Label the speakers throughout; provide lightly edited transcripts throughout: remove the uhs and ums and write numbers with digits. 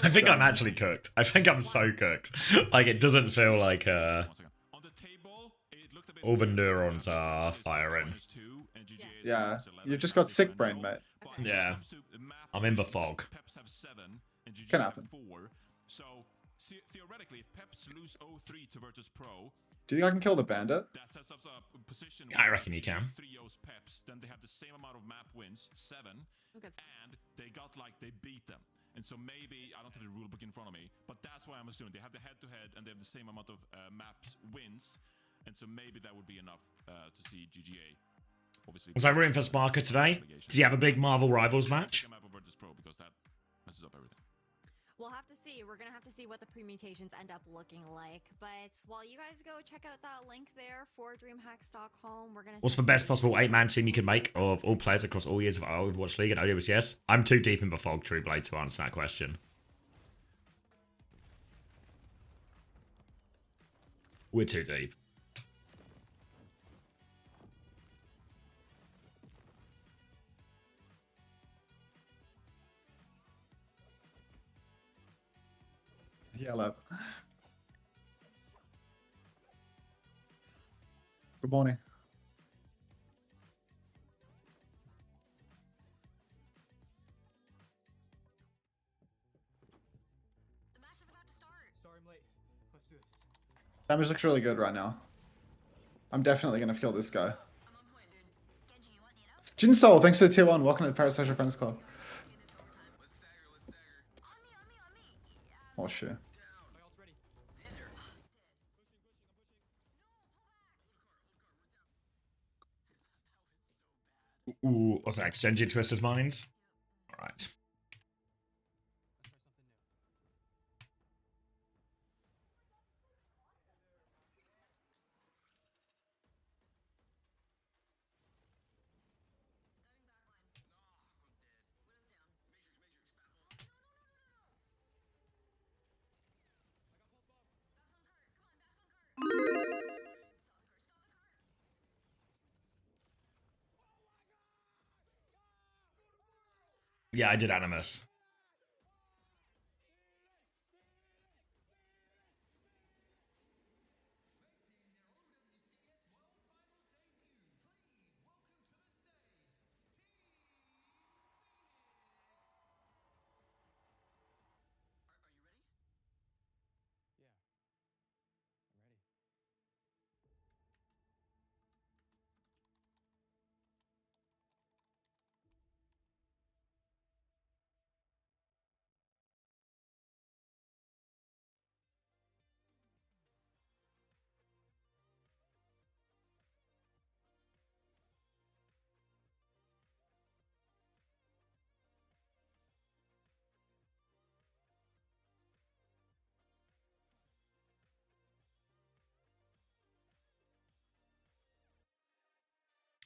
Speaker 1: I think I'm actually cooked. I think I'm so cooked. Like, it doesn't feel like all the neurons are firing.
Speaker 2: Yeah, you just got sick brain, mate.
Speaker 1: Yeah. I'm in the fog.
Speaker 2: Can happen.
Speaker 3: So theoretically, if Peps lose 0-3 to Virtus Pro,
Speaker 2: do you think I can kill the bandit?
Speaker 3: That sets up a position.
Speaker 1: I reckon you can.
Speaker 3: 3-0's Peps, then they have the same amount of map wins, 7, and they got like they beat them. And so maybe I don't have the rulebook in front of me, but that's why I'm assuming they have the head-to-head and they have the same amount of maps wins, and so maybe that would be enough to see GGA. Obviously,
Speaker 1: was I rooting for Sparker today? Did you have a big Marvel Rivals match?
Speaker 3: Because that messes up everything.
Speaker 4: We'll have to see. We're going to have to see what the permutations end up looking like. But while you guys go check out that link there for DreamHack.com, we're going to...
Speaker 1: What's the best possible 8-man team you can make of all players across all years of Overwatch League and OWCS? I'm too deep in the fog, Trueblade, to answer that question. We're too deep.
Speaker 2: Yellow. Good morning.
Speaker 5: The match is about to start. Sorry I'm late. Let's do this.
Speaker 2: Damage looks really good right now. I'm definitely gonna kill this guy.
Speaker 5: I'm on point, dude. Gen.G, you want Nito?
Speaker 2: Jin Soul, thanks for the tier 1. Welcome to the Parasocial Friends Club. Oh shit.
Speaker 1: Ooh, what's that? Gen.G Twisted Minds? Alright. Yeah, I did Animus.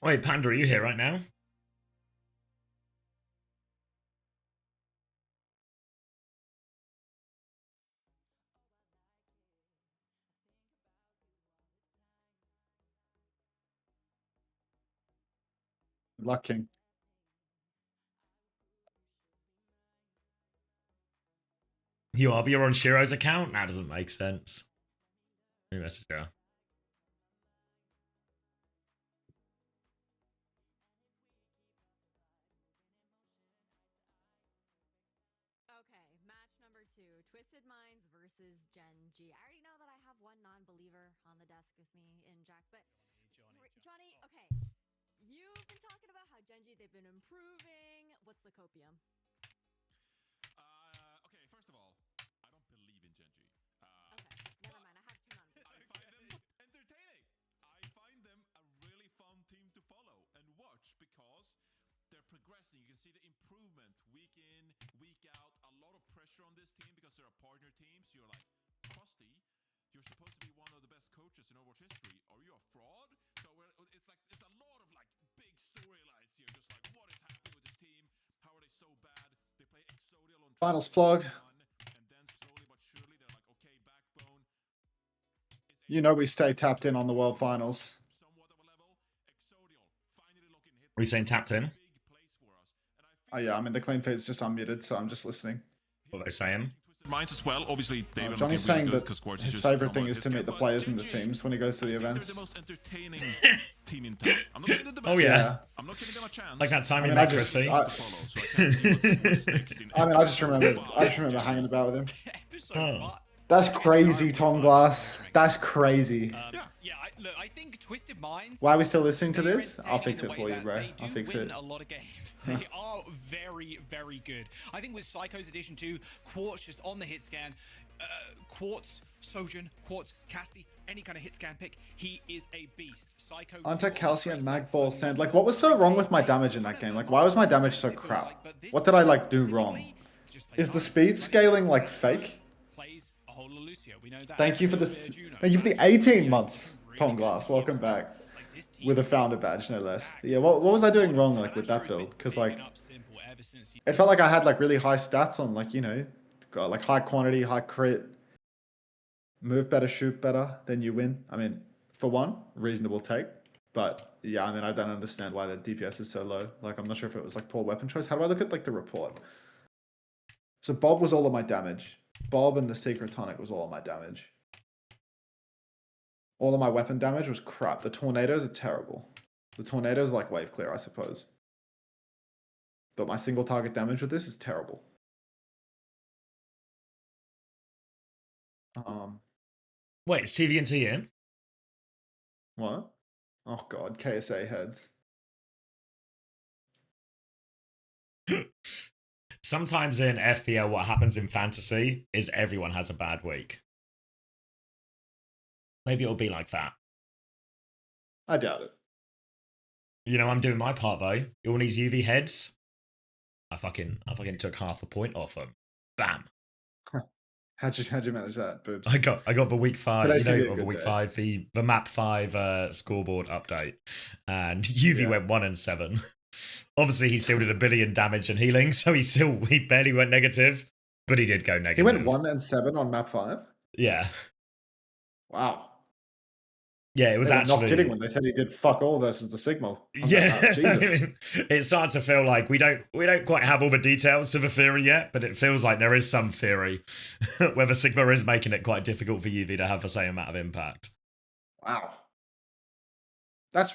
Speaker 1: Wait, Panda, are you here right now?
Speaker 2: Good luck, King.
Speaker 1: You are, but you're on Shiro's account? That doesn't make sense. Let me message her.
Speaker 4: Okay, match number 2. Twisted Minds versus Gen.G. I already know that I have one non-believer on the desk with me in Jack, but... Johnny, okay. You've been talking about how Gen.G, they've been improving. What's the copium?
Speaker 3: Okay, first of all, I don't believe in Gen.G.
Speaker 4: Okay, never mind. I have two non-believers.
Speaker 3: I find them entertaining. I find them a really fun team to follow and watch because they're progressing. You can see the improvement week in, week out. A lot of pressure on this team because they're a partner team. So you're like, Krusty, you're supposed to be one of the best coaches in Overwatch history. Are you a fraud? So it's like there's a lot of like big storylines here. Just like what is happening with this team? How are they so bad? They play Exodial on
Speaker 2: Finals plug.
Speaker 3: and then slowly but surely they're like, okay, Backbone.
Speaker 2: You know we stay tapped in on the World Finals.
Speaker 3: Somewhat of a level. Exodial finally looking hit.
Speaker 1: Are you saying tapped in?
Speaker 3: Big place for us. And I
Speaker 2: Oh yeah, I'm in the clean phase, just unmuted, so I'm just listening.
Speaker 1: What are they saying?
Speaker 3: Minds as well. Obviously, they were
Speaker 2: Johnny's
Speaker 3: looking
Speaker 2: saying
Speaker 3: really good
Speaker 2: that
Speaker 3: 'cause Quartz
Speaker 2: his
Speaker 3: just
Speaker 2: favorite
Speaker 3: normal
Speaker 2: thing
Speaker 3: as
Speaker 2: is to
Speaker 3: his
Speaker 2: meet the
Speaker 3: guy,
Speaker 2: players
Speaker 3: but
Speaker 2: in the
Speaker 3: Gen.G,
Speaker 2: teams when he goes to the
Speaker 3: I think
Speaker 2: events.
Speaker 3: they're the most entertaining team in town. I'm not giving them the best.
Speaker 1: Oh yeah.
Speaker 2: Yeah.
Speaker 3: I'm not giving them a chance.
Speaker 1: Like that time
Speaker 2: I
Speaker 1: you
Speaker 2: mean, I
Speaker 1: met
Speaker 2: just-
Speaker 1: Chrissy.
Speaker 2: I-
Speaker 3: to follow, so I can't see what's next in
Speaker 2: I mean, I just remember
Speaker 3: episode 5.
Speaker 2: hanging about with him.
Speaker 5: Episode
Speaker 1: Oh.
Speaker 5: five.
Speaker 2: That's
Speaker 5: Episode
Speaker 2: crazy,
Speaker 5: five,
Speaker 2: Tom
Speaker 5: we
Speaker 2: Glass.
Speaker 5: find
Speaker 2: That's crazy.
Speaker 5: Yeah, look, I think Twisted Minds.
Speaker 2: Why are we still listening to
Speaker 5: they are
Speaker 2: this? I'll
Speaker 5: entertaining
Speaker 2: fix
Speaker 5: in
Speaker 2: it
Speaker 5: the
Speaker 2: for
Speaker 5: way
Speaker 2: you,
Speaker 5: that
Speaker 2: bro.
Speaker 5: they
Speaker 2: I'll
Speaker 5: do
Speaker 2: fix
Speaker 5: win
Speaker 2: it.
Speaker 5: a lot of games. They are very, very good. I think with Psycho's Edition 2, Quartz just on the hit scan. Quartz, Sojourn, Quartz, Casty, any kind of hit scan pick, he is a beast. Psycho.
Speaker 2: Anti-calcium, mag ball, sand. Like, what was so wrong with my damage in that game? Like, why was my damage so crap? What did I, like, do wrong? Is the speed scaling, like, fake? Thank you for this. Thank you for the 18 months, Tom Glass. Welcome back. With a founder badge, no less. Yeah, what was I doing wrong, like, with that build? Because, like, it felt like I had, like, really high stats on, like, you know, got, like, high quantity, high crit. Move better, shoot better, then you win. I mean, for one, reasonable take. But, yeah, I mean, I don't understand why the DPS is so low. Like, I'm not sure if it was, like, poor weapon choice. How do I look at, like, the report? So Bob was all of my damage. Bob and the Secret Tonic was all of my damage. All of my weapon damage was crap. The tornadoes are terrible. The tornadoes are like wave clear, I suppose. But my single target damage with this is terrible.
Speaker 1: Wait, is TVNT in?
Speaker 2: What? Oh god, KSA heads.
Speaker 1: Sometimes in FPL, what happens in fantasy is everyone has a bad week. Maybe it'll be like that.
Speaker 2: I doubt it.
Speaker 1: You know, I'm doing my part though. All these UV heads, I fucking took half a point off them. Bam.
Speaker 2: How'd you manage that, boobs?
Speaker 1: I got the week 5.
Speaker 2: Today's
Speaker 1: You
Speaker 2: gonna be
Speaker 1: know,
Speaker 2: a
Speaker 1: of the
Speaker 2: good
Speaker 1: week
Speaker 2: day.
Speaker 1: 5, the map 5 scoreboard update, and UV
Speaker 2: Yeah.
Speaker 1: went 1 and 7. Obviously, he still did 1 billion damage and healing, so he barely went negative, but he did go
Speaker 2: He
Speaker 1: negative.
Speaker 2: went 1 and 7 on map 5?
Speaker 1: Yeah.
Speaker 2: Wow.
Speaker 1: Yeah, it was
Speaker 2: They were
Speaker 1: actually
Speaker 2: not kidding when they said he did fuck all versus the Sigma.
Speaker 1: Yeah,
Speaker 2: Jesus.
Speaker 1: It starts to feel like we don't quite have all the details to the theory yet, but it feels like there is some theory whether Sigma is making it quite difficult for UV to have the same amount of impact.
Speaker 2: Wow. That's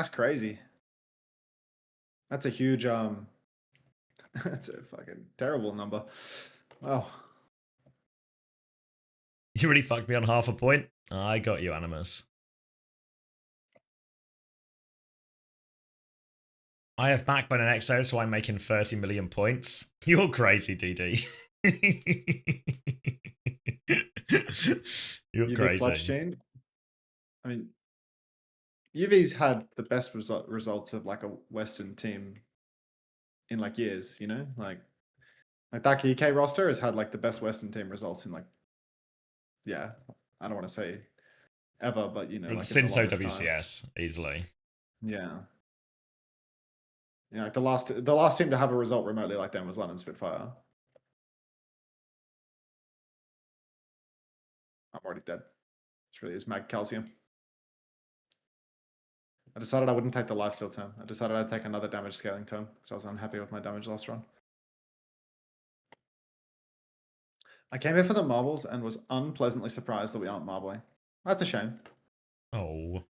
Speaker 2: crazy. That's a huge, that's a fucking terrible number. Wow.
Speaker 1: You really fucked me on half a point. I got you, Animus. I have backbone and exo, so I'm making 30 million points. You're crazy, DD. You're
Speaker 2: UV clutch
Speaker 1: crazy.
Speaker 2: chain. I mean, UV's had the best results of like a Western team in like years, you know? Like that EK roster has had like the best Western team results in like, yeah, I don't want to say ever, but you know, like
Speaker 1: Since
Speaker 2: in the longest time.
Speaker 1: OWCS, easily.
Speaker 2: Yeah. Yeah, like the last team to have a result remotely like them was London Spitfire. I'm already dead. It's really is mag calcium. I decided I wouldn't take the lifesteal term. I decided I'd take another damage scaling term because I was unhappy with my damage last run. I came here for the marbles and was unpleasantly surprised that we aren't marbling. That's a shame.
Speaker 1: Oh.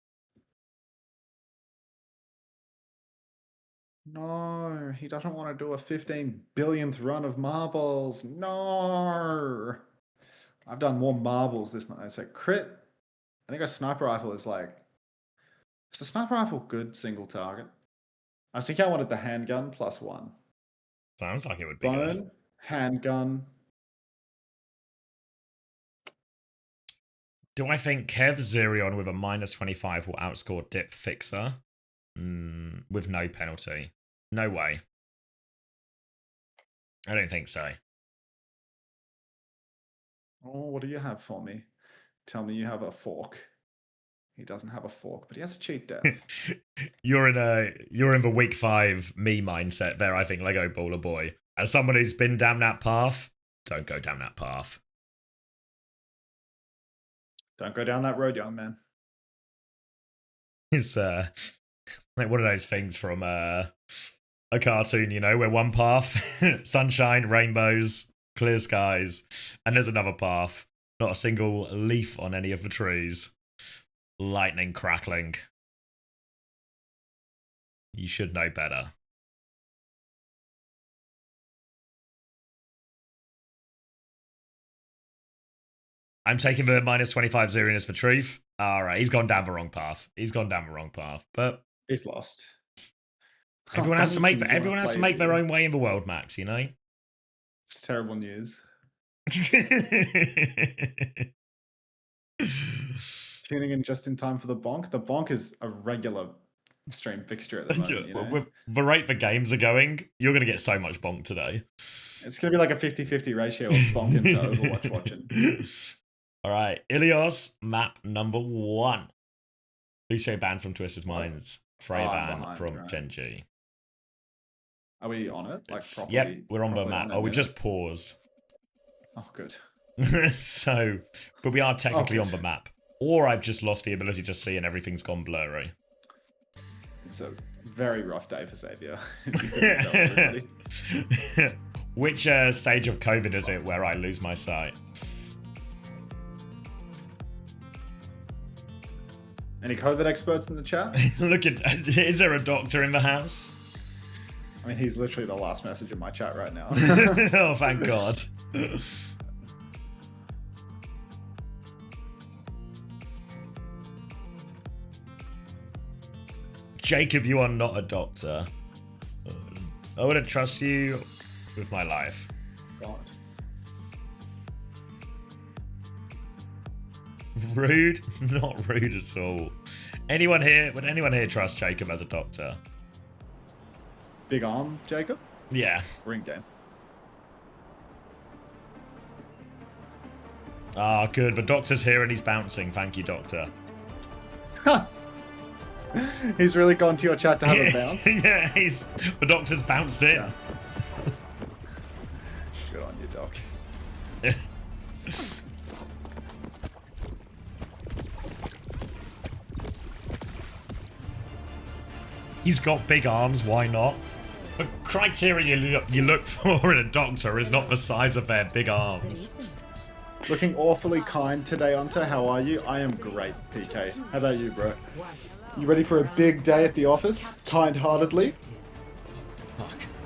Speaker 2: No, he doesn't want to do a 15 billionth run of marbles. No. I've done more marbles this month. It's like crit. I think a sniper rifle is like... Is the sniper rifle good single target? I think I wanted the handgun +1.
Speaker 1: Sounds like it would be
Speaker 2: Bone,
Speaker 1: good.
Speaker 2: handgun.
Speaker 1: Do I think Kev Zerion with a -25 will outscore Dip Fixer? With no penalty. No way. I don't think so.
Speaker 2: Oh, what do you have for me? Tell me you have a fork. He doesn't have a fork, but he has a cheat death.
Speaker 1: You're in the week 5 me mindset there, I think, Lego Baller Boy. As someone who's been down that path, don't go down that path.
Speaker 2: Don't go down that road, young man.
Speaker 1: It's like one of those things from a cartoon, you know, where one path, sunshine, rainbows, Clear skies. And there's another path. Not a single leaf on any of the trees. Lightning crackling. You should know better. I'm taking the minus 25 Zeriness for truth. All right, he's gone down the wrong path. But
Speaker 2: He's lost.
Speaker 1: everyone has to make their own way in the world, Max, you know?
Speaker 2: It's terrible news. Tuning in just in time for the bonk. The bonk is a regular stream fixture at the moment. You know?
Speaker 1: With the rate the games are going, you're going to get so much bonk today.
Speaker 2: It's going to be like a 50-50 ratio of bonk into Overwatch watching.
Speaker 1: All right, Ilios, map number 1. Lucio banned from Twisted Minds. Frey ban from Gen.G.
Speaker 2: Are we on it? Like properly?
Speaker 1: Yep, we're on the map. Oh, we just paused.
Speaker 2: Oh, good.
Speaker 1: So, but we are technically on the map. Or I've just lost the ability to see and everything's gone blurry.
Speaker 2: It's a very rough day for Xavier.
Speaker 1: Which stage of COVID is it where I lose my sight?
Speaker 2: Any COVID experts in the chat?
Speaker 1: Look at, is there a doctor in the house?
Speaker 2: I mean, he's literally the last message in my chat right now.
Speaker 1: Oh, thank God. Jacob, you are not a doctor. I wouldn't trust you with my life.
Speaker 2: God.
Speaker 1: Rude? Not rude at all. Anyone here? Would anyone here trust Jacob as a doctor?
Speaker 2: Big arm, Jacob?
Speaker 1: Yeah.
Speaker 2: Ring game.
Speaker 1: Ah, good. The doctor's here and he's bouncing. Thank you, doctor.
Speaker 2: He's really gone to your chat to have a bounce.
Speaker 1: Yeah, the doctor's bounced in.
Speaker 2: Yeah. Good on you, doc.
Speaker 1: He's got big arms, why not? The criteria you look for in a doctor is not the size of their big arms.
Speaker 2: Looking awfully kind today, Hunter. How are you? I am great, PK. How about you, bro? You ready for a big day at the office? Kind-heartedly?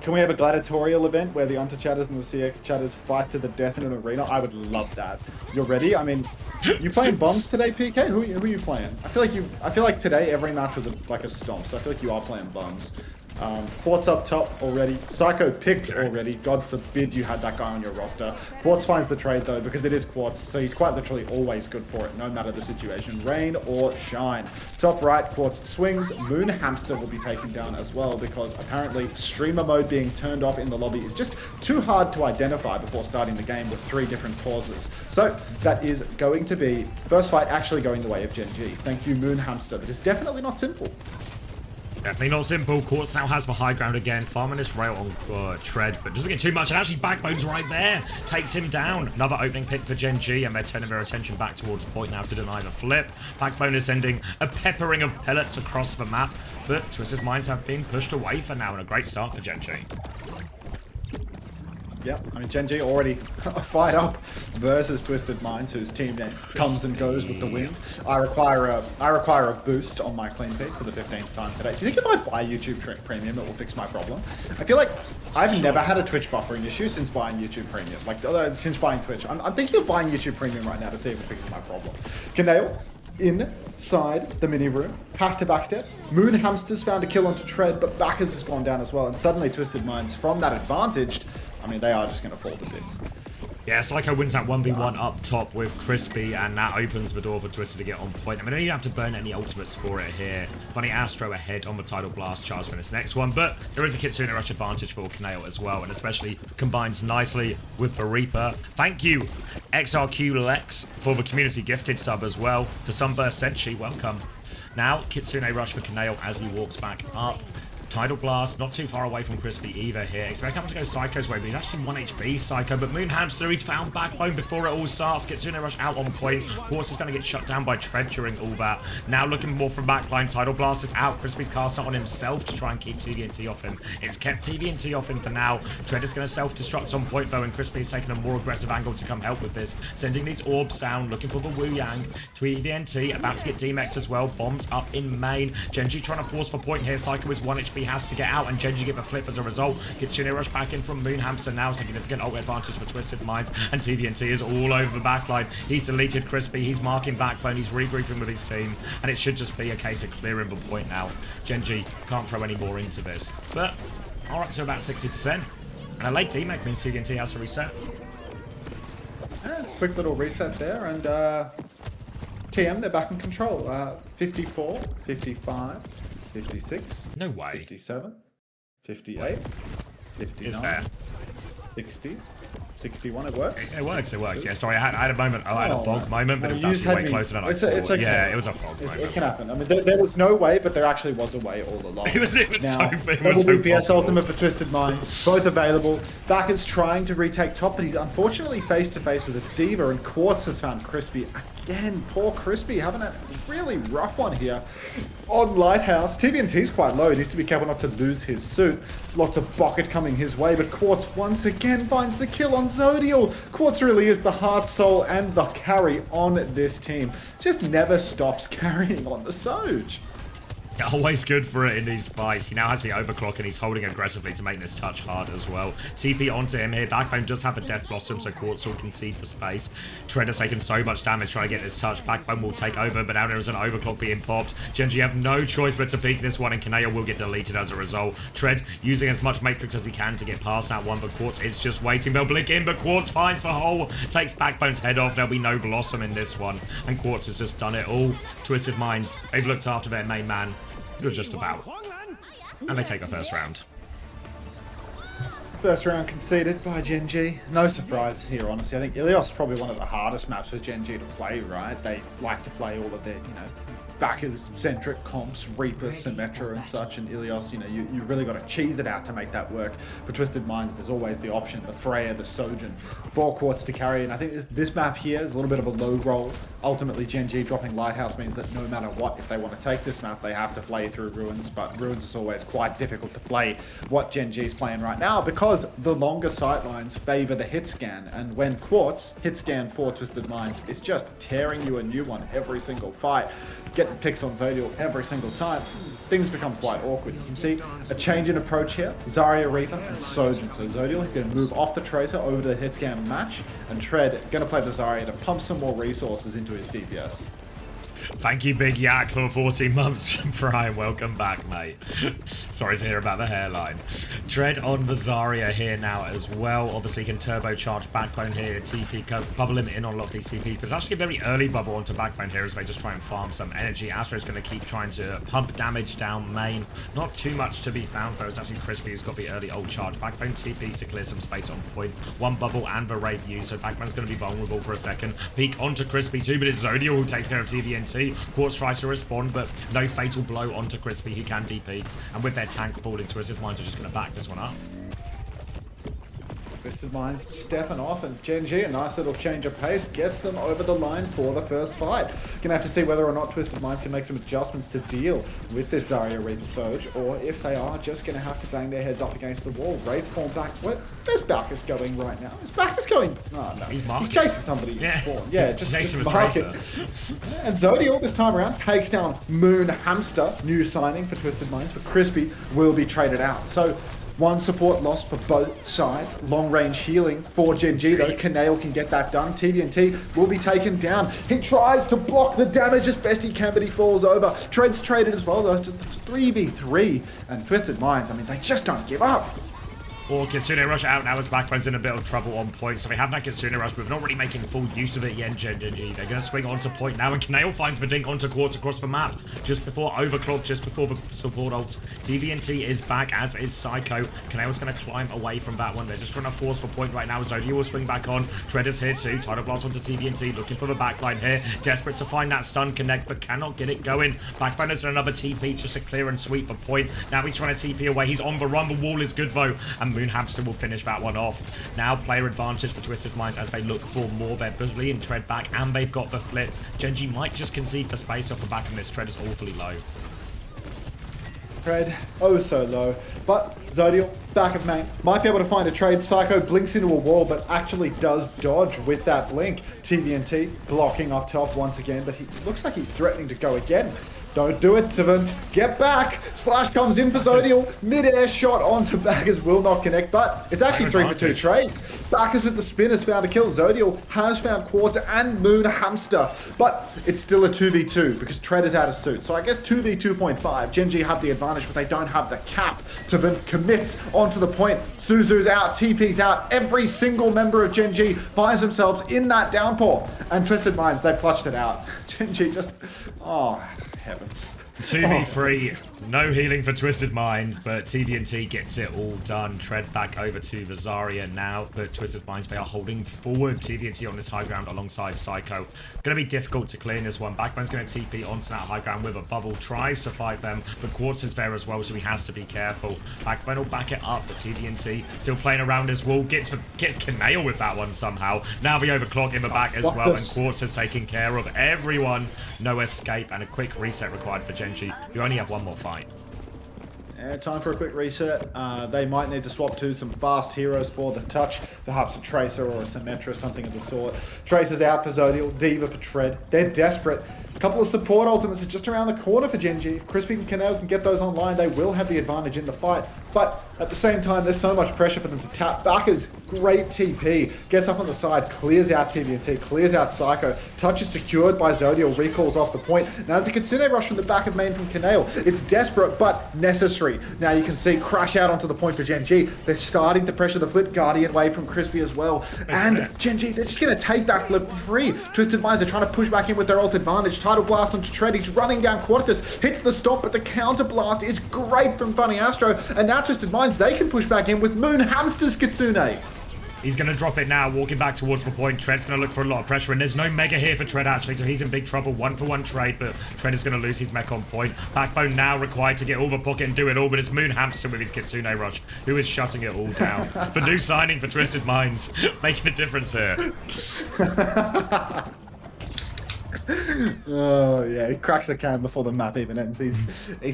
Speaker 2: Can we have a gladiatorial event where the Hunter chatters and the CX chatters fight to the death in an arena? I would love that. You're ready? I mean, you playing bombs today, PK? Who are you playing? I feel like today every match was like a stomp, so I feel like you are playing bombs. Quartz up top already. Psycho picked already. God forbid you had that guy on your roster. Quartz finds the trade though because it is Quartz, so he's quite literally always good for it, no matter the situation. Rain or shine. Top right, Quartz swings. Moon Hamster will be taken down as well because apparently streamer mode being turned off in the lobby is just too hard to identify before starting the game with 3 different pauses. So that is going to be first fight actually going the way of Gen.G. Thank you, Moon Hamster, but it's definitely not simple.
Speaker 1: Definitely not simple. Quartz now has the high ground again. Farming this rail on Tread, but doesn't get too much. And actually, Backbone's right there. Takes him down. Another opening pick for Gen.G, and they're turning their attention back towards point now to deny the flip. Backbone is sending a peppering of pellets across the map, but Twisted Minds have been pushed away for now, and a great start for Gen.G.
Speaker 2: Yep, I mean, Gen.G already fired up versus Twisted Minds, whose team name comes and goes with the wind. I require a boost on my clean feed for the 15th time today. Do you think if I buy YouTube Premium, it will fix my problem? I feel like I've never had a Twitch buffering issue since buying YouTube Premium. Like, since buying Twitch. I'm thinking of buying YouTube Premium right now to see if it fixes my problem. Kanail, inside the mini room, has to backstep. Moon Hamster's found a kill onto Tread, but Backers has gone down as well. And suddenly Twisted Minds, from that advantage, I mean, they are just going to fall to bits.
Speaker 1: Yeah, Psycho wins that 1v1 up top with Crispy, and that opens the door for Twisted to get on point. I mean, they don't have to burn any ultimates for it here. Funny Astro ahead on the Tidal Blast charge for this next one, but there is a Kitsune Rush advantage for Kanail as well, and especially combines nicely with the Reaper. Thank you, XRQ Lex, for the community gifted sub as well. To Sunburst Senshi, welcome. Now, Kitsune Rush for Kanail as he walks back up. Tidal Blast, not too far away from Crispy either here. Expect someone to go Psycho's way, but he's actually 1 HP Psycho. But Moon Hamster, he's found Backbone before it all starts. Kitsune Rush out on point. Quartz is going to get shut down by Tread during all that. Now looking more from backline. Tidal Blast is out. Crispy's caster on himself to try and keep TVNT off him. It's kept TVNT off him for now. Tread is going to self-destruct on point though, and Crispy is taking a more aggressive angle to come help with this. Sending these orbs down, looking for the Wu Yang. TVNT about to get DMX as well. Bombs up in main. Gen.G trying to force for point here. Psycho is 1 HP, has to get out, and Gen.G get the flip as a result. Kitsune Rush back in from Moon Hamster now. Significant ult advantage for Twisted Minds, and TVNT is all over the backline. He's deleted Crispy. He's marking Backbone. He's regrouping with his team, and it should just be a case of clearing the point now. Gen.G can't throw any more into this, but are up to about 60%. And a late DMAC means TVNT has to reset.
Speaker 2: Yeah, quick little reset there, and TM, they're back in control. 54, 55, 56.
Speaker 1: No way.
Speaker 2: 57, 58, 59,
Speaker 1: It's fair.
Speaker 2: 60, 61. It works.
Speaker 1: It works, it works. Yeah, sorry, I had a moment, I had a fog moment, but it was
Speaker 2: you just
Speaker 1: actually
Speaker 2: had
Speaker 1: way
Speaker 2: me.
Speaker 1: closer than I
Speaker 2: It's
Speaker 1: thought.
Speaker 2: okay.
Speaker 1: Yeah, it was a fog
Speaker 2: It
Speaker 1: moment.
Speaker 2: can happen. I mean, there was no way, but there actually was a way all along.
Speaker 1: It was
Speaker 2: now,
Speaker 1: so
Speaker 2: WPS
Speaker 1: possible.
Speaker 2: Ultimate for Twisted Minds, both available. Backers trying to retake top, but he's unfortunately face to face with a Diva, and Quartz has found Crispy again. Poor Crispy having a really rough one here on Lighthouse. TVNT's quite low. He needs to be careful not to lose his suit. Lots of bucket coming his way, but Quartz once again finds the kill on Zodial. Quartz really is the heart, soul, and the carry on this team. Just never stops carrying on the Soj.
Speaker 1: Yeah, always good for it in these fights. He now has the overclock and he's holding aggressively to make this touch hard as well. TP onto him here. Backbone does have a Death Blossom, so Quartz will concede the space. Tread has taken so much damage trying to get this touch. Backbone will take over, but now there is an overclock being popped. Gen.G have no choice but to peek this one, and Kaneo will get deleted as a result. Tread using as much Matrix as he can to get past that one, but Quartz is just waiting. They'll blink in, but Quartz finds the hole, takes Backbone's head off. There'll be no Blossom in this one, and Quartz has just done it all. Twisted Minds, they've looked after their main man. Just about. And they take the first round.
Speaker 2: First round conceded by Gen.G. No surprises here, honestly. I think Ilios is probably one of the hardest maps for Gen.G to play, right? They like to play all of their, backers, centric comps, Reaper, Symmetra and such, and Ilios, you've really got to cheese it out to make that work. For Twisted Minds, there's always the option, the Freya, the Sojin, for Quartz to carry, and I think this map here is a little bit of a low roll. Ultimately, Gen.G dropping Lighthouse means that no matter what, if they want to take this map, they have to play through Ruins, but Ruins is always quite difficult to play what Gen.G is playing right now, because the longer sightlines favor the hit scan, and when Quartz hit scan for Twisted Minds is just tearing you a new one every single fight, getting picks on Zodial every single time, things become quite awkward. You can see a change in approach here. Zarya, Reaper, and Sojin. So Zodial, he's going to move off the Tracer over to the hit scan match, and Tread going to play the Zarya to pump some more resources into his DPS.
Speaker 1: Thank you, Big Yak, for 14 months. Brian, welcome back, mate. Sorry to hear about the hairline. Tread on the Zarya here now as well. Obviously, can turbocharge Backbone here. TP bubble him in on a lot of these CPs, but it's actually a very early bubble onto Backbone here as they just try and farm some energy. Astro's going to keep trying to pump damage down main. Not too much to be found, though. It's actually Crispy who's got the early ult charge. Backbone TPs to clear some space on point. One bubble and the Wraith used, so Backbone's going to be vulnerable for a second. Peek onto Crispy too, but it's Zodial who takes care of TVNT. Quartz tries to respond, but no fatal blow onto Crispy. He can DP, and with their tank falling to Twisted Minds, are just going to back this one up.
Speaker 2: Twisted Minds stepping off, and Gen.G, a nice little change of pace, gets them over the line for the first fight. Gonna have to see whether or not Twisted Minds can make some adjustments to deal with this Zarya Reaper Soj, or if they are just gonna have to bang their heads up against the wall. Wraith form back. Where's Bacchus going right now? Is Bacchus going? Oh, no. He's chasing somebody in spawn. Yeah, just mark it. And Zodial this time around takes down Moon Hamster, new signing for Twisted Minds, but Crispy will be traded out. So one support lost for both sides. Long range healing for Gen.G though. Kaneo can get that done. TVNT will be taken down. He tries to block the damage as best he can, but he falls over. Tread's traded as well though. It's just 3v3. And Twisted Minds, I mean, they just don't give up.
Speaker 1: Or Kitsune Rush out now as Backbone's in a bit of trouble on point. So they have that Kitsune Rush, but they're not really making full use of it yet, Gen.G. They're going to swing onto point now, and Kaneo finds the dink onto Quartz across the map. Just before Overclock, just before the support ults. TVNT is back, as is Psycho. Kaneo's going to climb away from that one. They're just trying to force for point right now. Zodiac will swing back on. Treader's here too. Tidal Blast onto TVNT, looking for the backline here. Desperate to find that stun connect, but cannot get it going. Backbone has done another TP just to clear and sweep for point. Now he's trying to TP away. He's on the run. The wall is good though, and Moon Hamster will finish that one off. Now player advantage for Twisted Minds as they look for more. They're bullying Tread back, and they've got the flip. Gen.G might just concede for space off the back of this. Tread is awfully low.
Speaker 2: Tread, oh so low. But Zodial, back of main, might be able to find a trade. Psycho blinks into a wall, but actually does dodge with that blink. TVNT blocking up top once again, but he looks like he's threatening to go again. Don't do it, Savant. Get back! Slash comes in for Zodial. Mid-air shot onto Backers will not connect, but it's actually 3 for 2 trades. Backers with the spin has found a kill. Zodial has found Quartz and Moon Hamster, but it's still a 2v2 because Tread is out of suit. So I guess 2v2.5. Gen.G have the advantage, but they don't have the cap to commit onto the point. Suzu's out, TP's out. Every single member of Gen.G finds themselves in that downpour. And Twisted Minds, they've clutched it out. Gen.G just, oh, heavens.
Speaker 1: 2v3, no healing for Twisted Minds, but TVNT gets it all done. Tread back over to the Zarya now, but Twisted Minds, they are holding forward. TVNT on this high ground alongside Psycho. Going to be difficult to clear in this one. Backbone's going to TP onto that high ground with a bubble, tries to fight them, but Quartz is there as well, so he has to be careful. Backbone will back it up, but TVNT still playing around his wall, gets Kaneo with that one somehow. Now the overclock in the back as well, and Quartz has taken care of everyone. No escape, and a quick reset required for Gen.G. You only have one more fight.
Speaker 2: Yeah, time for a quick reset. They might need to swap to some fast heroes for the touch. Perhaps a Tracer or a Symmetra, something of the sort. Tracer's out for Zodial, Diva for Tread. They're desperate. A couple of support ultimates are just around the corner for Gen.G. If Crispy and Kaneo can get those online, they will have the advantage in the fight. But at the same time, there's so much pressure for them to tap. Backers, great TP. Gets up on the side, clears out TVNT, clears out Psycho. Touch is secured by Zodial, recalls off the point. Now there's a Kitsune rush from the back of main from Kaneo. It's desperate, but necessary. Now you can see crash out onto the point for Gen.G. They're starting to pressure the flip. Guardian wave from Crispy as well. And Gen.G, they're just going to take that flip for free. Twisted Minds are trying to push back in with their ult advantage. Tidal Blast onto Tread. He's running down Quartus. Hits the stop, but the counter blast is great from Funny Astro. And now Twisted Minds, they can push back in with Moon Hamster's Kitsune.
Speaker 1: He's going to drop it now, walking back towards the point. Tread's going to look for a lot of pressure, and there's no mega here for Tread, actually, so he's in big trouble. 1-for-1 trade, but Tread is going to lose his mech on point. Backbone now required to get all the pocket and do it all, but it's Moon Hamster with his Kitsune Rush, who is shutting it all down. The new signing for Twisted Minds, making a difference here.
Speaker 2: Oh yeah, he cracks a can before the map even ends. He's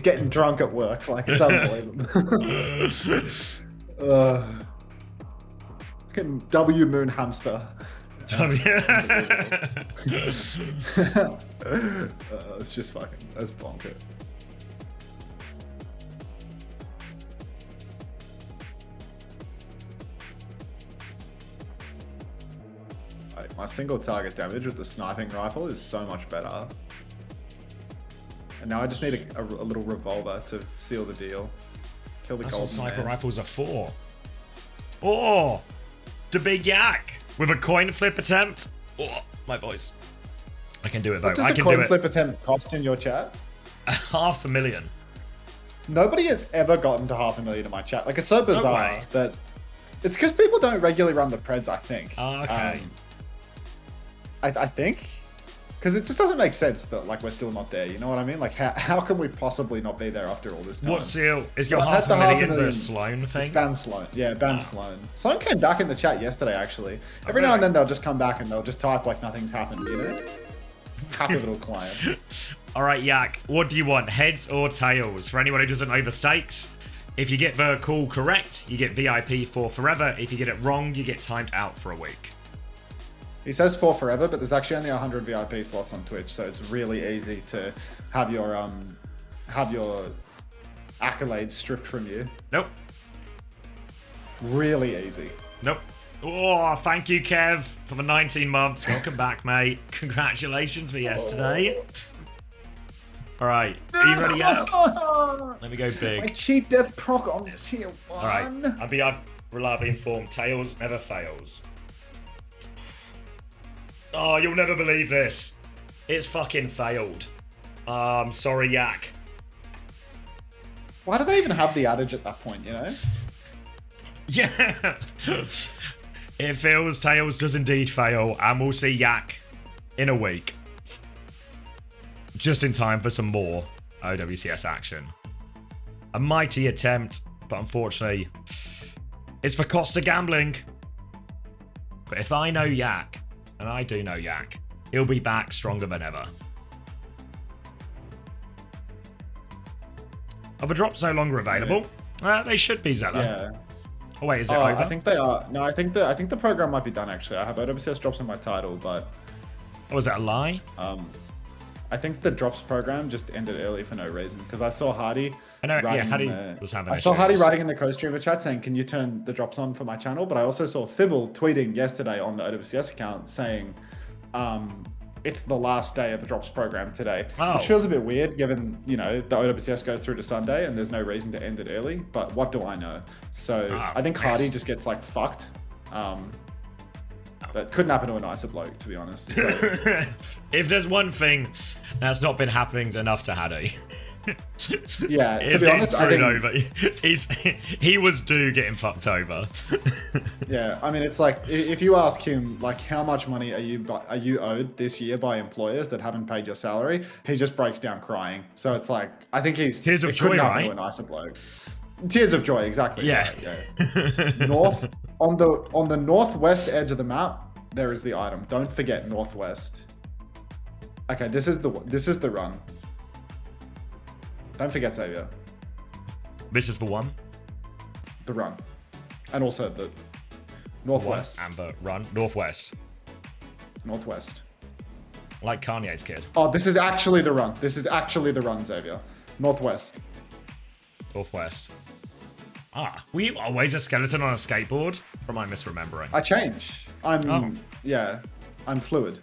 Speaker 2: getting drunk at work, like it's unbelievable. Fucking W Moon Hamster. It's just fucking, that's bonkers. My single target damage with the sniping rifle is so much better. And now I just need a little revolver to seal the deal. Kill the
Speaker 1: That's what
Speaker 2: golden
Speaker 1: sniper
Speaker 2: man.
Speaker 1: rifles are for. Oh, the big yak with a coin flip attempt. Oh, my voice. I can do it though.
Speaker 2: What does
Speaker 1: I
Speaker 2: a
Speaker 1: can
Speaker 2: coin
Speaker 1: do it.
Speaker 2: flip attempt cost in your chat?
Speaker 1: $500,000.
Speaker 2: Nobody has ever gotten to $500,000 in my chat. Like, it's so bizarre
Speaker 1: way.
Speaker 2: that it's because people don't regularly run the Preds, I think.
Speaker 1: Oh, okay.
Speaker 2: I think. Because it just doesn't make sense that, like, we're still not there. You know what I mean? Like, how can we possibly not be there after all this time?
Speaker 1: What seal? Is your
Speaker 2: Well, I've had the
Speaker 1: $500,000 the
Speaker 2: $500,000
Speaker 1: Sloan thing?
Speaker 2: It's Ban Sloan. Yeah, Ban Sloan. Sloan came back in the chat yesterday, actually. Every now and then they'll just come back and they'll just type like nothing's happened, you know? Happy little client.
Speaker 1: All right, Yak, what do you want? Heads or tails? For anyone who doesn't know the stakes, if you get the call correct, you get VIP for forever. If you get it wrong, you get timed out for a week.
Speaker 2: He says for forever, but there's actually only 100 VIP slots on Twitch, so it's really easy to have your accolades stripped from you.
Speaker 1: Nope.
Speaker 2: Really easy.
Speaker 1: Nope. Oh, thank you, Kev, for the 19 months. Welcome back, mate. Congratulations for yesterday. All right, are you ready, Yak? Let me go big.
Speaker 2: My cheat death proc on tier 1.
Speaker 1: All right, Reliably informed. Tails never fails. Oh, you'll never believe this. It's fucking failed. I'm sorry, Yak.
Speaker 2: Why do they even have the adage at that point, you know?
Speaker 1: Yeah. It feels Tails does indeed fail, and we'll see Yak in a week. Just in time for some more OWCS action. A mighty attempt, but unfortunately, it's for cost of gambling. But if I know Yak, and I do know Yak, he'll be back stronger than ever. Are the drops no longer available? They should be, Zella.
Speaker 2: Yeah.
Speaker 1: Oh wait, is it
Speaker 2: Oh,
Speaker 1: over?
Speaker 2: I think they are. No, I think the program might be done actually. I have OWCS drops in my title, but
Speaker 1: Oh, was that a lie?
Speaker 2: I think the drops program just ended early for no reason. Because I saw Hardy.
Speaker 1: I know, yeah,
Speaker 2: writing
Speaker 1: Hardy
Speaker 2: in the-
Speaker 1: was having
Speaker 2: I saw
Speaker 1: issues.
Speaker 2: Hardy writing in the co-streamer chat saying, "Can you turn the drops on for my channel?" But I also saw Thibble tweeting yesterday on the OWCS account saying, "It's the last day of the drops program today,"
Speaker 1: Oh.
Speaker 2: which feels a bit weird given the OWCS goes through to Sunday and there's no reason to end it early. But what do I know? So I think Hardy
Speaker 1: yes.
Speaker 2: just gets like fucked. That couldn't happen to a nicer bloke, to be honest. So.
Speaker 1: If there's one thing that's not been happening enough to Hardy,
Speaker 2: Yeah, to
Speaker 1: it's
Speaker 2: be
Speaker 1: getting
Speaker 2: honest, I
Speaker 1: screwed
Speaker 2: think
Speaker 1: over. He was due getting fucked over.
Speaker 2: yeah. I mean, it's like if you ask him like how much money are you owed this year by employers that haven't paid your salary, he just breaks down crying. So it's like I think he's
Speaker 1: Tears of
Speaker 2: it couldn't
Speaker 1: joy,
Speaker 2: happen
Speaker 1: right?
Speaker 2: to a nicer bloke. Tears of joy, exactly.
Speaker 1: Yeah.
Speaker 2: Right, yeah. North on the northwest edge of the map, there is the item. Don't forget northwest. Okay, this is the run. Don't forget Xavier.
Speaker 1: This is the one.
Speaker 2: The run. And also the northwest.
Speaker 1: And the run. Northwest.
Speaker 2: Northwest.
Speaker 1: Like Kanye's kid.
Speaker 2: Oh, this is actually the run. This is actually the run, Xavier. Northwest.
Speaker 1: Northwest. Ah, were you always a skeleton on a skateboard? Or am I misremembering?
Speaker 2: I change. I'm fluid.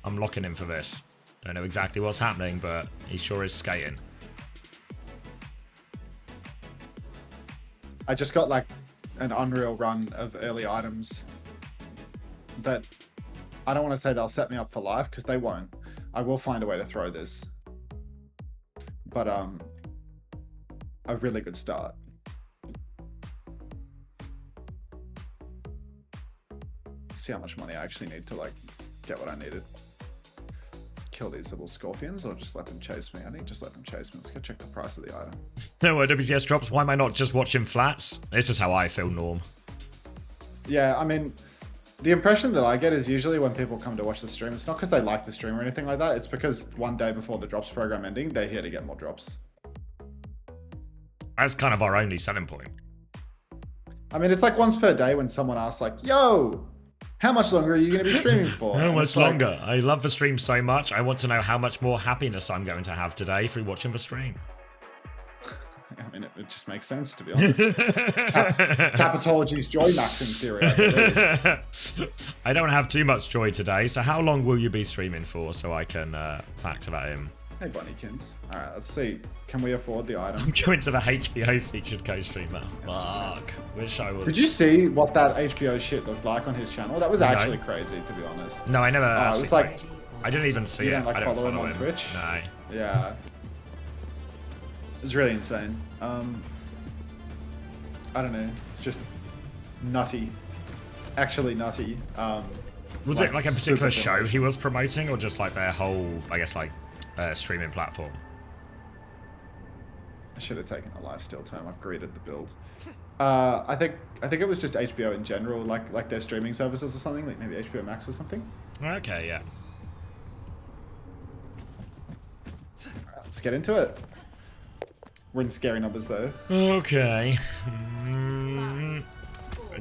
Speaker 1: I'm locking in for this. Don't know exactly what's happening, but he sure is skating.
Speaker 2: I just got like an unreal run of early items that I don't want to say they'll set me up for life because they won't. I will find a way to throw this. But a really good start. See how much money I actually need to like get what I needed. Kill these little scorpions or just let them chase me? I think just let them chase me. Let's go check the price of the item.
Speaker 1: No WCS drops. Why am I not just watching flats? This is how I feel, Norm.
Speaker 2: Yeah, I mean, the impression that I get is usually when people come to watch the stream, it's not because they like the stream or anything like that. It's because one day before the drops program ending, they're here to get more drops.
Speaker 1: That's kind of our only selling point.
Speaker 2: I mean, it's like once per day when someone asks like, yo, how much longer are you going to be streaming for?
Speaker 1: How
Speaker 2: And
Speaker 1: much
Speaker 2: it's like,
Speaker 1: longer? I love the stream so much. I want to know how much more happiness I'm going to have today through watching the stream.
Speaker 2: I mean, it just makes sense, to be honest. Capitology's joy maxing theory. I believe.
Speaker 1: I don't have too much joy today, so how long will you be streaming for so I can factor that in?
Speaker 2: Hey, Bunnykins. All right, let's see. Can we afford the item?
Speaker 1: I'm going to the HBO featured co-streamer. Fuck. Wish I was.
Speaker 2: Did you see what that HBO shit looked like on his channel? That was actually crazy, to be honest.
Speaker 1: No, I never.
Speaker 2: It was like
Speaker 1: I didn't even see
Speaker 2: you
Speaker 1: it.
Speaker 2: don't like
Speaker 1: I don't
Speaker 2: follow him
Speaker 1: follow
Speaker 2: on
Speaker 1: him.
Speaker 2: Twitch?
Speaker 1: No.
Speaker 2: Yeah. It was really insane. I don't know. It's just nutty. Actually nutty.
Speaker 1: Was it like a particular
Speaker 2: super
Speaker 1: show
Speaker 2: promotion.
Speaker 1: he was promoting, or just like their whole, I guess, like streaming platform?
Speaker 2: I should have taken a lifesteal term. I've greeted the build. I think it was just HBO in general, like their streaming services or something, like maybe HBO Max or something.
Speaker 1: Okay, yeah.
Speaker 2: Alright, let's get into it. We're in scary numbers though.
Speaker 1: Okay.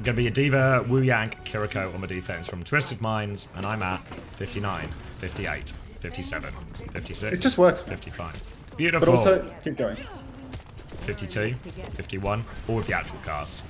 Speaker 1: Gonna be a Diva, Wu Yank, Kiriko on the defense from Twisted Minds, and I'm at 59, 58, 57, 56.
Speaker 2: It just works, man.
Speaker 1: 55.
Speaker 2: But
Speaker 1: Beautiful.
Speaker 2: also, keep going.
Speaker 1: 52, 51, all with the actual cast.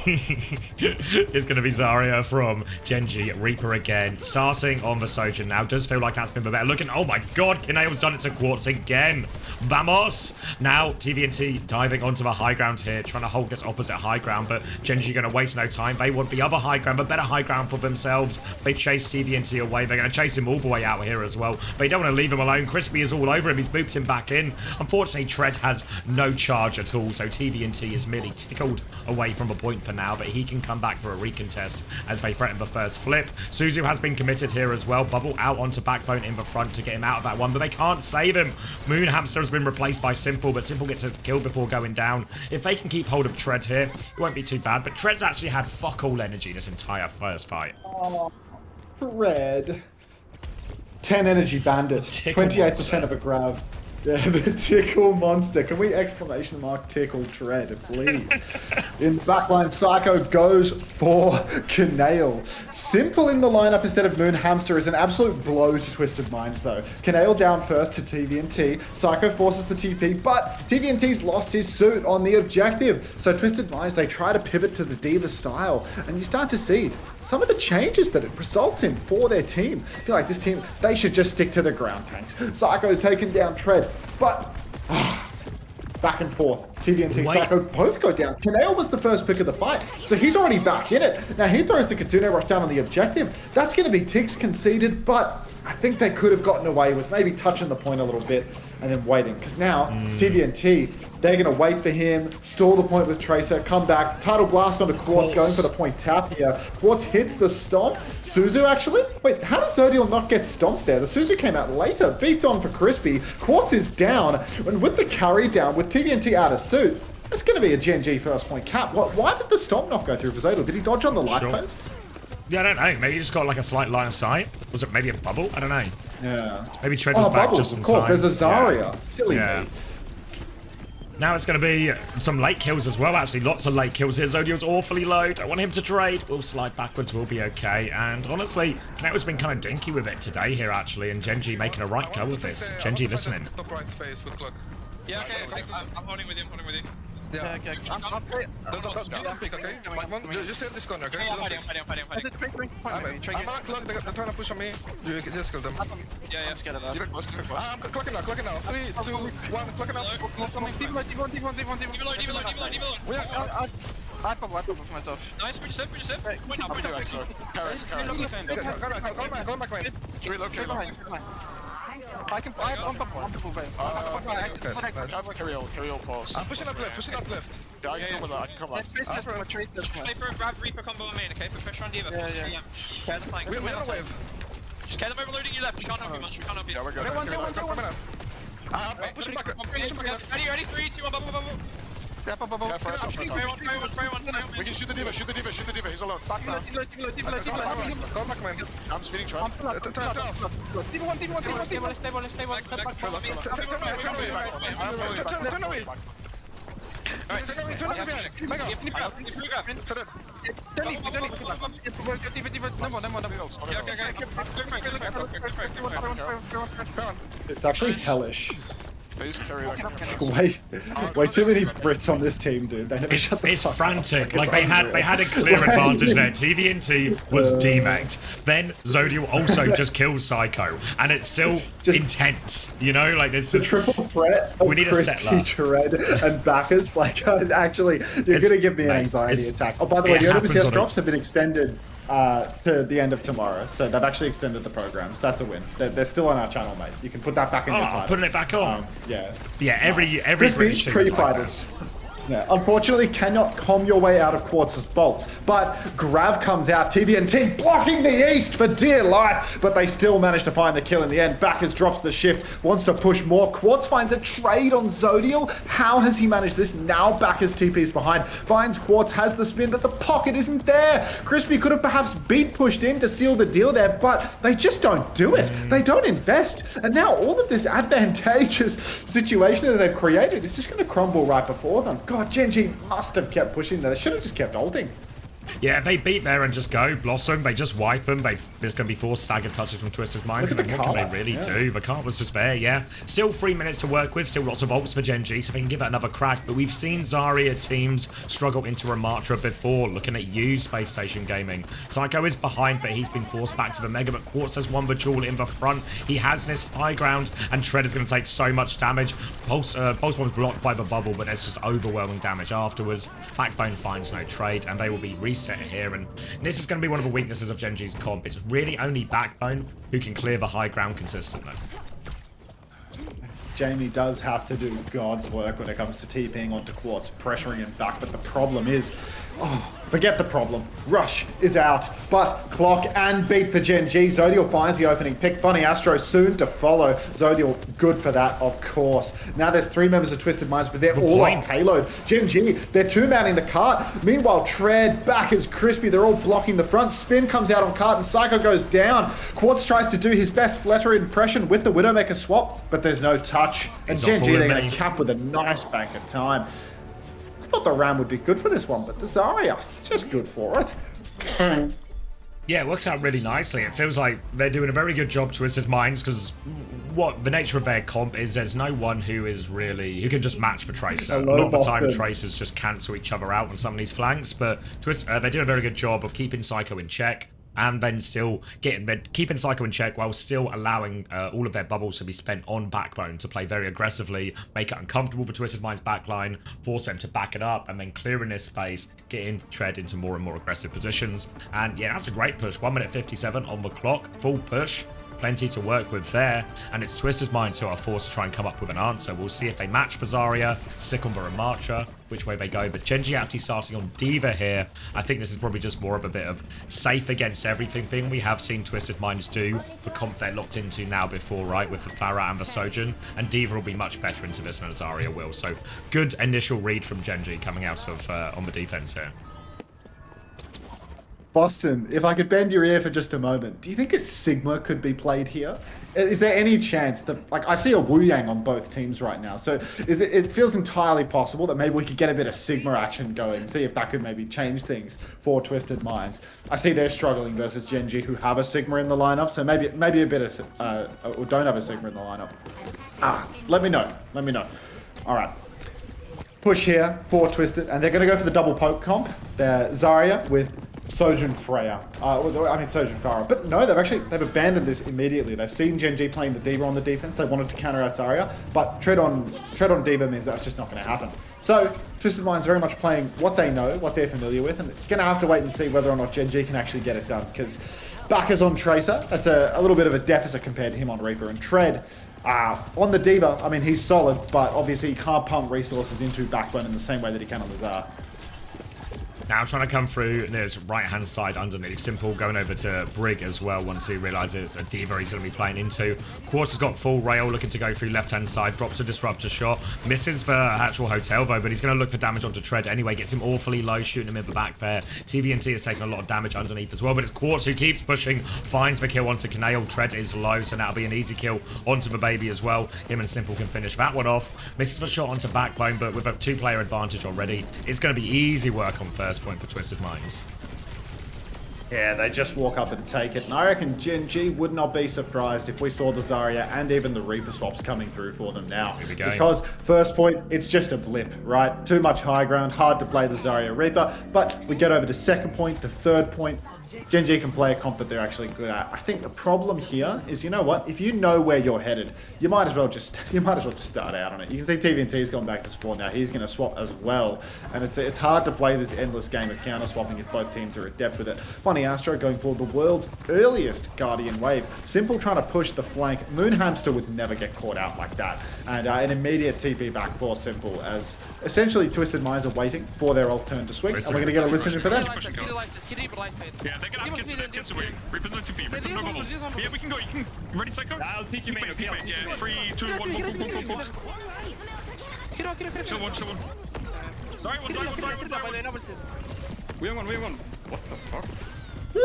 Speaker 1: It's going to be Zarya from Gen.G. Reaper again. Starting on the Sojourn now. Does feel like that's been better looking. Oh my god, Kineo's done it to Quartz again. Vamos! Now, TVNT diving onto the high ground here, trying to hold this opposite high ground, but Gen.G going to waste no time. They want the other high ground, but better high ground for themselves. They chase TVNT away. They're going to chase him all the way out here as well. They don't want to leave him alone. Crispy is all over him. He's booped him back in. Unfortunately, Tread has no charge at all, so TVNT is merely tickled away from the point for now, but he can come back for a recontest as they threaten the first flip. Suzu has been committed here as well. Bubble out onto Backbone in the front to get him out of that one, but they can't save him. Moon Hamster has been replaced by Simple, but Simple gets a kill before going down. If they can keep hold of Tread here, it won't be too bad, but Tread's actually had fuck all energy this entire first fight.
Speaker 2: Oh, Tread. 10 energy bandit. 28% of a grab. Yeah, the tickle monster. Can we exclamation mark tickle Tread, please? In the backline, Psycho goes for Canale. Simple in the lineup instead of Moon Hamster is an absolute blow to Twisted Minds, though. Canale down first to TVNT. Psycho forces the TP, but TVNT's lost his suit on the objective. So Twisted Minds, they try to pivot to the D.Va style, and you start to see some of the changes that it results in for their team. I feel like this team, they should just stick to the ground tanks. Psycho's taken down Tread, but back and forth. TVNT, Psycho both go down. Canale was the first pick of the fight, so he's already back in it. Now he throws the Kitsune Rush down on the objective. That's going to be ticks conceded, but I think they could have gotten away with maybe touching the point a little bit and then waiting. Because now, TVNT, they're going to wait for him, stall the point with Tracer, come back, Tidal Blast onto Quartz, going for the point tap here. Quartz hits the stomp. Suzu actually? Wait, how did Zodiel not get stomped there? The Suzu came out later, beats on for Crispy. Quartz is down, and with the carry down, with TVNT out of suit, it's going to be a Gen.G first point cap. Why did the stomp not go through for Zodiel? Did he dodge on the light post?
Speaker 1: Yeah, I don't know. Maybe he just got like a slight line of sight. Was it maybe a bubble? I don't know.
Speaker 2: Yeah.
Speaker 1: Maybe Tread was back
Speaker 2: bubbles,
Speaker 1: just in
Speaker 2: of course.
Speaker 1: time.
Speaker 2: There's a Zarya.
Speaker 1: Yeah.
Speaker 2: Silly me.
Speaker 1: Now it's going to be some late kills as well, actually. Lots of late kills here. Zodiel's awfully low. Don't want him to trade. We'll slide backwards. We'll be okay. And honestly, Kineo's been kind of dinky with it today here, actually. And Gen.G making a right go of this. Gen.G listening.
Speaker 6: Top right space with clock.
Speaker 3: Yeah, okay. I'm holding with him.
Speaker 6: Yeah.
Speaker 3: Okay.
Speaker 6: Don't pick, okay? Just hit this corner, okay?
Speaker 3: I'm fighting.
Speaker 6: I'm gonna clock, they're trying to push on me. You can just kill them.
Speaker 3: Yeah.
Speaker 6: I'm clocking now. 3, 2, 1, clocking now.
Speaker 7: I pop for myself.
Speaker 3: Nice, pretty safe. Wait, no,
Speaker 6: Go back, man.
Speaker 7: Relocate. I can buy on pop. Carry all pause.
Speaker 6: I'm pushing up left.
Speaker 7: Yeah, I can come back.
Speaker 3: Play for a grab Reaper combo on main, okay? Put pressure on D.Va.
Speaker 7: Yeah.
Speaker 3: Care the flank.
Speaker 6: We're on a wave.
Speaker 3: Just care them overloading you left. We can't help you much.
Speaker 6: Yeah, we're good. I'm pushing back.
Speaker 3: Ready? 3, 2, 1, bubble.
Speaker 7: Yeah, pop.
Speaker 3: Spray one.
Speaker 7: We can shoot the D.Va, he's alone. Back now.
Speaker 6: Go back, man.
Speaker 7: I'm speeding trap.
Speaker 6: Turn off. Turn away.
Speaker 3: Alright,
Speaker 6: Turn away behind.
Speaker 2: It's actually hellish.
Speaker 7: Please carry
Speaker 2: Way too many Brits on this team, dude. They never shut the
Speaker 1: It's
Speaker 2: fuck
Speaker 1: frantic.
Speaker 2: up.
Speaker 1: Like they had a clear advantage there. TVNT was demegged. Then Zodiel also just kills Psycho, and it's still intense. You know, like it's
Speaker 2: The
Speaker 1: just,
Speaker 2: triple threat of
Speaker 1: We need a
Speaker 2: Crispy,
Speaker 1: settler.
Speaker 2: Tread, and Bacchus. Like, actually, you're
Speaker 1: It's-
Speaker 2: gonna give me an
Speaker 1: mate,
Speaker 2: anxiety
Speaker 1: it's-
Speaker 2: attack. Oh, by the way,
Speaker 1: it
Speaker 2: the
Speaker 1: happens
Speaker 2: OWCS
Speaker 1: on a-
Speaker 2: drops have been extended to the end of tomorrow, so they've actually extended the program. So that's a win. They're still on our channel, mate. You can put that back in your title.
Speaker 1: putting it back on.
Speaker 2: Yeah.
Speaker 1: Yeah, every
Speaker 2: Crispy,
Speaker 1: British team is like
Speaker 2: pre-fighters.
Speaker 1: this.
Speaker 2: Yeah, unfortunately, cannot calm your way out of Quartz's bolts. But Grav comes out, TVNT blocking the east for dear life, but they still manage to find the kill in the end. Bacchus drops the shift, wants to push more. Quartz finds a trade on Zodiel. How has he managed this? Now Bacchus TP's behind, finds Quartz, has the spin, but the pocket isn't there. Crispy could have perhaps beat pushed in to seal the deal there, but they just don't do it. They don't invest. And now all of this advantageous situation that they've created is just going to crumble right before them. God, Gen.G must have kept pushing there. They should have just kept ulting.
Speaker 1: Yeah, if they beat there and just go, Blossom, they just wipe them. There's going to be 4 staggered touches from Twisted Minds.
Speaker 2: Look
Speaker 1: And
Speaker 2: at
Speaker 1: then what
Speaker 2: the
Speaker 1: can they really
Speaker 2: card,
Speaker 1: do? The card was just there, yeah. Still 3 minutes to work with. Still lots of ults for Gen.G, so they can give it another crack. But we've seen Zarya teams struggle into Ramatra before. Looking at you, Space Station Gaming. Psycho is behind, but he's been forced back to the Mega. But Quartz has won the duel in the front. He has this high ground, and Tread is going to take so much damage. Pulse Bomb's blocked by the bubble, but there's just overwhelming damage afterwards. Backbone finds no trade, and they will be reset here. And this is going to be one of the weaknesses of Gen.G's comp. It's really only Backbone who can clear the high ground consistently.
Speaker 2: Jamie does have to do God's work when it comes to TPing onto Quartz, pressuring him back, but the problem is, forget the problem. Rush is out, but clock and beat for Gen.G. Zodial finds the opening pick. Funny Astro soon to follow. Zodial good for that, of course. Now there's 3 members of Twisted Minds, but they're all off payload. Gen.G, they're 2-manning the cart. Meanwhile, Tread, back is Crispy. They're all blocking the front. Spin comes out on cart and Psycho goes down. Quartz tries to do his best Flutter impression with the Widowmaker swap, but there's no touch. And Gen.G, they're going to cap with a nice bank of time. I thought the Ram would be good for this one, but the Zarya, just good for it.
Speaker 1: Yeah, it works out really nicely. It feels like they're doing a very good job, Twisted Minds, because what the nature of their comp is, there's no one who can just match for Tracer. A lot of the time, Tracers just cancel each other out on some of these flanks, but they do a very good job of keeping Psycho in check, and then still keeping Psycho in check while still allowing all of their bubbles to be spent on Backbone to play very aggressively, make it uncomfortable for Twisted Mind's backline, force them to back it up, and then clearing this space, getting Tread into more and more aggressive positions. And yeah, that's a great push. 1 minute 57 on the clock, full push. Plenty to work with there, and it's Twisted Minds who are forced to try and come up with an answer. We'll see if they match for Zarya, stick on the Ramatra, which way they go. But Gen.G actually starting on D.Va here. I think this is probably just more of a bit of safe against everything thing we have seen Twisted Minds do for comp they're locked into now before, right, with the Pharah and the Sojourn. And D.Va will be much better into this than Zarya will. So good initial read from Gen.G coming out of on the defense here.
Speaker 2: Boston, if I could bend your ear for just a moment, do you think a Sigma could be played here? Is there any chance that, like, I see a Wu Yang on both teams right now, so it feels entirely possible that maybe we could get a bit of Sigma action going, see if that could maybe change things for Twisted Minds. I see they're struggling versus Gen.G, who have a Sigma in the lineup, so maybe a bit of, or don't have a Sigma in the lineup. Let me know. All right. Push here for Twisted, and they're going to go for the double poke comp. They're Zarya with Sojourn Freya. Sojourn Pharah. But no, they've abandoned this immediately. They've seen Gen.G playing the D.Va on the defense. They wanted to counter out Zarya, but tread on D.Va means that's just not going to happen. So Twisted Minds very much playing what they know, what they're familiar with, and they're going to have to wait and see whether or not Gen.G can actually get it done, because Backer's on Tracer. That's a little bit of a deficit compared to him on Reaper, and Tread on the D.Va, I mean, he's solid, but obviously he can't pump resources into Backbone in the same way that he can on the Zar.
Speaker 1: Now trying to come through this right-hand side underneath. Simple going over to Brig as well once he realizes it's a D.Va he's going to be playing into. Quartz has got full rail looking to go through left-hand side. Drops a disruptor shot. Misses the actual hotel though, but he's going to look for damage onto Tread anyway. Gets him awfully low, shooting him in the back there. TVNT has taken a lot of damage underneath as well, but it's Quartz who keeps pushing. Finds the kill onto Canale. Tread is low, so that'll be an easy kill onto the baby as well. Him and Simple can finish that one off. Misses the shot onto Backbone, but with a 2-player advantage already, it's going to be easy work on first point for Twisted Minds.
Speaker 2: Yeah, they just walk up and take it. And I reckon Gen.G would not be surprised if we saw the Zarya and even the Reaper swaps coming through for them now.
Speaker 1: Here we go.
Speaker 2: Because first point, it's just a blip, right? Too much high ground, hard to play the Zarya Reaper. But we get over to second point, the third point. Gen.G can play a comp that they're actually good at. I think the problem here is, you know what? If you know where you're headed, you might as well just start out on it. You can see TVNT's gone back to spawn now. He's going to swap as well, and it's hard to play this endless game of counter swapping if both teams are adept with it. Funny Astro going for the world's earliest Guardian wave. Simple trying to push the flank. Moonhamster would never get caught out like that, and an immediate TP back for Simple as essentially Twisted Minds are waiting for their ult turn to swing, and we're going to get a listen in for them.
Speaker 3: Yeah, they're gonna have kids away. Reaper no TP, Reaper no bubbles. Yeah, we can go, you can. Ready, Psycho?
Speaker 8: I'll teach you main, okay?
Speaker 3: Yeah, 3, 2, 1, go. Chill one. Sorry, one.
Speaker 8: We have one. What the fuck?
Speaker 3: Yeah.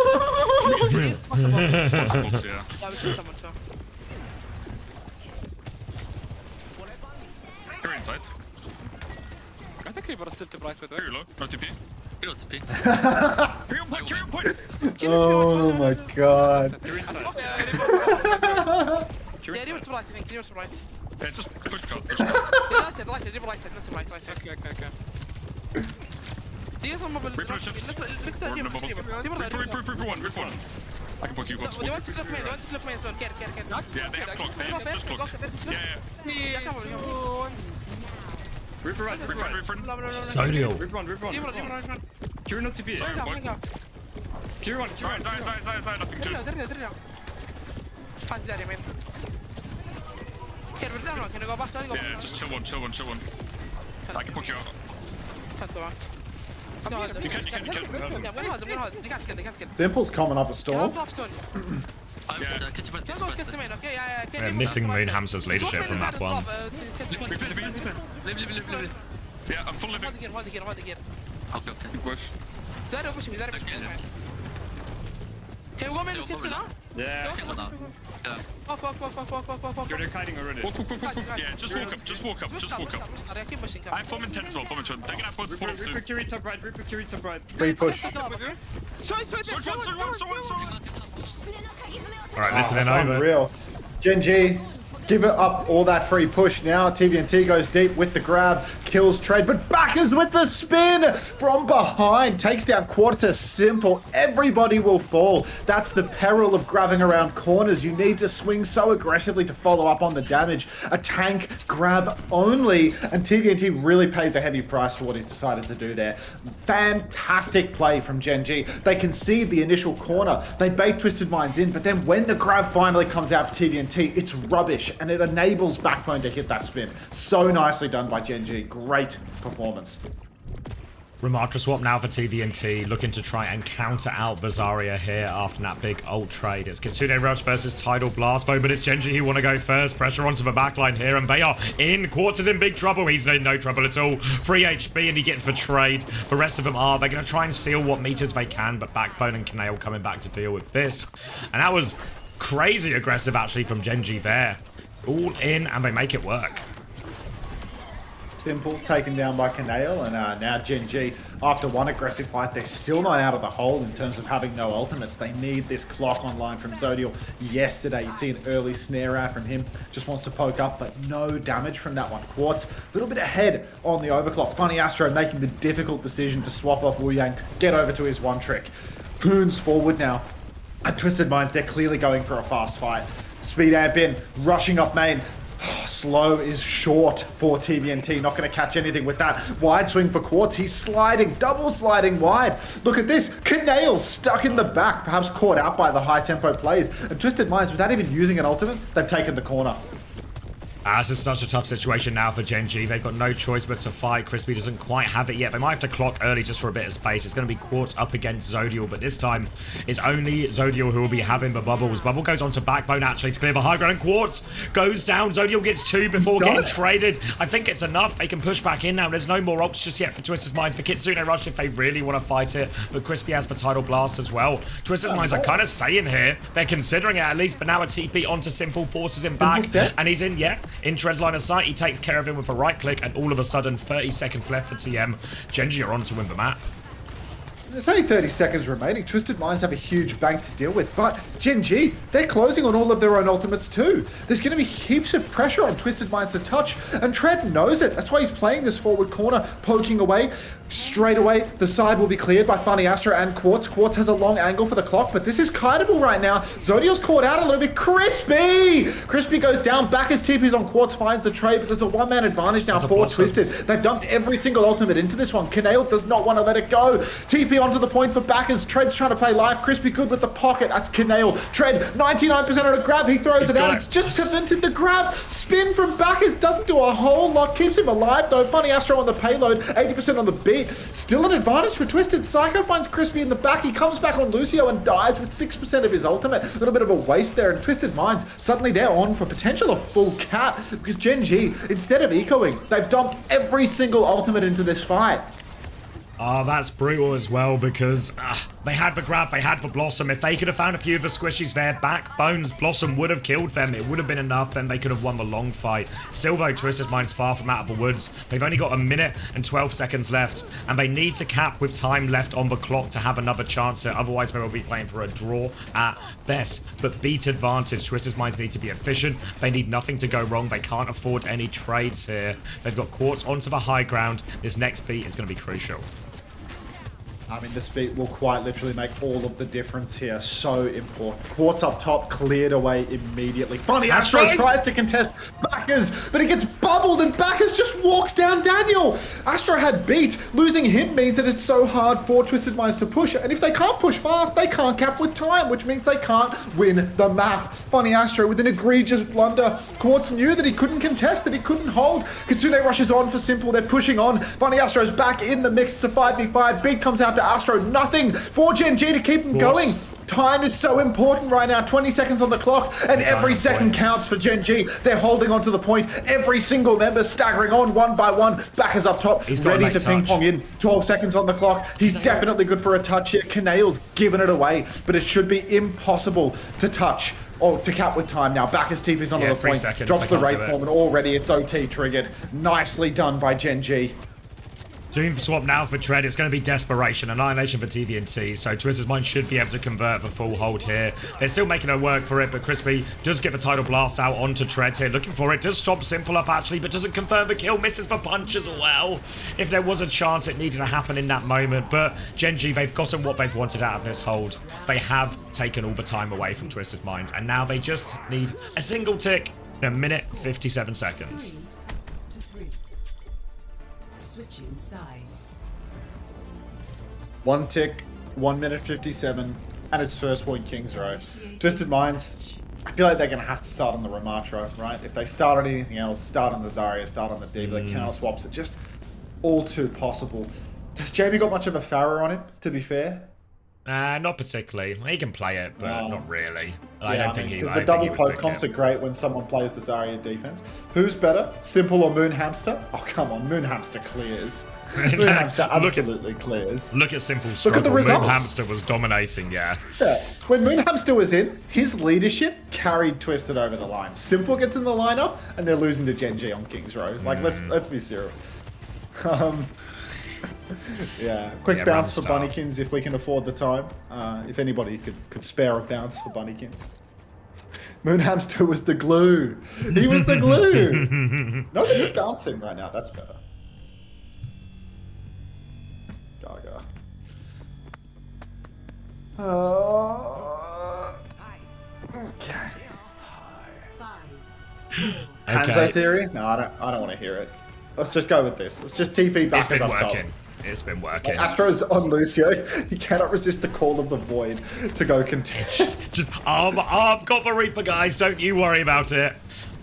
Speaker 3: You're inside.
Speaker 8: I think Reaper is still too bright with
Speaker 3: Very low, no TP.
Speaker 2: Oh my god.
Speaker 8: You're inside.
Speaker 7: Yeah, leave it to right, I think. Leave it to right.
Speaker 6: Yeah, just push God.
Speaker 7: Yeah, that's it, right side, leave it right side, not to right side.
Speaker 8: Okay.
Speaker 7: Do you have mobile?
Speaker 6: Reaper shift.
Speaker 7: Look at
Speaker 6: We're
Speaker 7: the
Speaker 6: in the bubble. Reaper one. I can poke you. Go to
Speaker 7: They want to flip main zone, get.
Speaker 6: Yeah, they have clock. They have just clock. Yeah.
Speaker 8: Reaper right.
Speaker 1: Zodial.
Speaker 8: Reaper one. Cure not to be. Cure one.
Speaker 6: Side. Nothing to.
Speaker 7: Fancy that, man. Can we down one? Can you go back?
Speaker 6: Yeah, just chill one. I can poke you out. You can.
Speaker 7: Yeah, I'm gonna hold. They can't kill.
Speaker 2: Dimple's coming up a storm.
Speaker 1: We're missing Moonhamster's leadership from that one.
Speaker 6: Yeah, I'm full living.
Speaker 7: Hold the gear.
Speaker 6: Push.
Speaker 7: They're pushing me. Can we go main kitchen now?
Speaker 8: Yeah.
Speaker 7: Fuck.
Speaker 8: You're kiting already.
Speaker 6: Walk. Yeah, just walk up.
Speaker 7: Keep pushing.
Speaker 6: I have bomb in 10 as well. They're gonna have both supports soon.
Speaker 8: Reaper Curie top right.
Speaker 2: Free push.
Speaker 6: Sword one.
Speaker 1: Alright, listening
Speaker 2: It's
Speaker 1: over.
Speaker 2: unreal. Gen.G, give it up all that free push now. TVNT goes deep with the grab, kills Trade, but Backers with the spin from behind. Takes down Quarter Simple. Everybody will fall. That's the peril of grabbing around corners. You need to swing so aggressively to follow up on the damage. A tank grab only, and TVNT really pays a heavy price for what he's decided to do there. Fantastic play from Gen.G. They concede the initial corner. They bait Twisted Minds in, but then when the grab finally comes out for TVNT, it's rubbish, and it enables Backbone to hit that spin. So nicely done by Gen.G. Great performance.
Speaker 1: Remarkable swap now for TVNT, looking to try and counter out Vazaria here after that big ult trade. It's Kitsune Rush versus Tidal Blast, though, but it's Gen.G who want to go first. Pressure onto the backline here, and they are in. Quartz is in big trouble. He's in no trouble at all. Free HP, and he gets the trade. The rest of them are. They're going to try and steal what meters they can, but Backbone and Kanail coming back to deal with this. And that was crazy aggressive, actually, from Gen.G there. All in, and they make it work.
Speaker 2: Simple taken down by Kanail, and now Gen.G, after one aggressive fight, they're still not out of the hole in terms of having no ultimates. They need this clock online from Zodial. Yesterday, you see an early snare out from him. Just wants to poke up, but no damage from that one. Quartz, a little bit ahead on the overclock. Funny Astro making the difficult decision to swap off Wu Yang, get over to his one trick. Poons forward now. At Twisted Minds, they're clearly going for a fast fight. Speed amp in, rushing up main. Slow is short for TVNT. Not going to catch anything with that. Wide swing for Quartz. He's sliding, double sliding wide. Look at this. Kanail stuck in the back, perhaps caught out by the high tempo plays. And Twisted Minds, without even using an ultimate, they've taken the corner.
Speaker 1: This is such a tough situation now for Gen.G. They've got no choice but to fight. Crispy doesn't quite have it yet. They might have to clock early just for a bit of space. It's going to be Quartz up against Zodial, but this time it's only Zodial who will be having the bubbles. Bubble goes on to Backbone, actually, to clear the high ground, and Quartz goes down. Zodial gets two before getting traded. I think it's enough. They can push back in now. There's no more ults just yet for Twisted Minds. For Kitsune Rush if they really want to fight it, but Crispy has the Tidal Blast as well. Twisted Minds are kind of staying here. They're considering it at least, but now a TP onto Simple forces him back, and he's in, in Trez line of sight. He takes care of him with a right click, and all of a sudden 30 seconds left for TM. Gen.G are on to win the map.
Speaker 2: There's only 30 seconds remaining. Twisted Minds have a huge bank to deal with, but Gen.G, they're closing on all of their own ultimates too. There's going to be heaps of pressure on Twisted Minds to touch, and Tread knows it. That's why he's playing this forward corner, poking away. Straight away, the side will be cleared by Funny Astro and Quartz. Quartz has a long angle for the clock, but this is kiteable right now. Zodial's caught out a little bit. Crispy goes down. Back as TP's on Quartz, finds the trade, but there's a one-man advantage now for Twisted. They've dumped every single ultimate into this one. Kanail does not want to let it go. TP onto the point for Backers. Tread's trying to play live. Crispy good with the pocket. That's Kanail. Tread, 99% on a grab. He throws it out. It's just prevented the grab. Spin from Backers doesn't do a whole lot. Keeps him alive though. Funny Astro on the payload. 80% on the beat. Still an advantage for Twisted. Psycho finds Crispy in the back. He comes back on Lucio and dies with 6% of his ultimate. A little bit of a waste there. And Twisted Minds, suddenly they're on for potential of full cap. Because Gen.G, instead of ecoing, they've dumped every single ultimate into this fight.
Speaker 1: That's brutal as well, because They had the grab, they had the Blossom. If they could have found a few of the squishies there, Backbone's Blossom would have killed them. It would have been enough, then they could have won the long fight. Still though, Twisted Mind's far from out of the woods. They've only got 1 minute and 12 seconds left, and they need to cap with time left on the clock to have another chance here. Otherwise, they will be playing for a draw at best. But beat advantage. Twisted Minds need to be efficient. They need nothing to go wrong. They can't afford any trades here. They've got Quartz onto the high ground. This next beat is going to be crucial.
Speaker 2: I mean, this beat will quite literally make all of the difference here. So important. Quartz up top, cleared away immediately. Funny, Astro tries to contest Backers, but he gets bubbled and Backers just walks down Daniel. Astro had beat. Losing him means that it's so hard for Twisted Minds to push. And if they can't push fast, they can't cap with time, which means they can't win the map. Funny Astro with an egregious blunder. Quartz knew that he couldn't contest, that he couldn't hold. Kitsune rushes on for Simple. They're pushing on. Funny Astro's back in the mix. It's a 5v5. Beat comes out to Astro, nothing for Gen.G to keep him going. Time is so important right now. 20 seconds on the clock, and every second counts for Gen.G. They're holding on to the point. Every single member staggering on one by one. Backers up top, ready to ping pong in. 12 seconds on the clock. He's definitely good for a touch here. Kanail's giving it away, but it should be impossible to touch. Oh, to cap with time now. Backers TP's onto the point. Drops the raid form, and already it's OT triggered. Nicely done by Gen.G.
Speaker 1: Doing the swap now for Tread, it's going to be desperation, annihilation for TVNT, so Twisted Mind should be able to convert the full hold here. They're still making it work for it, but Crispy does get the tidal blast out onto Tread here, looking for it, does stop Simple up actually, but doesn't confirm the kill, misses the punch as well. If there was a chance, it needed to happen in that moment, but Gen.G, they've gotten what they've wanted out of this hold. They have taken all the time away from Twisted Minds, and now they just need a single tick in 1 minute 57 seconds.
Speaker 9: Switching sides.
Speaker 2: 1 tick, 1 minute 57, and it's first point Kings Row. Twisted Minds, I feel like they're going to have to start on the Ramatra, right? If they start on anything else, start on the Zarya, start on the D.Va, the counter swaps are just all too possible. Has Jamie got much of a Farah on him, to be fair?
Speaker 1: Not particularly. He can play it, but not really. I don't think he would.
Speaker 2: Because the double poke comps are great when someone plays the Zarya defense. Who's better, Simple or Moon Hamster? Oh, come on, Moon Hamster clears. Moon Hamster absolutely clears.
Speaker 1: Look at Simple's struggle.
Speaker 2: Look at the results.
Speaker 1: Moon Hamster was dominating, yeah.
Speaker 2: When Moon Hamster was in, his leadership carried Twisted over the line. Simple gets in the lineup, and they're losing to Gen.G on Kings Row. Like, let's be serious. Yeah, quick bounce for Bunnykins if we can afford the time. If anybody could spare a bounce for Bunnykins. Moon Hamster was the glue. He was the glue. No, they're just bouncing right now. That's better. Gaga. Okay. Hanzo theory? No, I don't want to hear it. Let's just go with this. Let's just TP back as up top.
Speaker 1: It's been working.
Speaker 2: Astro's on Lucio. He cannot resist the call of the void to go contest.
Speaker 1: Just, I've got the Reaper, guys. Don't you worry about it.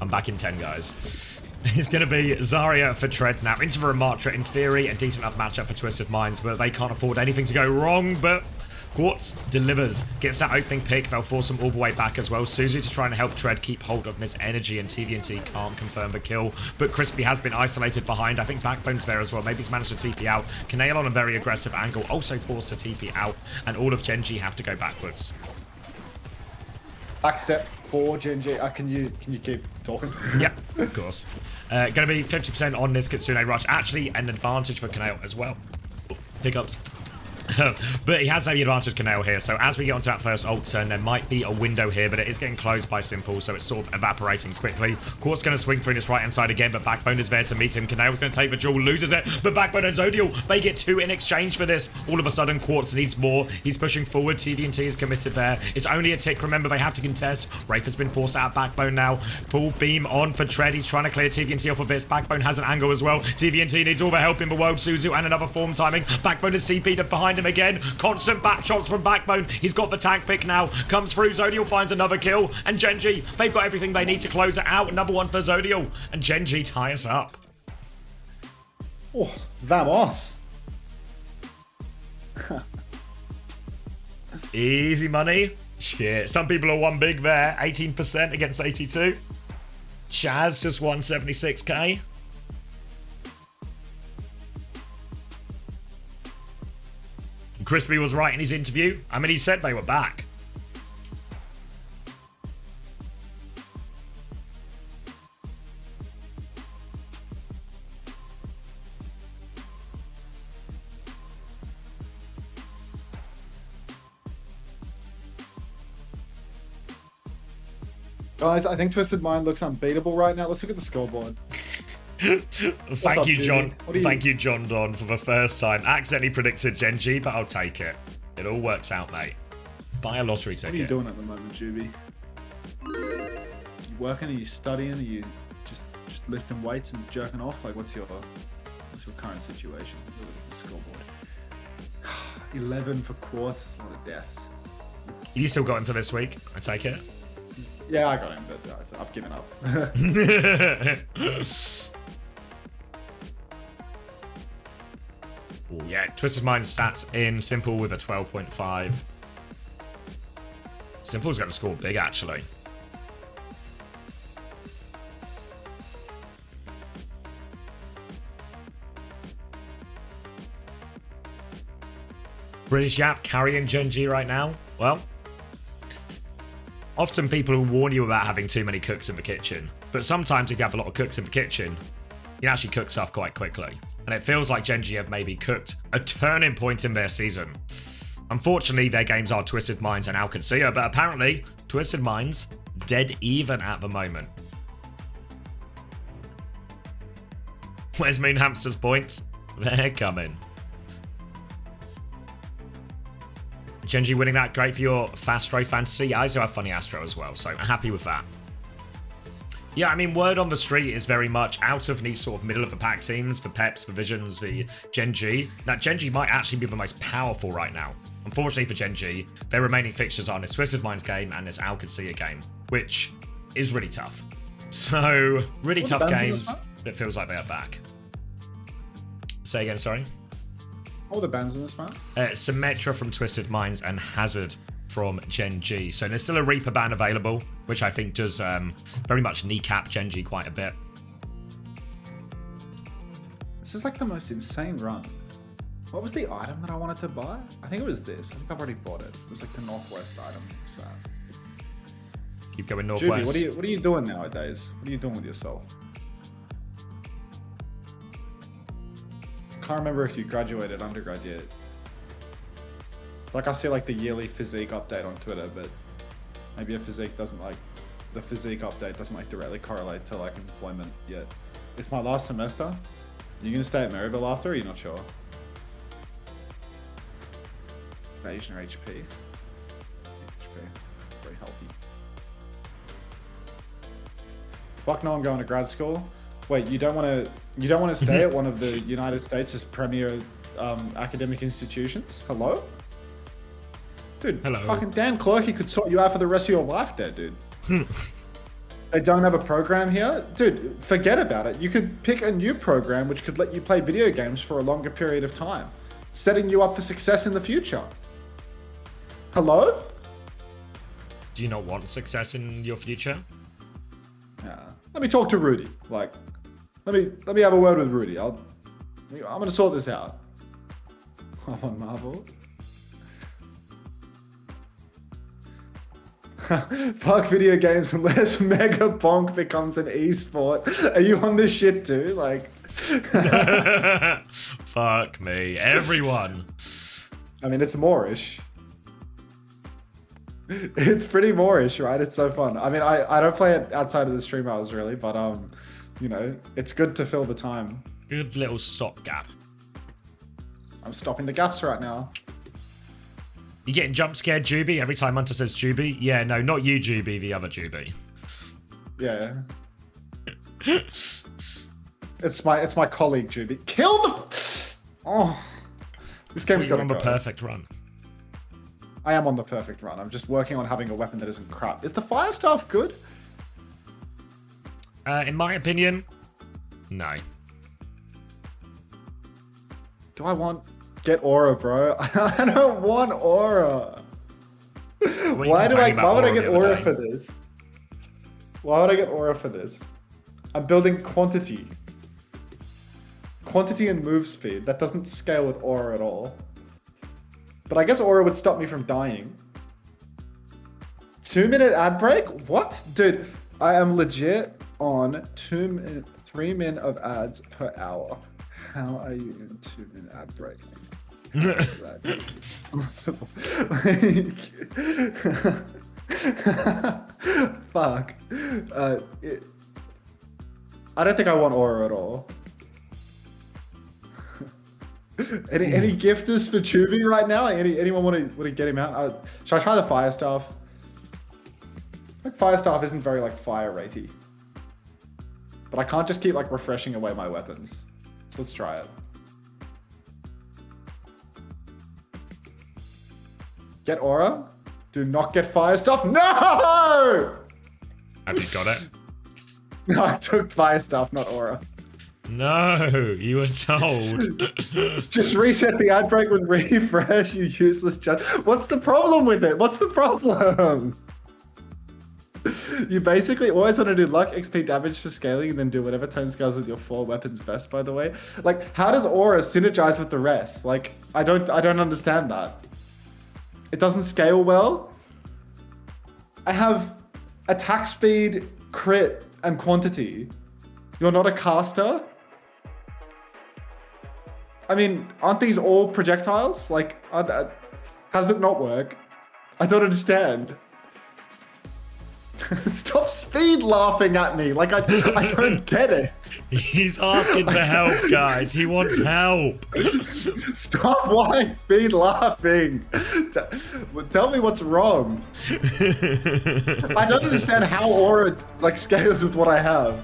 Speaker 1: I'm back in 10, guys. It's going to be Zarya for Tread now. Into the Ramatra, in theory, a decent enough matchup for Twisted Minds, but they can't afford anything to go wrong. But Quartz delivers, gets that opening pick. They'll force him all the way back as well. Suzu just trying to help Tread keep hold of this energy, and TVNT can't confirm the kill. But Crispy has been isolated behind. I think Backbone's there as well. Maybe he's managed to TP out. Kanail on a very aggressive angle, also forced to TP out, and all of Gen.G have to go backwards.
Speaker 2: Backstep for Gen.G. Can you keep talking?
Speaker 1: Yep, of course. Going to be 50% on this Kitsune rush. Actually, an advantage for Kanail as well. Pickups. But he has the advantage Kanail here, so as we get onto that first ult turn, there might be a window here, but it is getting closed by Simple, so it's sort of evaporating quickly. Quartz going to swing through this right-hand side again, but Backbone is there to meet him. Kanail's going to take the duel, loses it, but Backbone and Zodial, they get 2 in exchange for this. All of a sudden, Quartz needs more. He's pushing forward. TVNT is committed there. It's only a tick. Remember, they have to contest. Wraith has been forced out of Backbone now. Full beam on for Tread. He's trying to clear TVNT off of this. Backbone has an angle as well. TVNT needs all the help in the world. Suzu and another form timing. Backbone is TP'd up behind him again. Constant back shots from Backbone. He's got the tank pick now. Comes through. Zodial finds another kill. And Gen.G, they've got everything they need to close it out. Another one for Zodial. And Gen.G tie us up.
Speaker 2: Oh, vamos.
Speaker 1: Easy money. Shit. Some people are one big there. 18% against 82. Chaz just won 76k. Crispy was right in his interview. I mean, he said they were back.
Speaker 2: Guys, I think Twisted Mind looks unbeatable right now. Let's look at the scoreboard.
Speaker 1: Thank you, John. Thank you, John Don, for the first time. Accidentally predicted Gen.G, but I'll take it. It all works out, mate. Buy a lottery ticket.
Speaker 2: What are you doing at the moment, Juby? You working? Are you studying? Are you just lifting weights and jerking off? Like, what's your current situation? Look at the scoreboard. 11 for quartz. A lot of deaths.
Speaker 1: You still got him for this week, I take it?
Speaker 2: Yeah, I got him, but I've given up.
Speaker 1: Ooh, yeah, Twisted Mind stats in Simple with a 12.5. Simple's going to score big, actually. British Yap carrying Gen.G right now. Well, often people will warn you about having too many cooks in the kitchen, but sometimes if you have a lot of cooks in the kitchen, you can actually cook stuff quite quickly. And it feels like Gen.G have maybe cooked a turning point in their season. Unfortunately, their games are Twisted Minds and OWCS, but apparently, Twisted Minds dead even at the moment. Where's Moon Hamster's points? They're coming. Gen.G winning that, great for your Fastro fantasy. Yeah, I do have Funny Astro as well, so I'm happy with that. Yeah, I mean, word on the street is very much out of these sort of middle of the pack teams, the Peps, the Visions, the Gen.G, that Gen.G might actually be the most powerful right now. Unfortunately for Gen.G, their remaining fixtures are this Twisted Minds game and this OWCS game, which is really tough. So, really tough games, but it feels like they are back. Say again, sorry?
Speaker 2: What were the bans in this map?
Speaker 1: Symmetra from Twisted Minds and Hazard from Gen.G. So there's still a Reaper ban available, which I think does very much kneecap Gen.G quite a bit.
Speaker 2: This is like the most insane run. What was the item that I wanted to buy? I think it was this. I think I've already bought it. It was like the Northwest item. What's that?
Speaker 1: Keep going Northwest.
Speaker 2: Juby, what are you doing nowadays? What are you doing with yourself? Can't remember if you graduated undergrad yet. Like I see like the yearly physique update on Twitter, but maybe a physique doesn't like the physique update doesn't like directly correlate to like employment yet. It's my last semester. Are you gonna stay at Maryville after, or are you not sure? Invasion or HP? HP. Very healthy. Fuck no, I'm going to grad school. Wait, you don't want to stay at one of the United States' premier academic institutions? Hello? Dude,
Speaker 1: hello.
Speaker 2: Fucking Dan Clerky could sort you out for the rest of your life there, dude. They don't have a program here? Dude, forget about it. You could pick a new program which could let you play video games for a longer period of time, setting you up for success in the future. Hello?
Speaker 1: Do you not want success in your future?
Speaker 2: Yeah. Let me talk to Rudy. Like, let me have a word with Rudy. I'm gonna sort this out. I'm on Marvel. Fuck video games unless Mega Bonk becomes an esport. Are you on this shit too? Like,
Speaker 1: fuck me, everyone.
Speaker 2: I mean, it's Moorish. It's pretty Moorish, right? It's so fun. I mean, I don't play it outside of the stream hours really, but you know, it's good to fill the time.
Speaker 1: Good little stopgap.
Speaker 2: I'm stopping the gaps right now.
Speaker 1: You getting jump scared, Juby, every time Hunter says Juby? Yeah, no, not you, Juby, the other Juby.
Speaker 2: Yeah. It's my colleague, Juby. Kill the... Oh. This game's got to
Speaker 1: go. You're on the perfect run.
Speaker 2: I am on the perfect run. I'm just working on having a weapon that isn't crap. Is the fire staff good?
Speaker 1: In my opinion, no.
Speaker 2: Do I want... Get aura, bro. I don't want aura. Why would I get aura for this? Why would I get aura for this? I'm building quantity. Quantity and move speed. That doesn't scale with aura at all. But I guess Aura would stop me from dying. 2-minute ad break? What? Dude, I am legit on 3 min of ads per hour. How are you in 2-minute ad break? How is that possible? Fuck. I don't think I want Aura at all. Any gifters for Tubi right now? Like anyone want to get him out? Should I try the fire staff? Like fire staff isn't very like fire ratey, but I can't just keep like refreshing away my weapons. So let's try it. Get Aura. Do not get fire staff. No!
Speaker 1: Have you got it?
Speaker 2: No, I took fire staff, not Aura.
Speaker 1: No, you were told.
Speaker 2: Just reset the ad break with refresh, you useless judge. What's the problem with it? What's the problem? You basically always want to do luck, XP, damage for scaling, and then do whatever tone scales with your 4 weapons best, by the way. Like, how does Aura synergize with the rest? Like, I don't understand that. It doesn't scale well. I have attack speed, crit, and quantity. You're not a caster? I mean, aren't these all projectiles? Like, how does it not work? I don't understand. Stop speed laughing at me. Like, I don't get it.
Speaker 1: He's asking for help, guys. He wants help.
Speaker 2: Stop, why speed laughing? Tell me what's wrong. I don't understand how Aura, like, scales with what I have.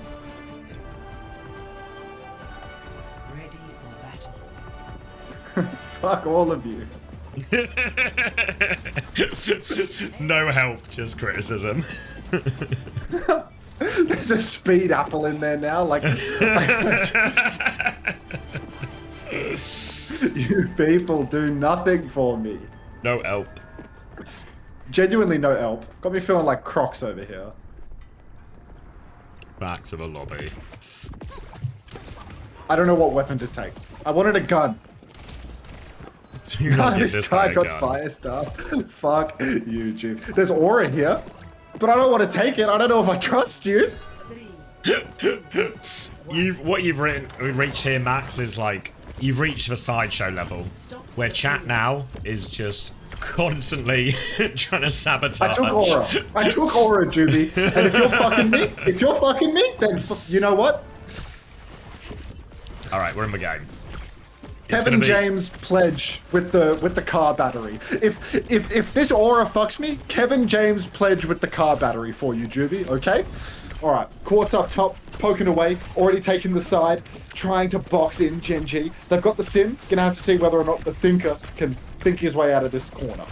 Speaker 9: Ready for battle.
Speaker 2: Fuck all of you.
Speaker 1: No help, just criticism.
Speaker 2: There's a speed apple in there now. Like you people do nothing for me.
Speaker 1: No help.
Speaker 2: Genuinely no help. Got me feeling like Crocs over here.
Speaker 1: Back to the lobby.
Speaker 2: I don't know what weapon to take. I wanted a gun.
Speaker 1: Do not get
Speaker 2: This guy
Speaker 1: a
Speaker 2: got
Speaker 1: gun.
Speaker 2: fire stuff. Fuck YouTube. There's Aura here, but I don't want to take it. I don't know if I trust you.
Speaker 1: What you've reached here, Max, is like you've reached the sideshow level, where chat now is just constantly trying to sabotage.
Speaker 2: I took Aura, Juby. And if you're fucking me, then you know what?
Speaker 1: All right, we're in the game. It's
Speaker 2: Kevin
Speaker 1: gonna be...
Speaker 2: James pledge with the car battery. If this Aura fucks me, Kevin James pledge with the car battery for you, Juby. Okay. All right. Quartz up top, poking away, already taking the side, trying to box in Gen.G. They've got the sim. Gonna have to see whether or not the thinker can think his way out of this corner.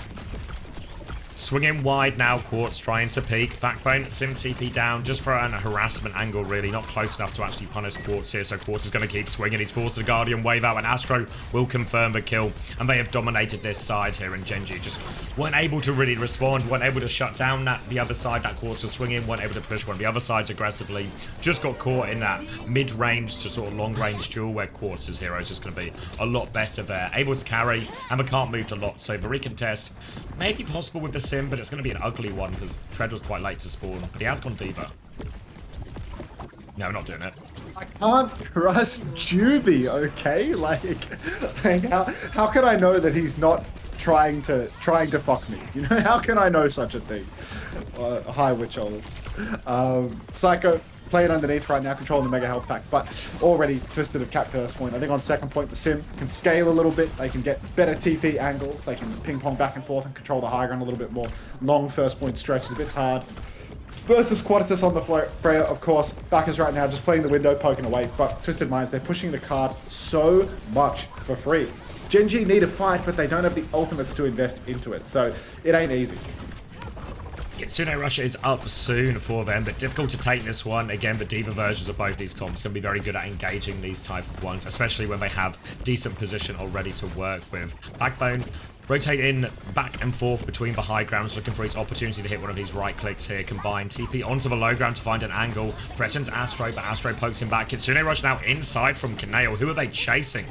Speaker 1: Swinging wide now, Quartz trying to peek. Backbone, Sim TP down, just for an harassment angle, really. Not close enough to actually punish Quartz here, so Quartz is going to keep swinging. He's forced the Guardian wave out, and Astro will confirm the kill. And they have dominated this side here, and Gen.G just weren't able to really respond, weren't able to shut down the other side that Quartz was swinging, weren't able to push one of the other sides aggressively. Just got caught in that mid-range to sort of long-range duel where Quartz's hero is just going to be a lot better there. Able to carry, and they can't move a lot, so the recontest may be possible with the sim, but it's going to be an ugly one because Tread was quite late to spawn, but he has gone deeper. No, not doing it.
Speaker 2: I can't trust Juby, okay? Like how can I know that he's not trying to fuck me? You know, how can I know such a thing? Hi, Witch Olds. Psycho playing underneath right now, controlling the mega health pack, but already twisted of cap first point. I think on second point, the sim can scale a little bit. They can get better TP angles. They can ping pong back and forth and control the high ground a little bit more. Long first point stretch is a bit hard. Versus Quaditus on the Freya, of course. Backers right now just playing the window, poking away. But Twisted Minds, they're pushing the card so much for free. Gen.G need a fight, but they don't have the ultimates to invest into it. So it ain't easy.
Speaker 1: Kitsune Russia is up soon for them, but difficult to take this one. Again, the Diva versions of both these comps can be very good at engaging these type of ones, especially when they have decent position already to work with. Backbone rotating back and forth between the high grounds, looking for his opportunity to hit one of these right clicks here. Combine TP onto the low ground to find an angle. Threatens Astro, but Astro pokes him back. Kitsune Rush now inside from Kaneo. Who are they chasing?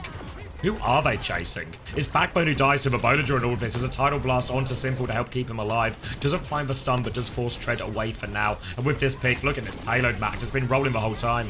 Speaker 1: Who are they chasing? It's Backbone who dies to Ebola during all of this. There's a Tidal Blast onto Simple to help keep him alive. Doesn't find the stun, but does force Tread away for now. And with this pick, look at this payload match. It's been rolling the whole time.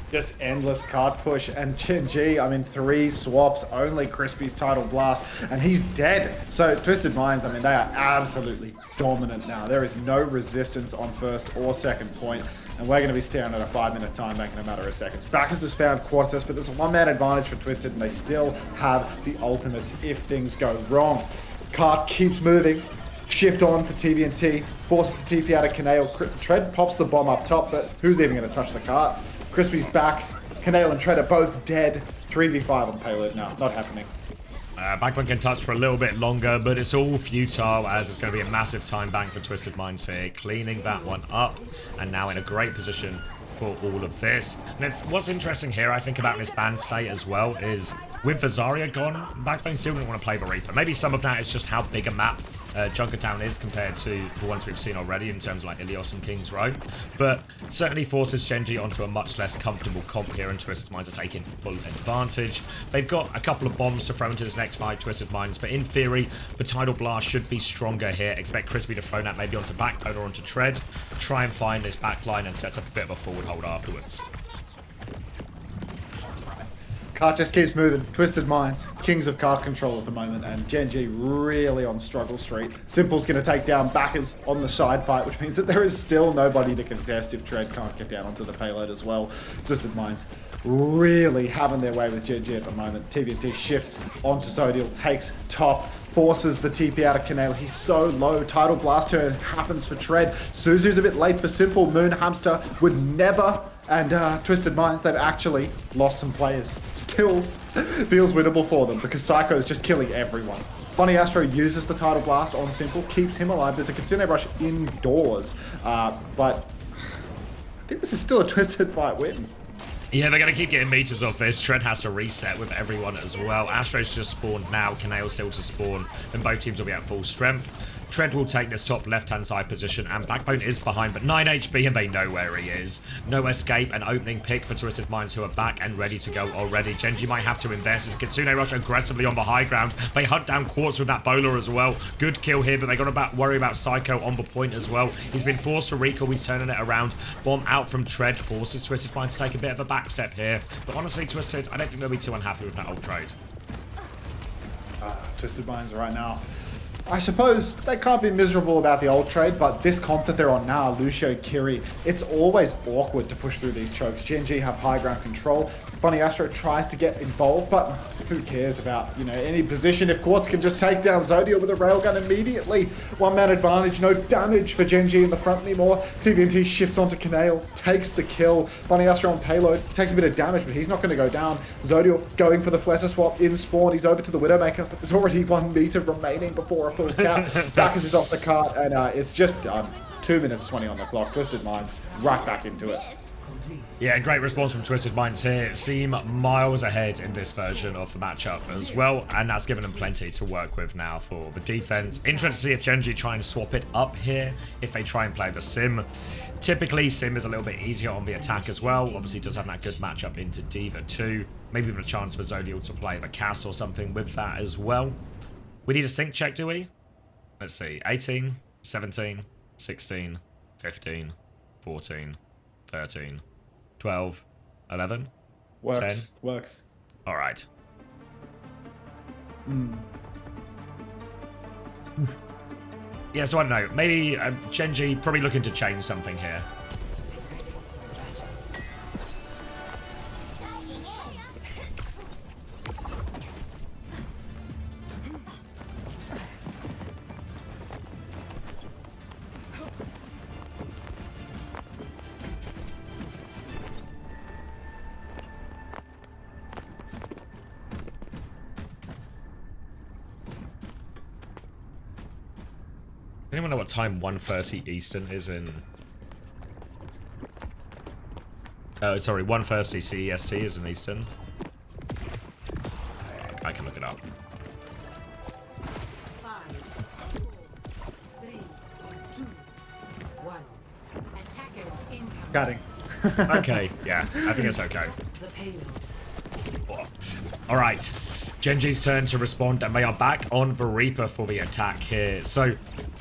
Speaker 2: Just endless card push, and Gen.G, I mean, 3 swaps, only Crispy's Tidal Blast, and he's dead. So Twisted Minds, I mean, they are absolutely dominant now. There is no resistance on first or second point, and we're going to be staring at a 5-minute time bank in a matter of seconds. Bacchus has found Quartus, but there's a 1-man advantage for Twisted, and they still have the ultimates if things go wrong. Cart keeps moving. Shift on for TVNT, forces the TP out of Canale. Tread pops the bomb up top, but who's even going to touch the cart? Crispy's back. Canale and Tread are both dead. 3v5 on payload now. Not happening.
Speaker 1: Backbone can touch for a little bit longer, but it's all futile as it's going to be a massive time bank for Twisted Minds here. Cleaning that one up and now in a great position for all of this. And what's interesting here, I think, about this ban state as well is with the Zarya gone, Backbone still didn't want to play the Reaper. Maybe some of that is just how big a map Junkertown is compared to the ones we've seen already in terms of like Ilios and King's Row, but certainly forces Gen.G onto a much less comfortable comp here, and Twisted Minds are taking full advantage. They've got a couple of bombs to throw into this next fight, Twisted Minds, but in theory the Tidal Blast should be stronger here. Expect Crispy to throw that maybe onto Backbone or onto Tread, try and find this backline and set up a bit of a forward hold afterwards.
Speaker 2: Cart just keeps moving. Twisted Minds, kings of cart control at the moment, and Gen.G really on struggle street. Simple's going to take down Backers on the side fight, which means that there is still nobody to contest if Tread can't get down onto the payload as well. Twisted Minds really having their way with Gen.G at the moment. TVNT shifts onto Zodial, takes top, forces the TP out of Canale. He's so low. Tidal Blast turn happens for Tread. Suzu's a bit late for Simple. Moon Hamster would never. And Twisted Minds, they've actually lost some players. Still feels winnable for them because Psycho is just killing everyone. Funny Astro uses the Tidal Blast on Simple, keeps him alive. There's a Kitsune Rush indoors, but I think this is still a Twisted fight win.
Speaker 1: Yeah, they're going to keep getting meters off this. Tread has to reset with everyone as well. Astro's just spawned now. Canale still to spawn. Then both teams will be at full strength. Tread will take this top left-hand side position, and Backbone is behind, but 9 HP, and they know where he is. No escape, an opening pick for Twisted Minds, who are back and ready to go already. Gen.G might have to invest as Kitsune rush aggressively on the high ground. They hunt down Quartz with that bowler as well. Good kill here, but they got to worry about Psycho on the point as well. He's been forced to recall, he's turning it around. Bomb out from Tread, forces Twisted Minds to take a bit of a back step here. But honestly, Twisted, I don't think they'll be too unhappy with that old trade.
Speaker 2: Twisted Minds right now. I suppose they can't be miserable about the old trade, but this comp that they're on now, Lucio, Kiri, it's always awkward to push through these chokes. Gen.G have high ground control. Funny Astro tries to get involved, but who cares about, you know, any position if Quartz can just take down Zodiac with a railgun immediately. 1-man advantage, no damage for Gen.G in the front anymore. TVNT shifts onto Canale, takes the kill. Funny Astro on payload, takes a bit of damage, but he's not going to go down. Zodiac going for the Fletter swap in spawn. He's over to the Widowmaker, but there's already 1 meter remaining before a full cap. Bacchus is off the cart, and it's just done. 2 minutes 20 on the clock. Twisted Minds right back into it.
Speaker 1: Yeah, great response from Twisted Minds here. Seem miles ahead in this version of the matchup as well, and that's given them plenty to work with now for the defense. Interesting to see if Gen.G try and swap it up here, if they try and play the Sim. Typically, Sim is a little bit easier on the attack as well. Obviously, does have that good matchup into D.Va too. Maybe even a chance for Zodial to play the Cass or something with that as well. We need a sync check, do we? Let's see. 18, 17, 16, 15, 14, 13, 12, 11,
Speaker 2: Works.
Speaker 1: 10.
Speaker 2: Works.
Speaker 1: All right. Yeah, so I don't know. Maybe Gen.G probably looking to change something here. Anyone know what time 1:30 Eastern is in? Sorry, 1:30 CEST is in Eastern. I can look it up.
Speaker 9: 5, 4, 3, 2, 1. Attackers incoming.
Speaker 2: Cutting.
Speaker 1: Okay, yeah, I think it's okay.
Speaker 9: The payload.
Speaker 1: All right, Gen.G's turn to respond, and they are back on the Reaper for the attack here. So,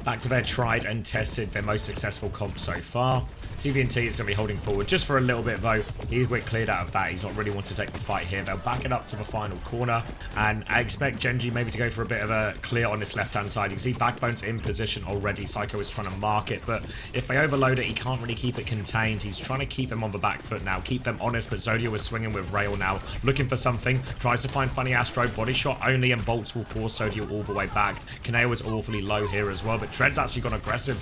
Speaker 1: back to their tried and tested, their most successful comp so far. TVNT is going to be holding forward just for a little bit, though. He's got cleared out of that. He's not really wanting to take the fight here. They'll back it up to the final corner, and I expect Gen.G maybe to go for a bit of a clear on this left-hand side. You can see Backbone's in position already. Psycho is trying to mark it, but if they overload it, he can't really keep it contained. He's trying to keep them on the back foot now, keep them honest, but Zodiel is swinging with Rail now, looking for something, tries to find Funny Astro, body shot only, and bolts will force Zodiel all the way back. Kaneo is awfully low here as well, but Tread's actually gone aggressive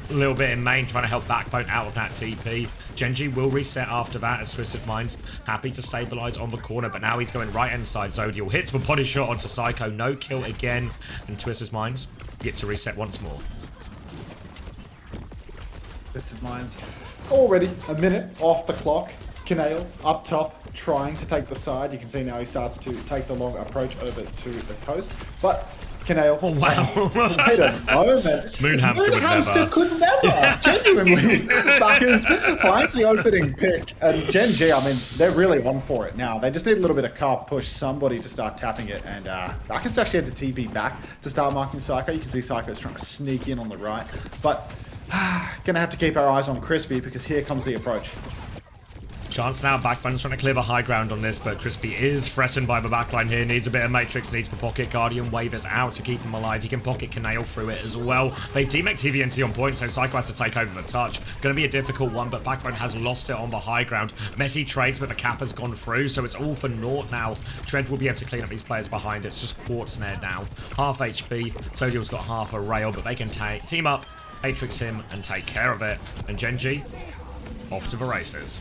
Speaker 1: a little bit in main, trying to help Backbone out of that TP. Gen.G will reset after that as Twisted Minds happy to stabilize on the corner, but now he's going right inside. Zodiel hits the body shot onto Psycho, no kill again, and Twisted Minds gets to reset once more.
Speaker 2: Twisted Minds already a minute off the clock. Kaneo up top trying to take the side. You can see now he starts to take the long approach over to the coast, but Kaneo.
Speaker 1: Oh, wow.
Speaker 2: Wait a moment.
Speaker 1: Moonhamster
Speaker 2: could never. Genuinely. Bacchus finds the opening pick. And Gen.G, I mean, they're really on for it now. They just need a little bit of car push, somebody to start tapping it. And Bacchus actually had to TP back to start marking Psycho. You can see Psycho's trying to sneak in on the right. But gonna have to keep our eyes on Crispy because here comes the approach.
Speaker 1: Chance now, Backbone's trying to clear the high ground on this, but Crispy is threatened by the backline here, needs a bit of Matrix, needs the pocket. Guardian Wave is out to keep him alive. He can pocket Kaneo through it as well. They've demech TVNT on point, so Psycho has to take over the touch. Going to be a difficult one, but Backbone has lost it on the high ground. Messy trades, but the cap has gone through, so it's all for naught now. Tread will be able to clean up these players behind. It's just Quartz Nair now. Half HP, Zodiel's got half a rail, but they can team up, Matrix him, and take care of it. And Gen.G, off to the races.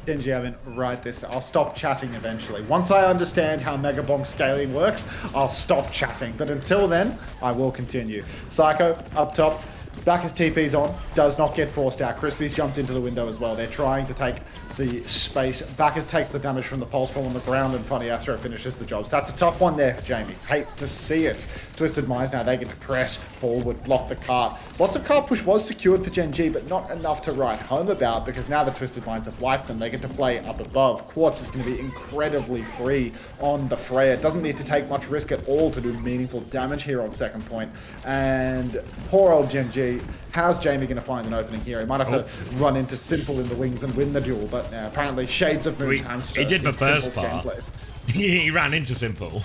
Speaker 2: Gen.G, I mean, right this. I'll stop chatting eventually. Once I understand how Mega Bonk scaling works, I'll stop chatting. But until then, I will continue. Psycho up top. Bacchus TP's on. Does not get forced out. Crispy's jumped into the window as well. They're trying to take the space. Bacchus takes the damage from the pulse bomb on the ground, and Funny Astro finishes the job. So that's a tough one there, Jamie. Hate to see it. Twisted Minds now, they get to press forward, block the cart. Lots of cart push was secured for Gen.G, but not enough to write home about, because now the Twisted Minds have wiped them. They get to play up above. Quartz is going to be incredibly free on the Freya. Doesn't need to take much risk at all to do meaningful damage here on second point. And poor old Gen.G. How's Jamie going to find an opening here? He might have to run into Simple in the wings and win the duel, but apparently shades of Moonhamster.
Speaker 1: He did the first
Speaker 2: Simple's
Speaker 1: part.
Speaker 2: gameplay.
Speaker 1: He ran into Simple.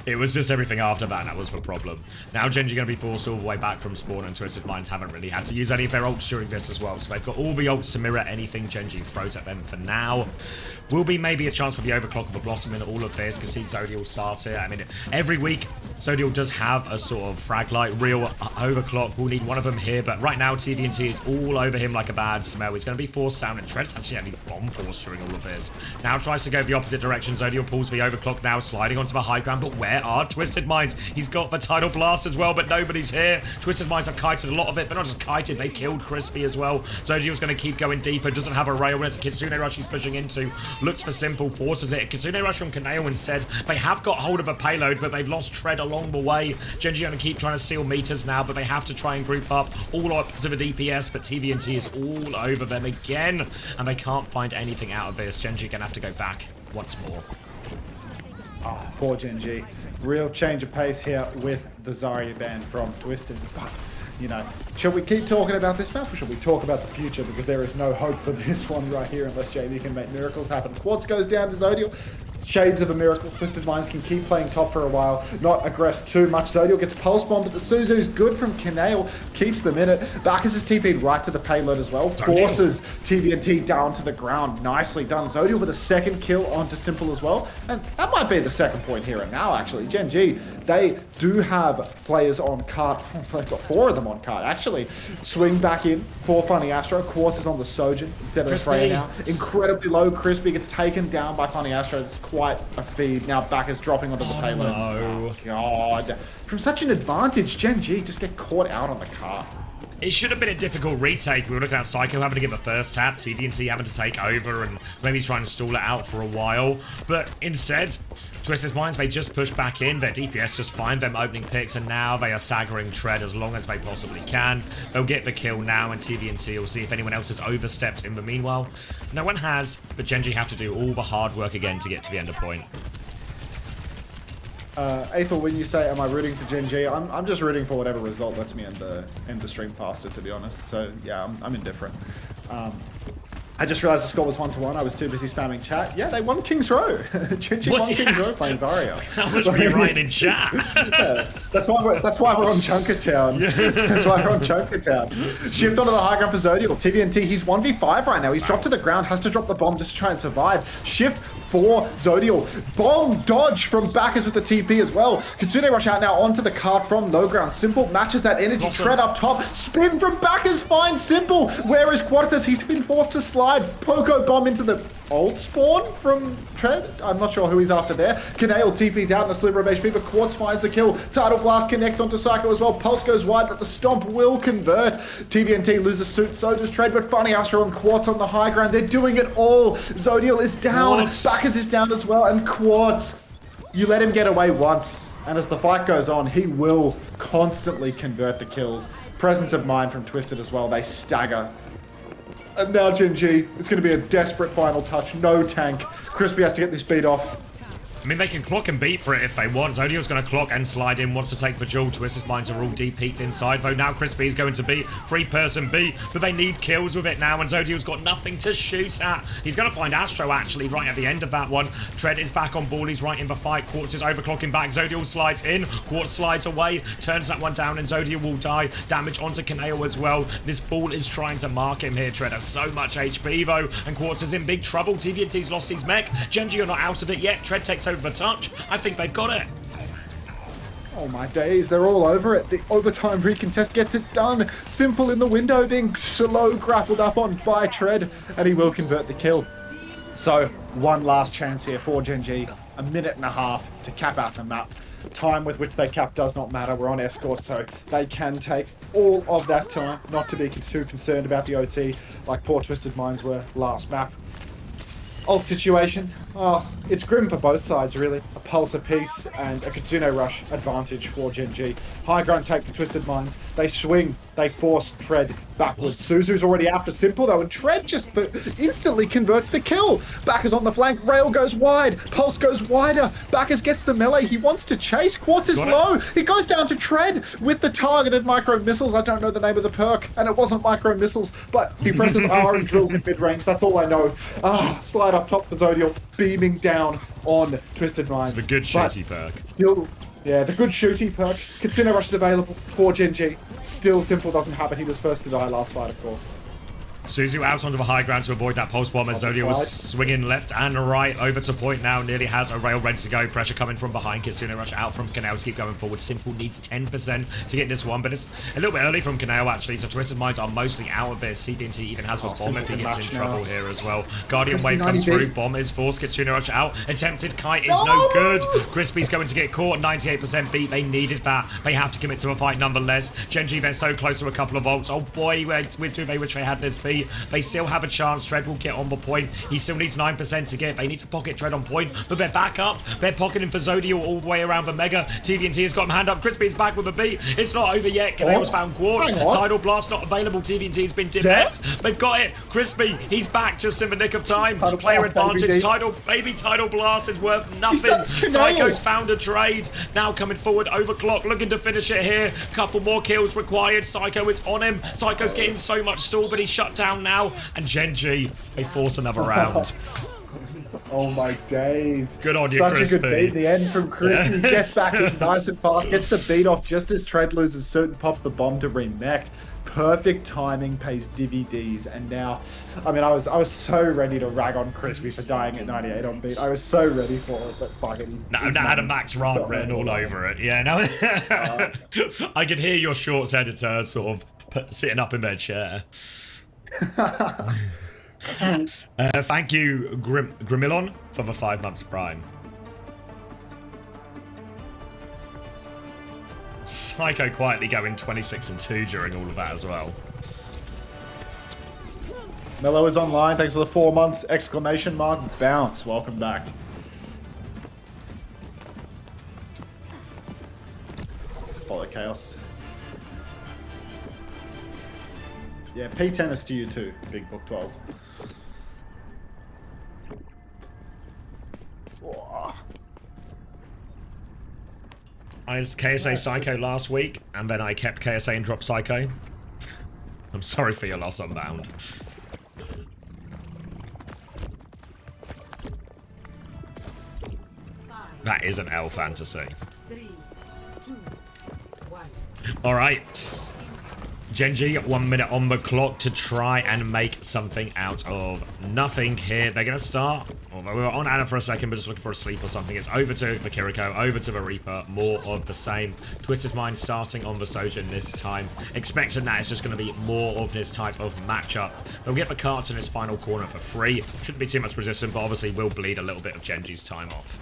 Speaker 1: It was just everything after that was the problem. Now Gen.G going to be forced all the way back from spawn, and Twisted Minds haven't really had to use any of their ults during this as well. So they've got all the ults to mirror anything Gen.G throws at them for now. Will be maybe a chance for the overclock of the Blossom in all of this, because see Zodiel start it. I mean, every week Zodiel does have a sort of frag light, real overclock. We'll need one of them here, but right now TVNT is all over him like a bad smell. He's going to be forced down, and Tread's actually had his bomb force during all of this. Now tries to go the opposite direction. Zodiel pulls the overclock now, sliding onto the high ground, but where are Twisted Minds? He's got the Tidal Blast as well, but nobody's here. Twisted Minds have kited a lot of it, but not just kited, they killed Crispy as well. Zodiel's going to keep going deeper, doesn't have a rail, when it's a Kitsune Rush he's pushing into, looks for Simple, forces it. Kitsune Rush on Kaneo instead. They have got hold of a payload, but they've lost Tread along the way. Gen.G going to keep trying to steal meters now, but they have to try and group up all up to the DPS, but TVNT is all over them again, and they can't find anything out of this. Gen.G going to have to go back once more.
Speaker 2: Oh, poor Gen.G. Real change of pace here with the Zarya ban from Twisted. But, you know, should we keep talking about this map, or should we talk about the future? Because there is no hope for this one right here unless Jamie can make miracles happen. Quartz goes down to Zodiel. Shades of a miracle. Twisted Minds can keep playing top for a while, not aggress too much. Zodiel gets pulse bomb, but the Suzu's good from Kaneo, keeps them in it. Bacchus is TP'd right to the payload as well, forces TVNT down to the ground. Nicely done. Zodiel with a second kill onto Simple as well, and that might be the second point here and now actually. Gen.G, they do have players on cart. They've got 4 of them on cart actually. Swing back in for Funny Astro. Quartz is on the Sojin instead of the Freya now. Incredibly low. Crispy gets taken down by Funny Astro. It's quite a feed. Now Bacchus dropping onto the payload.
Speaker 1: No.
Speaker 2: Oh, God. From such an advantage, Gen.G just get caught out on the car.
Speaker 1: It should have been a difficult retake. We were looking at Psycho having to give a first tap, TVNT having to take over, and maybe trying to stall it out for a while. But instead, Twisted Minds, they just push back in. Their DPS just find them opening picks, and now they are staggering Tread as long as they possibly can. They'll get the kill now, and TVNT will see if anyone else has overstepped in the meanwhile. No one has, but Gen.G have to do all the hard work again to get to the end of point.
Speaker 2: Aethel, when you say, am I rooting for Gen.G, I'm just rooting for whatever result lets me end the stream faster, to be honest. So, yeah, I'm indifferent. I just realized the score was 1-1. I was too busy spamming chat. Yeah, they won King's Row. Gen.G won King's Row playing Zarya.
Speaker 1: How much were you writing in chat?
Speaker 2: Yeah, that's why we're on Junkertown. That's why we're on Junkertown. Shift onto the high ground for Zodial. TVNT, he's 1v5 right now. He's dropped to the ground, has to drop the bomb just to try and survive. Shift for Zodial. Bomb dodge from Bacchus with the TP as well. Kitsune rush out now onto the card from low ground. Simple matches that energy.
Speaker 1: Awesome.
Speaker 2: Tread up top. Spin from Bacchus finds Simple. Where is Quadratus? He's been forced to slide. Poco bomb into the old spawn from Tread. I'm not sure who he's after there. Kanale TP's out in a sliver of HP, but Quartz finds the kill. Tidal Blast connects onto Psycho as well. Pulse goes wide, but the Stomp will convert. TVNT loses suit, so does Tread, but Funny Astro and Quartz on the high ground. They're doing it all. Zodial is down. Bacchus is down as well, and Quartz, you let him get away once, and as the fight goes on, he will constantly convert the kills. Presence of mind from Twisted as well. They stagger. And now Gen.G, it's going to be a desperate final touch. No tank. Crispy has to get this beat off.
Speaker 1: I mean, they can clock and beat for it if they want. Zodial's going to clock and slide in, wants to take the jewel. Twisted Minds are all deep peeked inside, though now Crispy is going to be three-person B, but they need kills with it now, and Zodial's got nothing to shoot at. He's going to find Astro, actually, right at the end of that one. Tread is back on ball. He's right in the fight. Quartz is overclocking back. Zodial slides in. Quartz slides away, turns that one down, and Zodial will die. Damage onto Kaneo as well. This ball is trying to mark him here. Tread has so much HP, though, and Quartz is in big trouble. TVNT's lost his mech. Gen.G are not out of it yet. Tread takes over the touch. I think they've got it.
Speaker 2: Oh my days, they're all over it. The overtime recontest gets it done. Simple in the window, being slow grappled up on by Tread, and he will convert the kill. So, one last chance here for Gen.G. A minute and a half to cap out the map. Time with which they cap does not matter. We're on escort, so they can take all of that time, not to be too concerned about the OT like poor Twisted Minds were last map. Ult situation. Oh, it's grim for both sides, really. A pulse apiece and a Kitsune rush advantage for Gen.G. High ground take for Twisted Minds. They swing, they force Tread backwards. Suzu's already after Simple, though, and Tread just instantly converts the kill. Bacchus on the flank, Rail goes wide, Pulse goes wider. Bacchus gets the melee, he wants to chase. Quartz is low, he goes down to Tread with the targeted micro missiles. I don't know the name of the perk, and it wasn't micro missiles, but he presses R and drills in mid range. That's all I know. Slide up top for Zodial, beaming down on Twisted Minds.
Speaker 1: It's the good shooty perk.
Speaker 2: Still, yeah, the good shooty perk. Kitsune rush is available for Gen.G. Still, Simple doesn't have it. He was first to die last fight, of course.
Speaker 1: Suzu out onto the high ground to avoid that pulse bomb as Zodiac was swinging left and right over to point now. Nearly has a rail ready to go. Pressure coming from behind. Kitsune rush out from Kanao to keep going forward. Simple needs 10% to get this one, but it's a little bit early from Kanao actually, so Twisted Minds are mostly out of this. CDNT even has his bomb if he gets in trouble here as well. Guardian Wave comes through. Bomb is forced. Kitsune rush out. Attempted kite is no good. Crispy's going to get caught. 98% beat. They needed that. They have to commit to a fight nonetheless. Gen.G, they're so close to a couple of ults. Oh boy, with two they wish they had this beat. They still have a chance. Tread will get on the point. He still needs 9% to get. They need to pocket Tread on point, but they're back up. They're pocketing for Zodial all the way around the Mega. TVNT has got him hand up. Crispy's back with a beat. It's not over yet. Kanale's found Quartz. Tidal Blast not available. TVNT's been dipped. They've got it. Crispy, he's back just in the nick of time. Player advantage. Tidal Blast is worth nothing. Psycho's found a trade. Now coming forward. Overclock looking to finish it here. Couple more kills required. Psycho is on him. Psycho's getting so much stall, but he's shut down now. And Gen.G, they force another round.
Speaker 2: Oh my days.
Speaker 1: Good on you,
Speaker 2: Such
Speaker 1: Crispy.
Speaker 2: a good beat. The end from Crispy. Gets back in nice and fast. Gets the beat off just as Tread loses suit and pops the bomb to remech. Perfect timing, pays DVDs, and now, I mean, I was so ready to rag on Crispy for dying at 98 on beat. I was so ready for it, but fuck it.
Speaker 1: Now had a Max rant written all over it. Yeah, now I could hear your shorts editor sort of sitting up in their chair. Thank you, Grimillon, for the 5 months prime. Psycho quietly going 26-2 during all of that as well.
Speaker 2: Mello is online. Thanks for the 4 months! Exclamation mark bounce. Welcome back. Let's follow chaos. Yeah, P tennis to you too, Big Book 12. Whoa.
Speaker 1: I was KSA Psycho last week, and then I kept KSA and dropped Psycho. I'm sorry for your loss, Unbound. That is an L fantasy.
Speaker 9: 3, 2, 1.
Speaker 1: Alright. Gen.G 1 minute on the clock to try and make something out of nothing here. They're going to start, although we were on Anna for a second, but just looking for a sleep or something. It's over to the Kiriko, over to the Reaper, more of the same. Twisted Mind starting on the Sojin this time. Expecting that it's just going to be more of this type of matchup. They'll get the carts in his final corner for free. Shouldn't be too much resistance, but obviously will bleed a little bit of Gen.G's time off.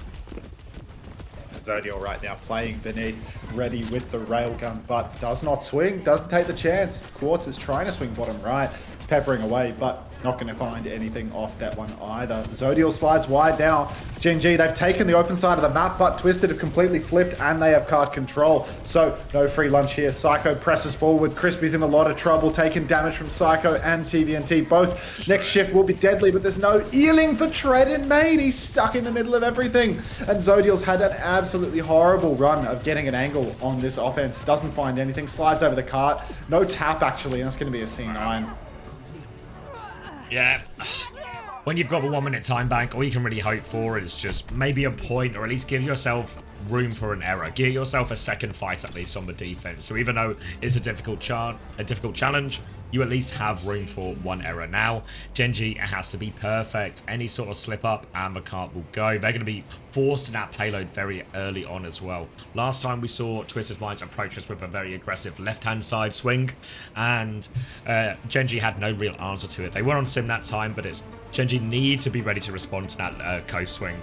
Speaker 2: Zodial right now playing beneath, ready with the railgun, but does not swing, doesn't take the chance. Quartz is trying to swing bottom right, peppering away, but not going to find anything off that one either. Zodial slides wide now. Gen.G, they've taken the open side of the map, but Twisted have completely flipped and they have card control. So no free lunch here. Psycho presses forward. Crispy's in a lot of trouble, taking damage from Psycho and TVNT. Both next shift will be deadly, but there's no healing for Tread in main. He's stuck in the middle of everything. And Zodial's had an absolutely horrible run of getting an angle on this offense. Doesn't find anything, slides over the cart. No tap actually, and that's going to be a C9.
Speaker 1: Yeah. When you've got the 1 minute time bank, all you can really hope for is just maybe a point, or at least give yourself room for an error. Give yourself a second fight at least on the defense. So even though it's a difficult challenge, you at least have room for one error. Now, Gen.G has to be perfect. Any sort of slip up and the cart will go. They're going to be forced to that payload very early on as well. Last time we saw Twisted Minds approach us with a very aggressive left-hand side swing, and Gen.G had no real answer to it. They were on sim that time, but it's Gen.G need to be ready to respond to that coast swing.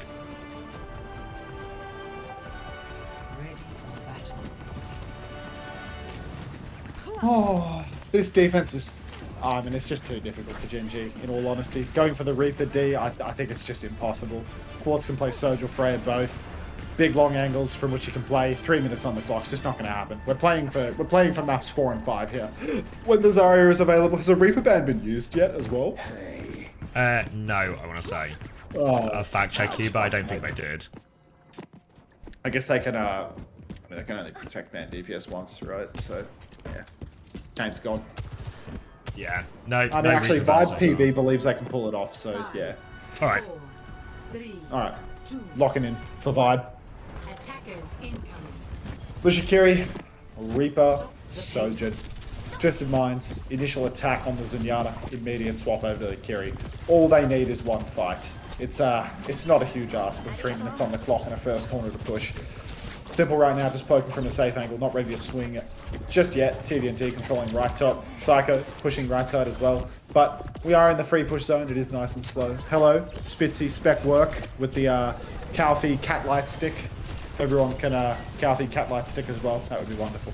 Speaker 9: Ready for battle.
Speaker 2: Oh, this defense is... I mean, it's just too difficult for Gen.G, in all honesty. Going for the Reaper D, I think it's just impossible. Quartz can play Surge or Freya both. Big long angles from which you can play. 3 minutes on the clock. It's just not going to happen. We're playing for maps 4 and 5 here. When the Zarya is available, has a Reaper ban been used yet as well?
Speaker 1: No, I want to say.
Speaker 2: Oh,
Speaker 1: A fact check you, but I don't think they did.
Speaker 2: I guess they can. I mean, they can only protect man DPS once, right? So, yeah, game's gone.
Speaker 1: Yeah, no.
Speaker 2: I mean,
Speaker 1: no
Speaker 2: actually,
Speaker 1: Reaper bans
Speaker 2: Vibe
Speaker 1: so far.
Speaker 2: PV believes they can pull it off. So, yeah.
Speaker 1: All right.
Speaker 9: 4, 3,
Speaker 2: All right,
Speaker 9: 2.
Speaker 2: locking in for Vibe.
Speaker 9: Attackers incoming.
Speaker 2: Bushikiri, Reaper, Sojin. Twisted Minds, initial attack on the Zenyatta, immediate swap over to the Kiri. All they need is one fight. It's not a huge ask with 3 minutes on the clock and a first corner to push. Simple right now, just poking from a safe angle, not ready to swing it just yet. TVNT controlling right top, Psycho pushing right side as well. But we are in the free push zone, it is nice and slow. Hello, Spitzy spec work with the Calfee cat light stick. Everyone can Calfee cat light stick as well, that would be wonderful.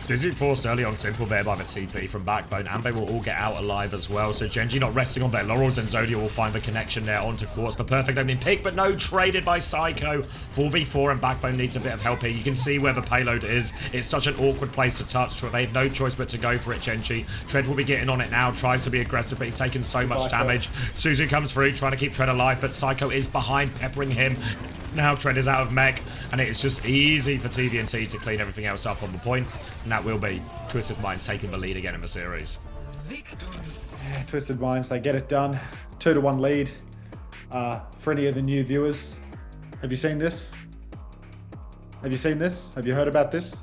Speaker 1: Suzu forced early on simple there by the TP from Backbone, and they will all get out alive as well. So Gen.G not resting on their laurels, and Zodiac will find the connection there onto Quartz. The perfect opening pick, but no, traded by Psycho. 4v4, and Backbone needs a bit of help here. You can see where the payload is. It's such an awkward place to touch, so they have no choice but to go for it, Gen.G. Tread will be getting on it now, tries to be aggressive, but he's taken so much damage. Suzu comes through, trying to keep Tread alive, but Psycho is behind, peppering him. Now Tread is out of mech, and it is just easy for TVNT to clean everything else up on the point, and that will be Twisted Minds taking the lead again in the series.
Speaker 2: Yeah, Twisted Minds, they get it done. 2-1 lead. For any of the new viewers, have you seen this? Have you seen this? Have you heard about this?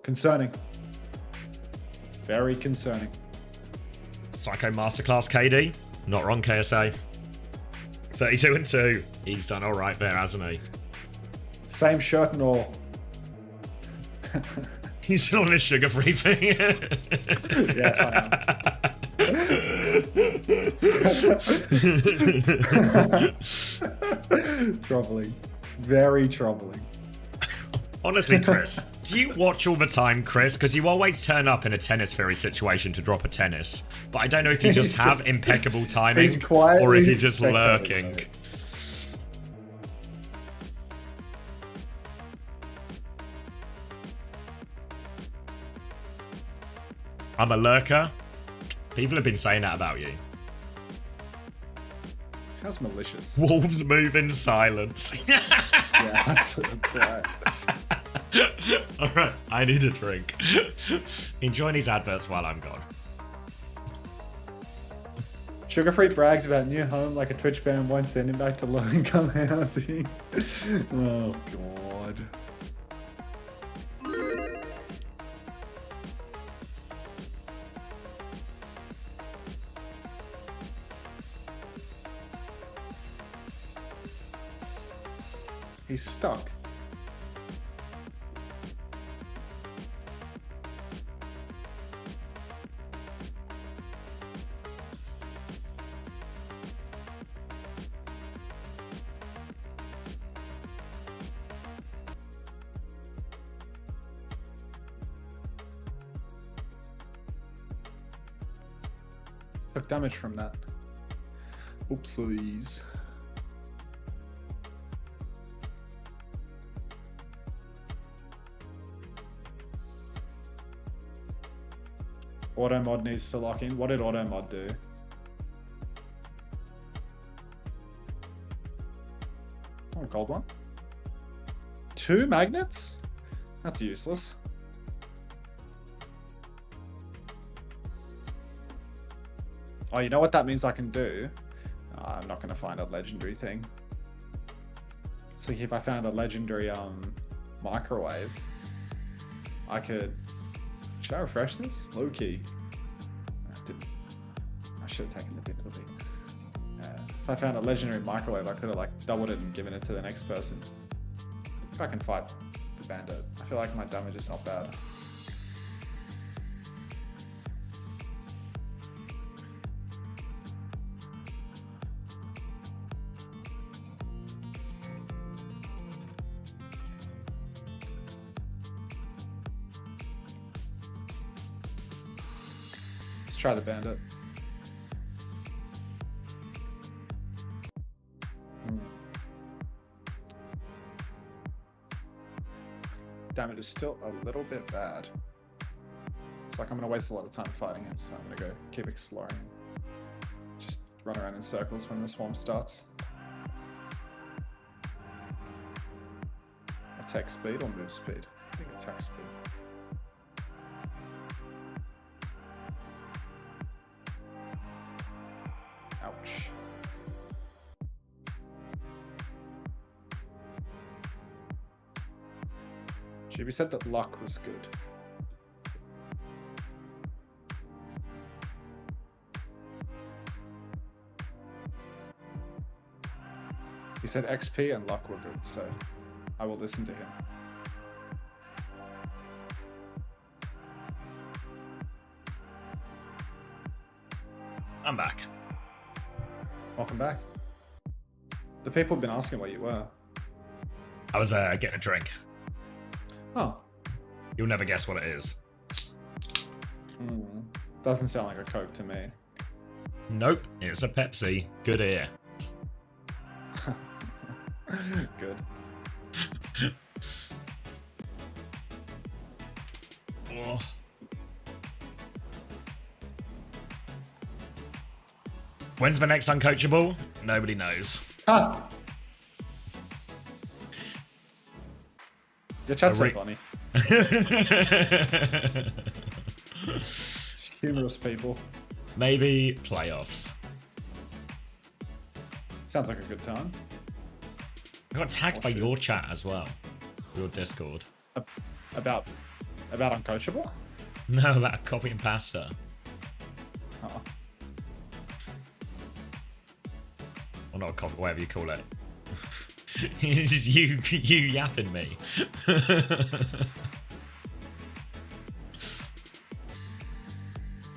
Speaker 2: Concerning. Very concerning.
Speaker 1: Psycho Masterclass KD. Not wrong, KSA. 32-2. He's done all right there, hasn't he?
Speaker 2: Same shirt and all.
Speaker 1: He's still on his sugar-free thing.
Speaker 2: Yes, I am. Troubling. Very troubling.
Speaker 1: Honestly, Chris, do you watch all the time, Chris? Because you always turn up in a tennis theory situation to drop a tennis. But I don't know if you just have impeccable timing or if you're just lurking. I'm a lurker. People have been saying that about you.
Speaker 2: Sounds malicious.
Speaker 1: Wolves move in silence.
Speaker 2: Yeah, that's right.
Speaker 1: Alright, I need a drink. Enjoy these adverts while I'm gone.
Speaker 2: Sugar-free brags about new home like a Twitch ban won't send him back to low-income housing. Oh, God. He's stuck. Took damage from that. Oopsies. Auto mod needs to lock in. What did auto mod do? Oh, a gold one. 2 magnets? That's useless. Oh, you know what that means I can do? I'm not going to find a legendary thing. So if I found a legendary microwave, I could... Should I refresh this? Low key. I should have taken the difficulty. If I found a legendary microwave, I could have like doubled it and given it to the next person. If I can fight the bandit, I feel like my damage is not bad. Try the bandit. Damage is still a little bit bad. It's like I'm gonna waste a lot of time fighting him, so I'm gonna go keep exploring. Just run around in circles when the swarm starts. Attack speed or move speed? I think attack speed. Ouch. Should be said that luck was good. He said XP and luck were good, so I will listen to him.
Speaker 1: I'm back.
Speaker 2: Welcome back. The people have been asking where you were.
Speaker 1: I was getting a drink.
Speaker 2: Oh.
Speaker 1: You'll never guess what it is.
Speaker 2: Doesn't sound like a Coke to me.
Speaker 1: Nope, it's a Pepsi. Good ear.
Speaker 2: Good.
Speaker 1: Oh. When's the next Uncoachable? Nobody knows.
Speaker 2: Ah. Your chat's so funny. Humorous people.
Speaker 1: Maybe playoffs.
Speaker 2: Sounds like a good time.
Speaker 1: I got tagged by your chat as well. Your Discord.
Speaker 2: About Uncoachable?
Speaker 1: No, that copy and pasta.
Speaker 2: Oh.
Speaker 1: Or not a copy, whatever you call it. It's just you yapping me.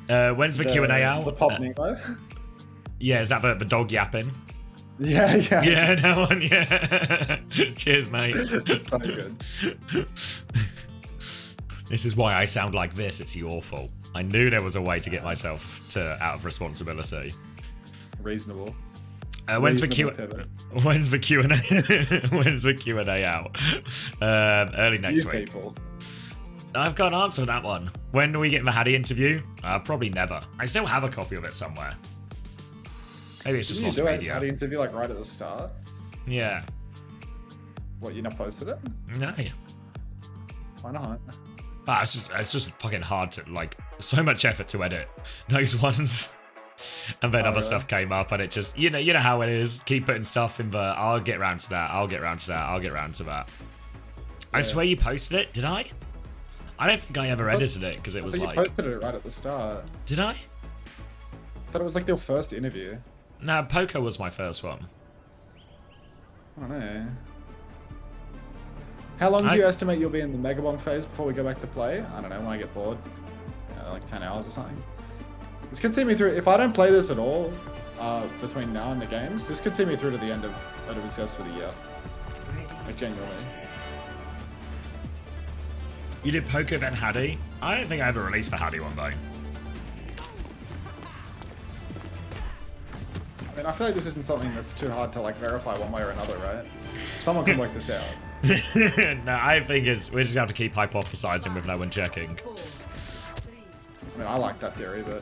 Speaker 1: When's the Q&A out?
Speaker 2: The pop Nemo?
Speaker 1: Yeah, is that the dog yapping?
Speaker 2: Yeah, yeah.
Speaker 1: Yeah, no one, yeah. Cheers, mate.
Speaker 2: It's so good.
Speaker 1: This is why I sound like this. It's your fault. I knew there was a way to get myself out of responsibility.
Speaker 2: Reasonable.
Speaker 1: When's the
Speaker 2: Reasonable pivot.
Speaker 1: When's the Q&A? When's the Q&A out? Early next
Speaker 2: You
Speaker 1: week.
Speaker 2: people.
Speaker 1: I've got an answer to that one. When do we get the Hattie interview? Probably never. I still have a copy of it somewhere. Maybe it's just
Speaker 2: Did you
Speaker 1: lost
Speaker 2: do it?
Speaker 1: media.
Speaker 2: How do you interview like right at the start?
Speaker 1: Yeah.
Speaker 2: What, you not posted it?
Speaker 1: No.
Speaker 2: Why not?
Speaker 1: Ah, it's just fucking hard to, like, so much effort to edit those ones. And then other
Speaker 2: really?
Speaker 1: stuff came up and it just, you know how it is. Keep putting stuff in the, I'll get round to that, I'll get round to that, I'll get round to that. I swear you posted it, did I? I don't think I ever edited it because it was like...
Speaker 2: You posted it right at the start.
Speaker 1: Did I?
Speaker 2: I thought it was like your first interview.
Speaker 1: No, Poker was my first one.
Speaker 2: I don't know. How long do you estimate you'll be in the Mega Bomb phase before we go back to play? I don't know, when I get bored. Like 10 hours or something. This could see me through, if I don't play this at all, between now and the games, this could see me through to the end of OWCS for the year. Like, genuinely.
Speaker 1: You did Poker then Hattie? I don't think I ever released the Hattie one though.
Speaker 2: I mean, I feel like this isn't something that's too hard to like verify one way or another, right? Someone can work this out.
Speaker 1: No, I think we're just gonna have to keep hypothesizing with no one checking.
Speaker 2: I mean, I like that theory, but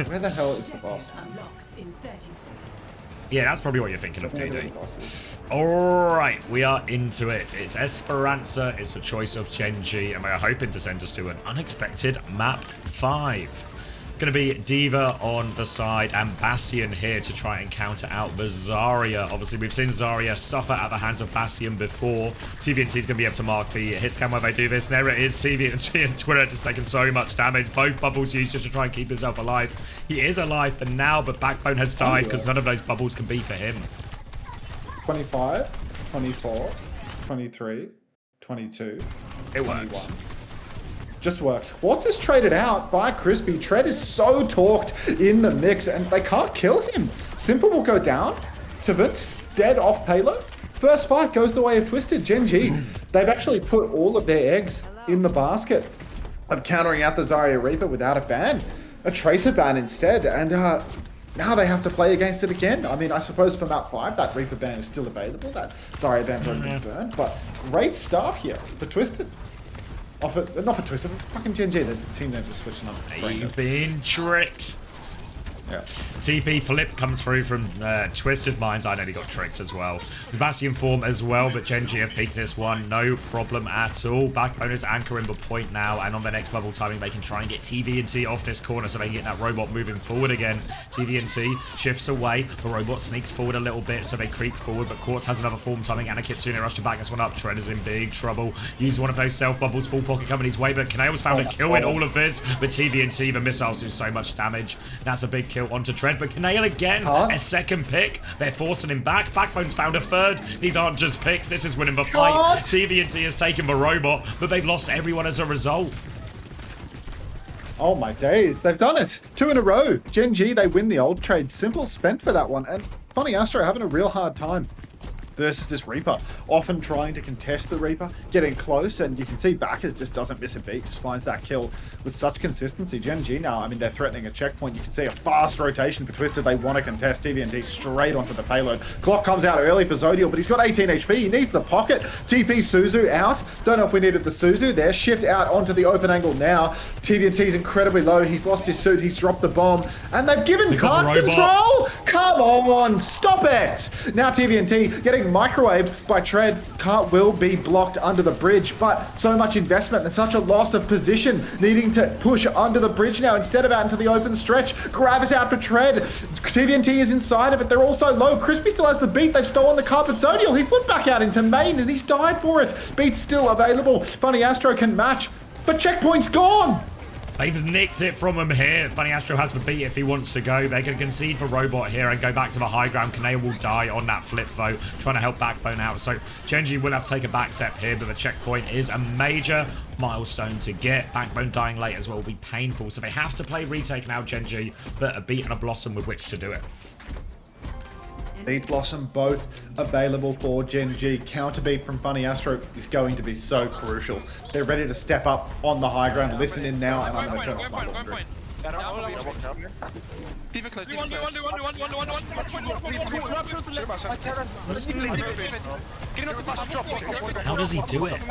Speaker 2: where the hell is the boss?
Speaker 9: Unlocks in 30 seconds.
Speaker 1: Yeah, that's probably what you're thinking of,
Speaker 2: Where the
Speaker 1: DD.
Speaker 2: boss is.
Speaker 1: Alright, we are into it. It's Esperanza, it's the choice of Gen.G, and we're hoping to send us to an unexpected map 5. Gonna be Diva on the side and Bastion here to try and counter out the Zarya. Obviously, we've seen Zarya suffer at the hands of Bastion before. TVNT's gonna be able to mark the hit scan while they do this. And there it is, TVNT and Twitter just taking so much damage. Both bubbles used just to try and keep himself alive. He is alive for now, but Backbone has died because none of those bubbles can be for him.
Speaker 2: 25, 24, 23, 22.
Speaker 1: It works.
Speaker 2: 21. Just works. Quartz is traded out by Crispy. Tread is so torqued in the mix, and they can't kill him. Simple will go down. Tivit, dead off payload. First fight goes the way of Twisted. Gen.G, they've actually put all of their eggs in the basket of countering out the Zarya Reaper without a ban. A Tracer ban instead, and now they have to play against it again. I mean, I suppose for map 5, that Reaper ban is still available. That Zarya ban's already been burned, but great start here for Twisted. Not for Twisted, for fucking Gen.G. The team names are switching up.
Speaker 1: You've been tricked.
Speaker 2: Yeah.
Speaker 1: TP flip comes through from Twisted Minds. I nearly got tricked as well. The Bastion form as well, but Gen.G have peaked this one. No problem at all. Backbone is anchoring the point now, and on the next bubble timing, they can try and get TVNT off this corner so they can get that robot moving forward again. TVNT shifts away. The robot sneaks forward a little bit, so they creep forward, but Quartz has another form timing, and a Kitsune rush to back this one up. Tread is in big trouble. Use one of those self bubbles, full pocket coming his way, but Kaneo's found a kill in all of this. But TVNT, the missiles do so much damage. That's a big kill onto Tread, but Kaneo again, a second pick. They're forcing him back. Backbone's found a third. These aren't just picks. This is winning the fight. TVNT has taken the robot, but they've lost everyone as a result.
Speaker 2: Oh my days, they've done it. 2 in a row. Gen.G, they win the old trade. Simple spent for that one, and Funny Astro having a real hard time versus this Reaper, often trying to contest the Reaper, getting close, and you can see Backers just doesn't miss a beat, just finds that kill with such consistency. Gen.G now, I mean, they're threatening a checkpoint. You can see a fast rotation for Twisted. They want to contest TVNT straight onto the payload. Clock comes out early for Zodiel, but he's got 18 HP. He needs the pocket. TP Suzu out. Don't know if we needed the Suzu there. Shift out onto the open angle now. TVNT's incredibly low. He's lost his suit. He's dropped the bomb, and they've given card control. Come on, stop it. Now TVNT getting microwaved by Tread. Cart will be blocked under the bridge, but so much investment and such a loss of position, needing to push under the bridge now instead of out into the open stretch. Gravis out for Tread. TVNT is inside of it. They're also low. Crispy still has the beat. They've stolen the carpet. Zodiel, he flipped back out into main and he's died for it. Beat's still available. Funny Astro can match, but checkpoint's gone.
Speaker 1: They've nicked it from him here. Funny Astro has the beat if he wants to go. They're going to concede for Robot here and go back to the high ground. Kaneo will die on that flip, though, trying to help Backbone out. So Gen.G will have to take a back step here, but the checkpoint is a major milestone to get. Backbone dying late as well will be painful. So they have to play retake now, Gen.G, but a beat and a blossom with which to do it.
Speaker 2: Beat Blossom both available for Gen.G. Counterbeat from Funny Astro is going to be so crucial. They're ready to step up on the high ground. Listen in now, and I'm going to turn off my laundry.
Speaker 1: How does he do it?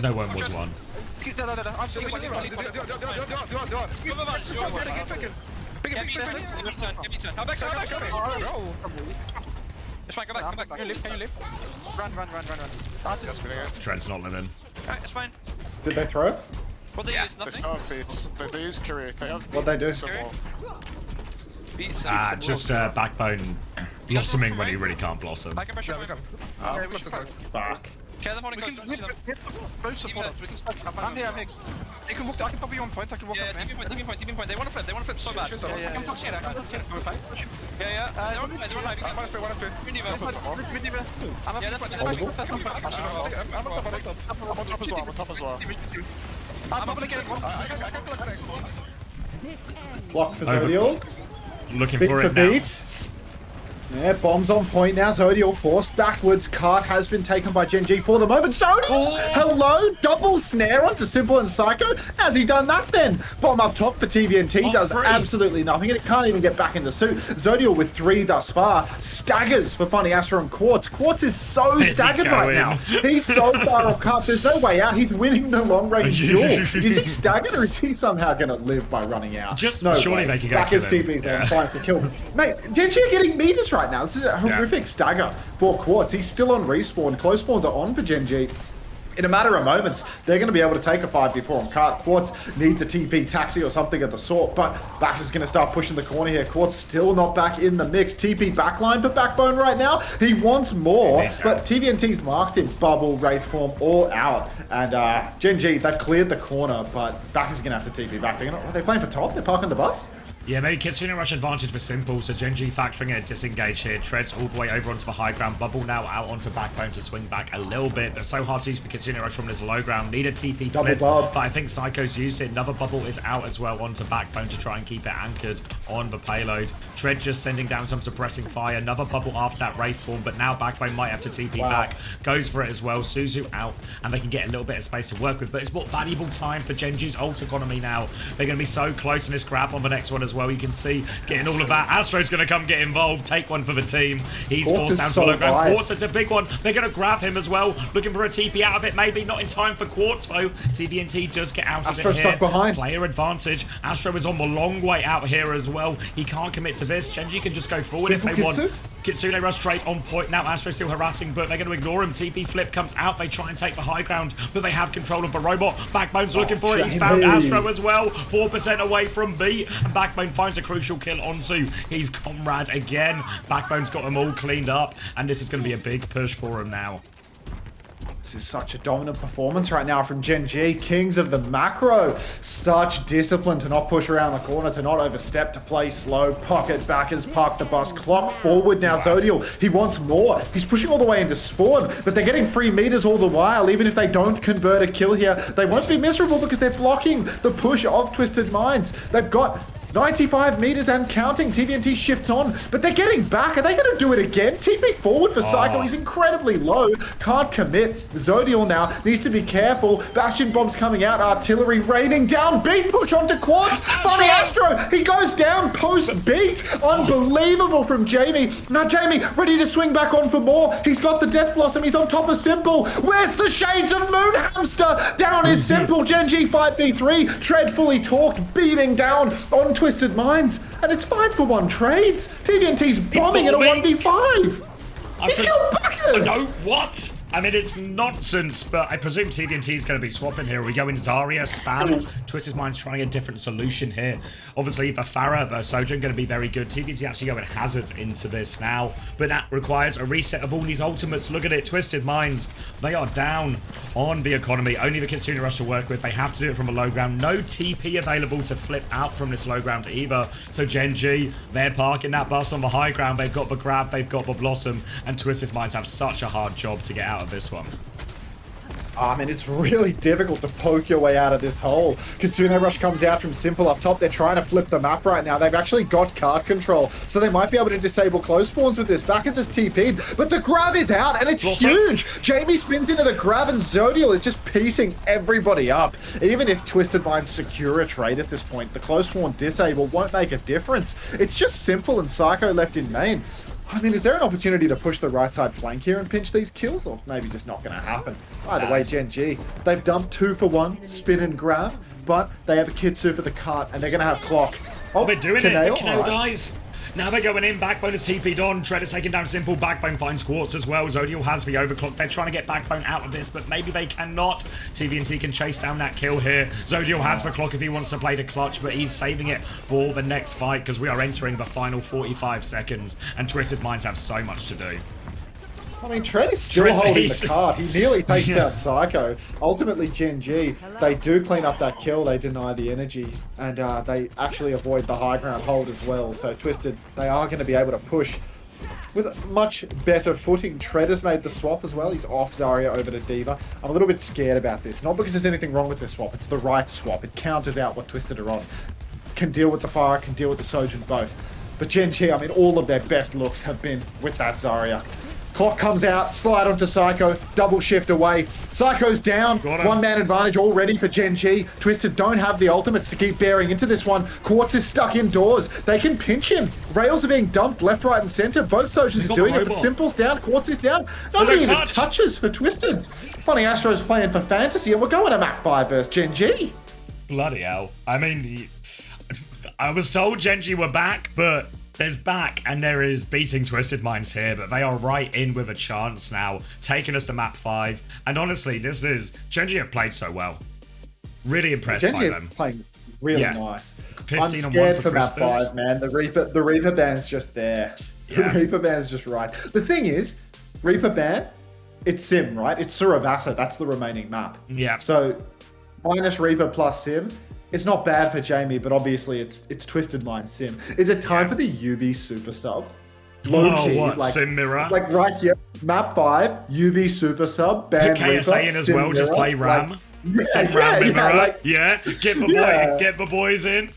Speaker 1: No one was one.
Speaker 6: It's fine, go back. Can you live? Run.
Speaker 1: Trent's not living.
Speaker 6: Alright, it's fine.
Speaker 2: Did they throw it?
Speaker 6: What they use, nothing.
Speaker 3: They use career.
Speaker 2: What'd they do?
Speaker 1: Just Backbone blossoming when he really can't blossom.
Speaker 6: I can pressure him.
Speaker 2: Fuck.
Speaker 6: Okay, the morning goes.
Speaker 3: Both support us. We can stack up.
Speaker 6: I'm here. You can walk. I can pop you on point. I can walk. Yeah, TV point. They want to flip so bad. I can talk shit. Yeah. They're on high. I'm on flip.
Speaker 3: I'm on top as well.
Speaker 6: I'm gonna get it. I can next.
Speaker 2: Block for Zodial.
Speaker 1: Looking
Speaker 2: Beat
Speaker 1: for
Speaker 2: for
Speaker 1: it now.
Speaker 2: beat. Yeah, bombs on point now. Zodial forced backwards. Cart has been taken by Gen.G for the moment. Zodial! Hello! Double snare onto Simple and Psycho. Has he done that then? Bomb up top for TVNT does absolutely nothing, and it can't even get back in the suit. Zodial with 3 thus far. Staggers for Funny Astro and Quartz. Quartz is so staggered right now. He's so far off Cart. There's no way out. He's winning the long-range duel. Is he staggered, or is he somehow going to live by running out?
Speaker 1: Just
Speaker 2: no
Speaker 1: surely
Speaker 2: way.
Speaker 1: they can go
Speaker 2: Back his
Speaker 1: kill him.
Speaker 2: TP there and finds the kill. Mate, Gen.G are getting meters right now. This is a horrific stagger for Quartz. He's still on respawn. Close spawns are on for Gen.G. In a matter of moments, they're going to be able to take a 5v4 on Cart. Quartz needs a TP taxi or something of the sort, but Bax is going to start pushing the corner here. Quartz still not back in the mix. TP backline for Backbone right now. He wants more, but TVNT's marked in bubble, Wraith form, all out. And Gen.G, they've cleared the corner, but Bax is going to have to TP back. Are they playing for top? They're parking the bus?
Speaker 1: Yeah, maybe Kitsune rush advantage for Simple, so Gen.G factoring in a disengage here. Treads all the way over onto the high ground. Bubble now out onto Backbone to swing back a little bit, but so hard to use for Kitsune rush from this low ground. Need a TP flip, but I think Psycho's used it. Another bubble is out as well onto Backbone to try and keep it anchored on the payload. Tread just sending down some suppressing fire. Another bubble after that Wraith form, but now Backbone might have to TP back. Goes for it as well. Suzu out, and they can get a little bit of space to work with, but it's more valuable time for Gen.G's ult economy now. They're going to be so close in this grab on the next one as well. You can see getting all of that. Astro's going to come get involved, take one for the team. He's forced down to the low ground. Quartz is a big one. They're going to grab him as well. Looking for a TP out of it, maybe not in time for Quartz though. TVNT does get out of it here.
Speaker 2: Stuck behind.
Speaker 1: Player advantage. Astro is on the long way out here as well. He can't commit to this. Gen.G can just go forward if they want. Kitsune rush straight on point now. Astro still harassing, but they're going to ignore him. TP flip comes out. They try and take the high ground, but they have control of the robot. Backbone's looking for it. He's found Astro as well. 4% away from B, and Backbone finds a crucial kill onto his comrade again. Backbone's got them all cleaned up, and this is going to be a big push for him now.
Speaker 2: This is such a dominant performance right now from Gen.G, kings of the macro. Such discipline to not push around the corner, to not overstep, to play slow. Pocket backers, park the bus, clock forward now. Zodial, he wants more. He's pushing all the way into spawn, but they're getting free meters all the while. Even if they don't convert a kill here, they won't be miserable because they're blocking the push of Twisted Minds. They've got 95 meters and counting. TVNT shifts on, but they're getting back. Are they going to do it again? TP forward for Psycho. He's incredibly low. Can't commit. Zodial now needs to be careful. Bastion bombs coming out. Artillery raining down. Beat push onto Quartz. Funny Astro. He goes down post beat. Unbelievable from Jamie. Now Jamie ready to swing back on for more. He's got the Death Blossom. He's on top of Simple. Where's the Shades of Moon Hamster? Down is Simple. Gen.G 5v3. Tread fully talked. Beaming down on Twisted Minds, and it's 5-for-1 trades. TVNT's bombing in a 1v5. He's killed backers.
Speaker 1: No, what? I mean, it's nonsense, but I presume TVNT is going to be swapping here. We go into Zarya, spam. Twisted Mind's trying a different solution here. Obviously, the Pharah versus Sojourn going to be very good. TVNT actually going Hazard into this now, but that requires a reset of all these ultimates. Look at it, Twisted Minds. They are down on the economy. Only the Kitsune Rush to work with. They have to do it from a low ground. No TP available to flip out from this low ground either. So Gen.G, they're parking that bus on the high ground. They've got the grab, they've got the blossom, and Twisted Minds have such a hard job to get out of this one.
Speaker 2: I mean, it's really difficult to poke your way out of this hole. Kitsune Rush comes out from Simple up top. They're trying to flip the map right now. They've actually got card control, so they might be able to disable close spawns with this. Bacchus is TP'd, but the Grav is out, and it's huge! Jamie spins into the Grav, and Zodiel is just piecing everybody up. Even if Twisted Minds secure a trade at this point, the close spawn disable won't make a difference. It's just Simple and Psycho left in main. I mean, is there an opportunity to push the right side flank here and pinch these kills? Or maybe just not going to happen. Either way, Gen.G, they've dumped 2 for 1, Spin and Grav, but they have a Kitsu for the cart, and they're going to have Clock. Oh,
Speaker 1: they're doing it. The Canal guys. Now they're going in. Backbone is TP'd on. Treader's taking down Simple. Backbone finds Quartz as well. Zodiel has the overclock. They're trying to get Backbone out of this, but maybe they cannot. TVNT can chase down that kill here. Zodiel has the clock if he wants to play the clutch, but he's saving it for the next fight because we are entering the final 45 seconds, and Twisted Minds have so much to do.
Speaker 2: I mean, Tread is still holding the card. He nearly takes down Psycho. Ultimately, Gen.G, they do clean up that kill. They deny the energy, and they actually avoid the high ground hold as well. So Twisted, they are going to be able to push with a much better footing. Tread has made the swap as well. He's off Zarya over to D.Va. I'm a little bit scared about this. Not because there's anything wrong with this swap. It's the right swap. It counters out what Twisted are on. Can deal with the Fire, can deal with the Sojourn both. But Gen.G, I mean, all of their best looks have been with that Zarya. Clock comes out, slide onto Psycho, double shift away. Psycho's down, one-man advantage already for Gen.G. Twisted don't have the ultimates to keep bearing into this one. Quartz is stuck indoors. They can pinch him. Rails are being dumped left, right, and center. Both Sojourns are doing it, but Simple's down, Quartz is down. Nobody even touches for Twisted. Funny Astro's playing for Fantasy, and we're going to map 5 versus Gen.G.
Speaker 1: Bloody hell. I mean, I was told Gen.G were back, but there's back, and there is beating Twisted Minds here, but they are right in with a chance now, taking us to map 5. And honestly, this is... Gen.G have played so well. Really impressed by them.
Speaker 2: Playing really nice.
Speaker 1: 15
Speaker 2: I'm scared for map 5, man. The Reaper ban's just there. The Reaper ban's just right. The thing is, Reaper ban, it's Sim, right? It's Suravasa. That's the remaining map.
Speaker 1: Yeah.
Speaker 2: So, minus Reaper plus Sim. It's not bad for Jamie, but obviously it's Twisted Mind Sim. Is it time for the UB super sub? Low key,
Speaker 1: what? Sim Mirror?
Speaker 2: Like right here, map 5, UB super sub, ban
Speaker 1: Put KSA
Speaker 2: Reaper,
Speaker 1: in as
Speaker 2: Sim
Speaker 1: well,
Speaker 2: Mirror,
Speaker 1: just play Ram.
Speaker 2: Like,
Speaker 1: Sim Ram Mirror. Get the boys in.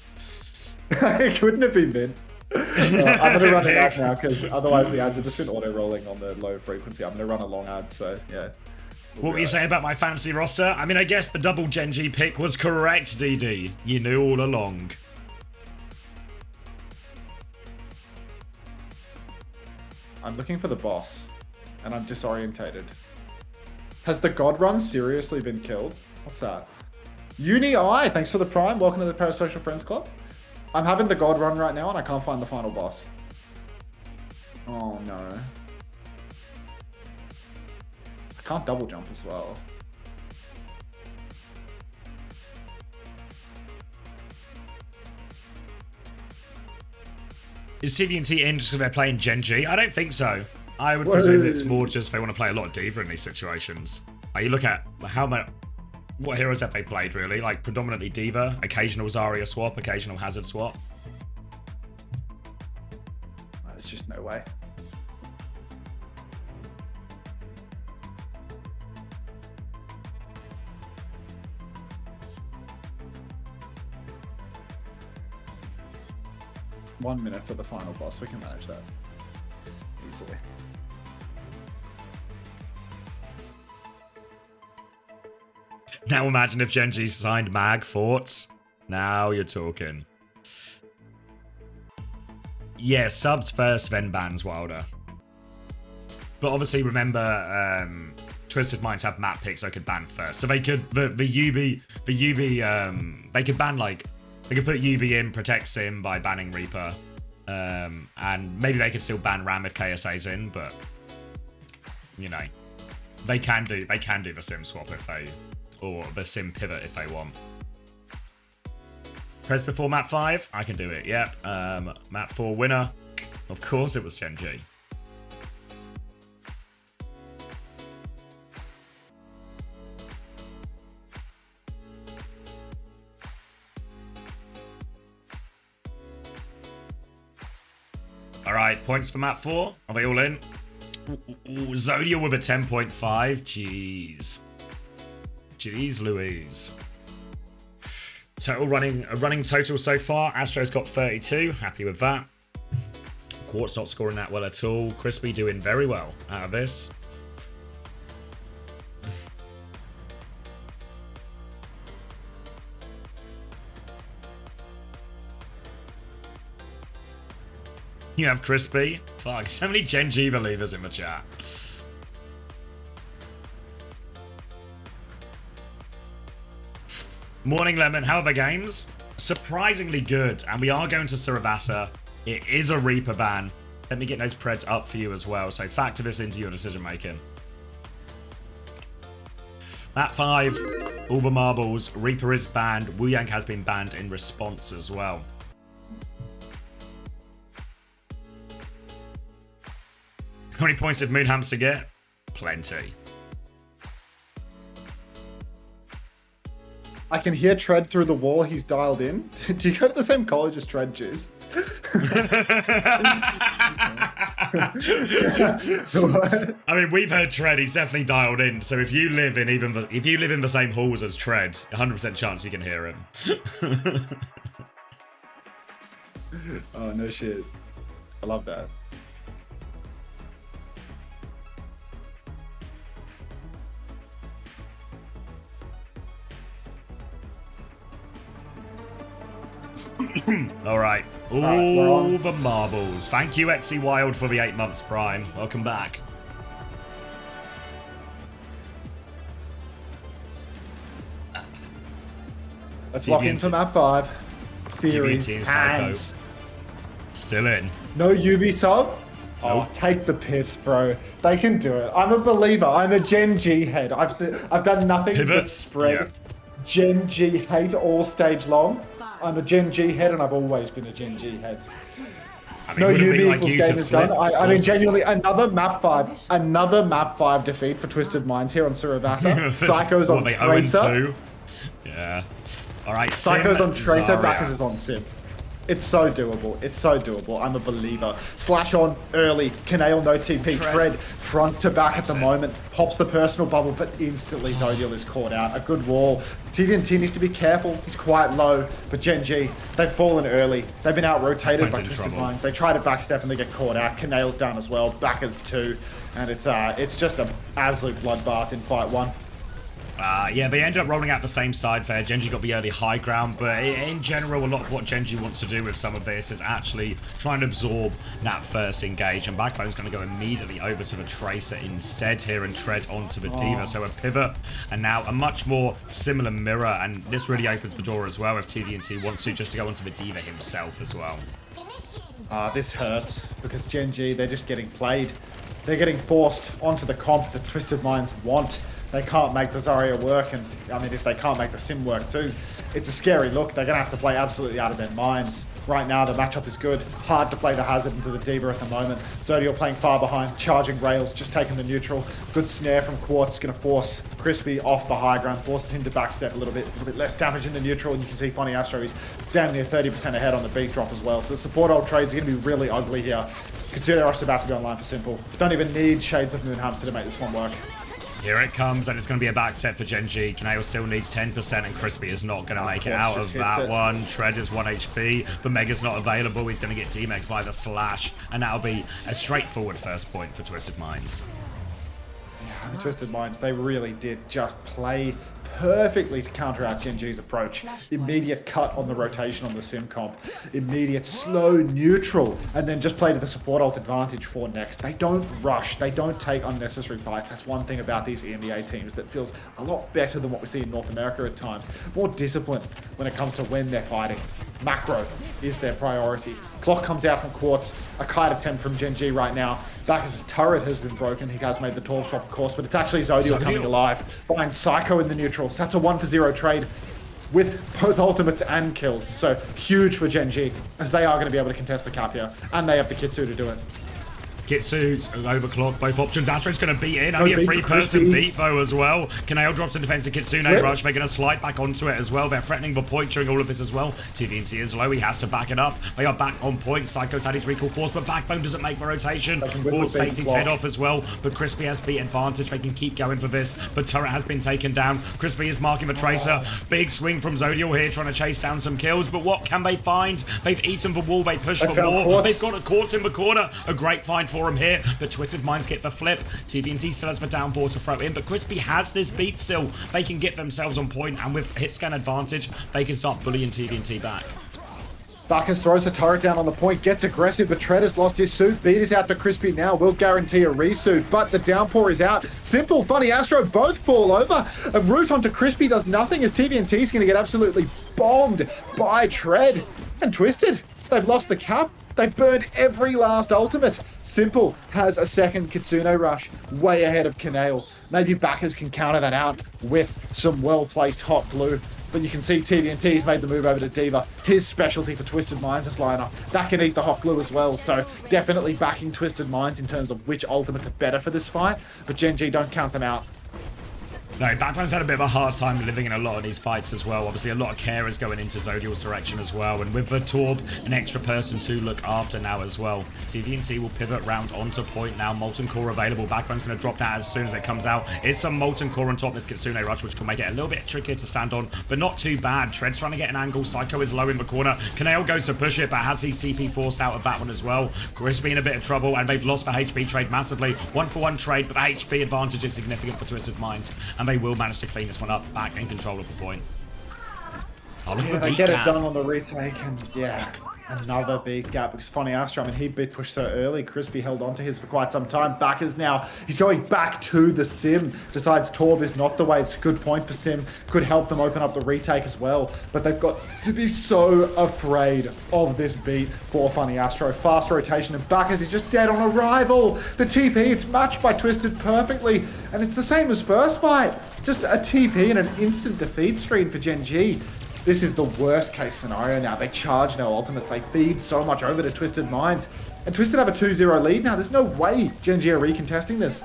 Speaker 2: It couldn't have been Min. I'm going to run it out now because otherwise the ads have just been auto-rolling on the low frequency. I'm going to run a long ad, so yeah.
Speaker 1: What were you saying about my fancy roster? I mean, I guess the double Gen.G pick was correct, DD. You knew all along.
Speaker 2: I'm looking for the boss, and I'm disorientated. Has the God Run seriously been killed? What's that? Uni I, thanks for the Prime. Welcome to the Parasocial Friends Club. I'm having the God Run right now, and I can't find the final boss. Oh no. I can't double jump as well.
Speaker 1: Is TVNT in just because they're playing Gen.G? I don't think so. I would presume it's more just they want to play a lot of D.Va in these situations. Like, you look at what heroes have they played, really? Like, predominantly D.Va, occasional Zarya swap, occasional Hazard swap.
Speaker 2: There's just no way. One minute for the final boss. We can manage that easily.
Speaker 1: Now imagine if Gen.G signed Mag Forts. Now you're talking. Yeah, subs first, then bans Wilder. But obviously remember, Twisted Minds have map picks, so could ban first. So they could, the UB, they could ban like, they could put UB in, protect Sim by banning Reaper. And maybe they could still ban Ram if KSA's in, but, you know. They can do the sim swap if they, or the sim pivot if they want. Press before map 5? I can do it, yep. Map 4 winner. Of course it was Gen.G. Alright, points for map 4. Are they all in? Ooh, Zodiac with a 10.5. Jeez. Jeez Louise. Total running total so far. Astro's got 32. Happy with that. Quartz not scoring that well at all. Crispy doing very well out of this. You have Crispy. Fuck, so many Gen.G believers in the chat. Morning Lemon, how are the games? Surprisingly good, and we are going to Saravasa. It is a Reaper ban. Let me get those preds up for you as well, so factor this into your decision making. Map 5, all the marbles. Reaper is banned. Wu Yang has been banned in response as well. How many points did Moonhamster get? Plenty.
Speaker 2: I can hear Tread through the wall. He's dialed in. Do you go to the same college as Tread, Jizz?
Speaker 1: I mean, we've heard Tread. He's definitely dialed in. So if you live in the same halls as Tread, 100% chance you can hear him.
Speaker 2: Oh no shit! I love that.
Speaker 1: All right. All the marbles. Thank you, Etsy Wild, for the 8 months Prime. Welcome back.
Speaker 2: Let's lock into map 5. Series
Speaker 1: TVT and
Speaker 2: hands.
Speaker 1: Psycho. Still in.
Speaker 2: No UB sub? Oh,
Speaker 1: Nope.
Speaker 2: take the piss, bro. They can do it. I'm a believer. I'm a Gen.G head. I've done nothing
Speaker 1: Pivot?
Speaker 2: but spread
Speaker 1: Yeah.
Speaker 2: Gen.G hate all stage long. I'm a Gen.G head, and I've always been a Gen.G head.
Speaker 1: I mean,
Speaker 2: No
Speaker 1: would it
Speaker 2: UB
Speaker 1: be like
Speaker 2: equals
Speaker 1: you
Speaker 2: game
Speaker 1: to
Speaker 2: is done.
Speaker 1: flip
Speaker 2: I mean,
Speaker 1: balls?
Speaker 2: genuinely, another map 5 defeat for Twisted Minds here on Suravasa. Psycho's on
Speaker 1: What, they
Speaker 2: Tracer.
Speaker 1: 0-2? Yeah. All right.
Speaker 2: Psycho's
Speaker 1: Sim,
Speaker 2: on Tracer,
Speaker 1: Zarya.
Speaker 2: Bacchus is on Sim. It's so doable. It's so doable. I'm a believer. Slash on early. Canale no TP. Tread front to back at the moment. Pops the personal bubble, but instantly Zodiac is caught out. A good wall. TVNT needs to be careful. He's quite low. But Gen.G, they've fallen early. They've been out-rotated by
Speaker 1: in
Speaker 2: Twisted
Speaker 1: trouble.
Speaker 2: Minds. They try to backstep and they get caught out. Canale's down as well. Bacchus too. And it's just an absolute bloodbath in fight 1.
Speaker 1: Yeah, they end up rolling out the same side there. Gen.G got the early high ground, but in general, a lot of what Gen.G wants to do with some of this is actually try and absorb that first engage, and Backbone's going to go immediately over to the Tracer instead here and tread onto the Diva. So a pivot, and now a much more similar mirror, and this really opens the door as well if TVNT wants to, just to go onto the Diva himself as well.
Speaker 2: This hurts because Gen.G, they're just getting played. They're getting forced onto the comp that Twisted Minds want. They can't make the Zarya work, and I mean, if they can't make the Sim work too, it's a scary look. They're going to have to play absolutely out of their minds. Right now, the matchup is good. Hard to play the Hazard into the Diva at the moment. Zodiac playing far behind, charging rails, just taking the neutral. Good snare from Quartz, going to force Crispy off the high ground, forces him to backstep a little bit less damage in the neutral, and you can see Funny Astro is damn near 30% ahead on the beat drop as well. So the support ult trades are going to be really ugly here. Consider us about to be online for Simple. Don't even need Shades of Moonhamster to make this one work.
Speaker 1: Here it comes, and it's going to be a back set for Gen.G. Canale still needs 10%, and Crispy is not going to make it out of that one. Tread is 1 HP, but Mega's not available. He's going to get demexed by the Slash, and that'll be a straightforward first point for Twisted Minds.
Speaker 2: Yeah, Twisted Minds, they really did just play perfectly to counteract Gen.G's approach. Immediate cut on the rotation on the Sim comp. Immediate slow neutral, and then just play to the support ult advantage for next. They don't rush. They don't take unnecessary fights. That's one thing about these EMEA teams that feels a lot better than what we see in North America at times. More disciplined when it comes to when they're fighting. Macro is their priority. Clock comes out from Quartz, a kite attempt from Gen.G right now. Bacchus' turret has been broken. He has made the Torb swap, of course, but it's actually Zodiel coming alive. Finds Psycho in the neutral. So that's a 1-for-0 trade with both ultimates and kills. So huge for Gen.G, as they are going to be able to contest the cap here. And they have the Kitsu to do it.
Speaker 1: Kitsu's overclock, both options. Astro's going to beat in. Only a 3-person beat, though, as well. Kaneo drops in defense of Kitsune Rush, making a slide back onto it as well. They're threatening the point during all of this as well. TVNC is low. He has to back it up. They are back on point. Psycho's had his recall force, but Backbone doesn't make the rotation. Force takes his head off as well, but Crispy has beat advantage. They can keep going for this, but turret has been taken down. Crispy is marking the Tracer. Big swing from Zodiel here, trying to chase down some kills, but what can they find? They've eaten the wall. They push for more. They've got a Quartz in the corner. A great find for him here, but Twisted Minds get the flip. TVNT still has the downboard to throw in, but Crispy has this beat still. They can get themselves on point, and with hit scan advantage, they can start bullying TVNT back.
Speaker 2: Bacchus throws a turret down on the point, gets aggressive, but Tread has lost his suit. Beat is out for Crispy now, will guarantee a resuit, but the downpour is out. Simple, Funny, Astro both fall over. A route onto Crispy does nothing, as TVNT is going to get absolutely bombed by Tread. And Twisted, they've lost the cap. They've burned every last ultimate. Simple has a second Kitsune Rush, way ahead of Kaneo. Maybe Bacchus can counter that out with some well-placed hot glue. But you can see TVNT's made the move over to D.Va. His specialty for Twisted Minds is lineup. That can eat the hot glue as well, so definitely backing Twisted Minds in terms of which ultimates are better for this fight. But Gen.G don't count them out.
Speaker 1: No, Backbone's had a bit of a hard time living in a lot of these fights as well. Obviously, a lot of care is going into Zodiel's direction as well. And with the Torb, an extra person to look after now as well. TVNT will pivot round onto point now. Molten Core available. Backbone's going to drop that as soon as it comes out. Is some Molten Core on top of this Kitsune Rush, which can make it a little bit trickier to stand on, but not too bad. Tread's trying to get an angle. Psycho is low in the corner. Kaneo goes to push it, but has his CP forced out of that one as well. Crispy in a bit of trouble, and they've lost the HP trade massively. 1-for-1 trade, but the HP advantage is significant for Twisted Minds, and they will manage to clean this one up, back in control of the point. Oh, look at the
Speaker 2: they
Speaker 1: beat
Speaker 2: get
Speaker 1: gap.
Speaker 2: it done on the retake, and yeah, another big gap. Because Funny Astro, I mean, he bit pushed so early. Crispy held on to his for quite some time. Bacchus now, he's going back to the sim. Decides Torb is not the way. It's a good point for sim. Could help them open up the retake as well. But they've got to be so afraid of this beat for Funny Astro. Fast rotation, and Bacchus is just dead on arrival. The TP, it's matched by Twisted perfectly. And it's the same as first fight. Just a TP and an instant defeat screen for Gen.G. This is the worst case scenario now. They charge no ultimates. They feed so much over to Twisted Minds. And Twisted have a 2-0 lead now. There's no way Gen.G are recontesting this.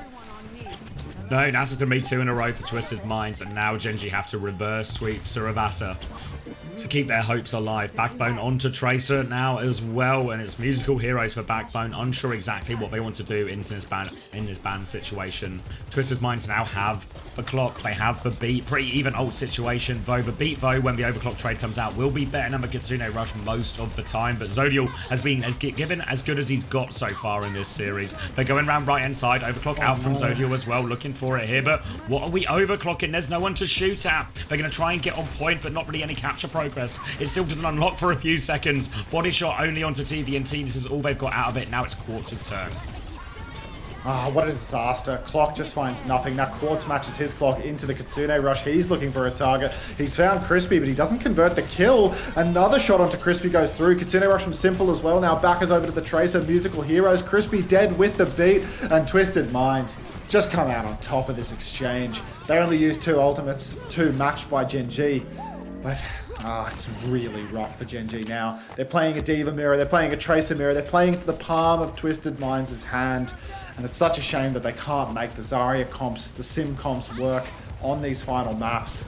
Speaker 1: No, NASA to me 2 in a row for Twisted Minds, and now Gen.G have to reverse sweep Suravasa to keep their hopes alive. Backbone onto Tracer now as well, and it's musical heroes for Backbone. Unsure exactly what they want to do in this ban situation. Twisted Minds now have the clock. They have the beat. Pretty even ult situation, though. The beat, though, when the overclock trade comes out, will be better than the Kitsune Rush most of the time. But Zodiel has been given as good as he's got so far in this series. They're going around right-hand side. Overclock out from Zodiel as well, looking for it here. But what are we overclocking? There's no one to shoot at. They're going to try and get on point, but not really any capture progress. It still didn't unlock for a few seconds. Body shot only onto TVNT. This is all they've got out of it. Now it's Quartz's turn.
Speaker 2: Ah, what a disaster. Clock just finds nothing. Now Quartz matches his clock into the Kitsune Rush. He's looking for a target. He's found Crispy, but he doesn't convert the kill. Another shot onto Crispy goes through. Kitsune Rush from Simple as well. Now Backers over to the Tracer. Musical heroes. Crispy dead with the beat. And Twisted Minds just come out on top of this exchange. They only use 2 ultimates, 2 matched by Gen.G. But it's really rough for Gen.G now. They're playing a D.Va mirror, they're playing a Tracer mirror, they're playing into the palm of Twisted Minds' hand. And it's such a shame that they can't make the Zarya comps, the sim comps work on these final maps.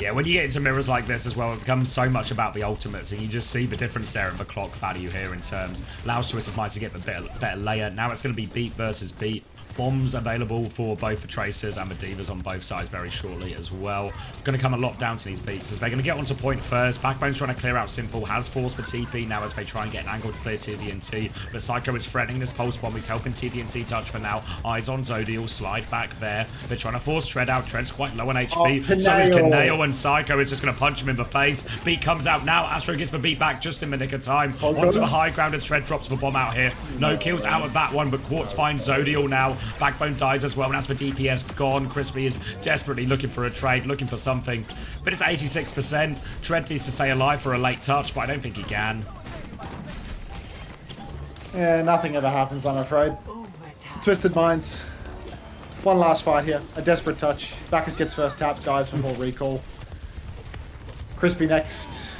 Speaker 1: Yeah, when you get into mirrors like this as well, it becomes so much about the ultimates, and you just see the difference there in the clock value here in terms. Allows Twisted Minds to get the better layer. Now it's going to be beat versus beat. Bombs available for both the Tracers and the Divas on both sides very shortly as well. Going to come a lot down to these beats as they're going to get onto point first. Backbone's trying to clear out Simple, has force for TP now as they try and get an angle to clear TVNT. But Psycho is threatening this pulse bomb. He's helping TVNT touch for now. Eyes on Zodiel, slide back there. They're trying to force Tread out. Tread's quite low on HP. So is Kaneo, and Psycho is just going to punch him in the face. Beat comes out now. Astro gets the beat back just in the nick of time. Onto the high ground and Shred drops the bomb out here. No kills out of that one, but Quartz finds Zodial now. Backbone dies as well, and as for DPS gone, Crispy is desperately looking for a trade, looking for something. But it's 86%. Tread needs to stay alive for a late touch, but I don't think he can.
Speaker 2: Yeah, nothing ever happens, I'm afraid. Twisted Minds. One last fight here. A desperate touch. Bacchus gets first tap, dies before recall. Crispy next.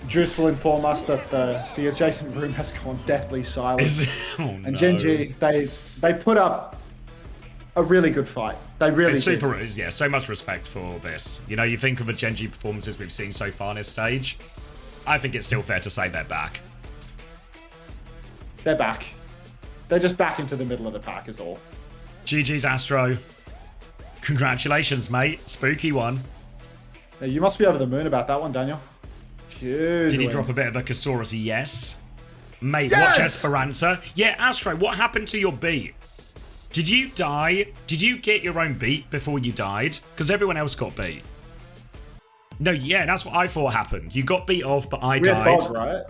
Speaker 2: Juice will inform us that the adjacent room has gone deathly silent. And Gen.G, they put up a really good fight. They really
Speaker 1: it's
Speaker 2: did.
Speaker 1: super, yeah, so much respect for this. You know, you think of the Gen.G performances we've seen so far on this stage. I think it's still fair to say they're back.
Speaker 2: They're back. They're just back into the middle of the pack is all.
Speaker 1: GG's Astro. Congratulations, mate. Spooky one.
Speaker 2: Now, you must be over the moon about that one, Daniel. Huge
Speaker 1: Did he
Speaker 2: win.
Speaker 1: drop a bit of a Kasaurus? Yes. Mate,
Speaker 2: Yes!
Speaker 1: watch Esperanza. Yeah, Astro, what happened to your beat? Did you die? Did you get your own beat before you died? Because everyone else got beat. No, yeah, that's what I thought happened. You got beat off, but I died.
Speaker 2: Bog, right?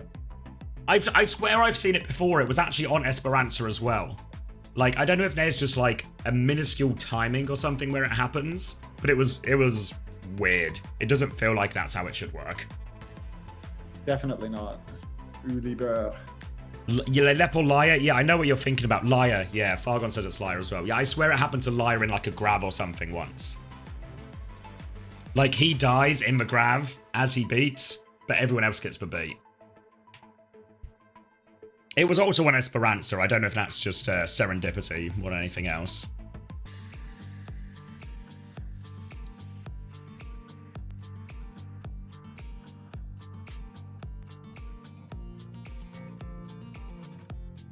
Speaker 1: I swear I've seen it before. It was actually on Esperanza as well. Like, I don't know if there's just like a minuscule timing or something where it happens, but it was weird. It doesn't feel like that's how it should work.
Speaker 2: Definitely not. Uliber.
Speaker 1: Lep or Liar? Yeah, I know what you're thinking about. Liar. Yeah, Fargon says it's Liar as well. Yeah, I swear it happened to Liar in like a grav or something once. Like, he dies in the grav as he beats, but everyone else gets the beat. It was also on Esperanza. I don't know if that's just serendipity more than anything else.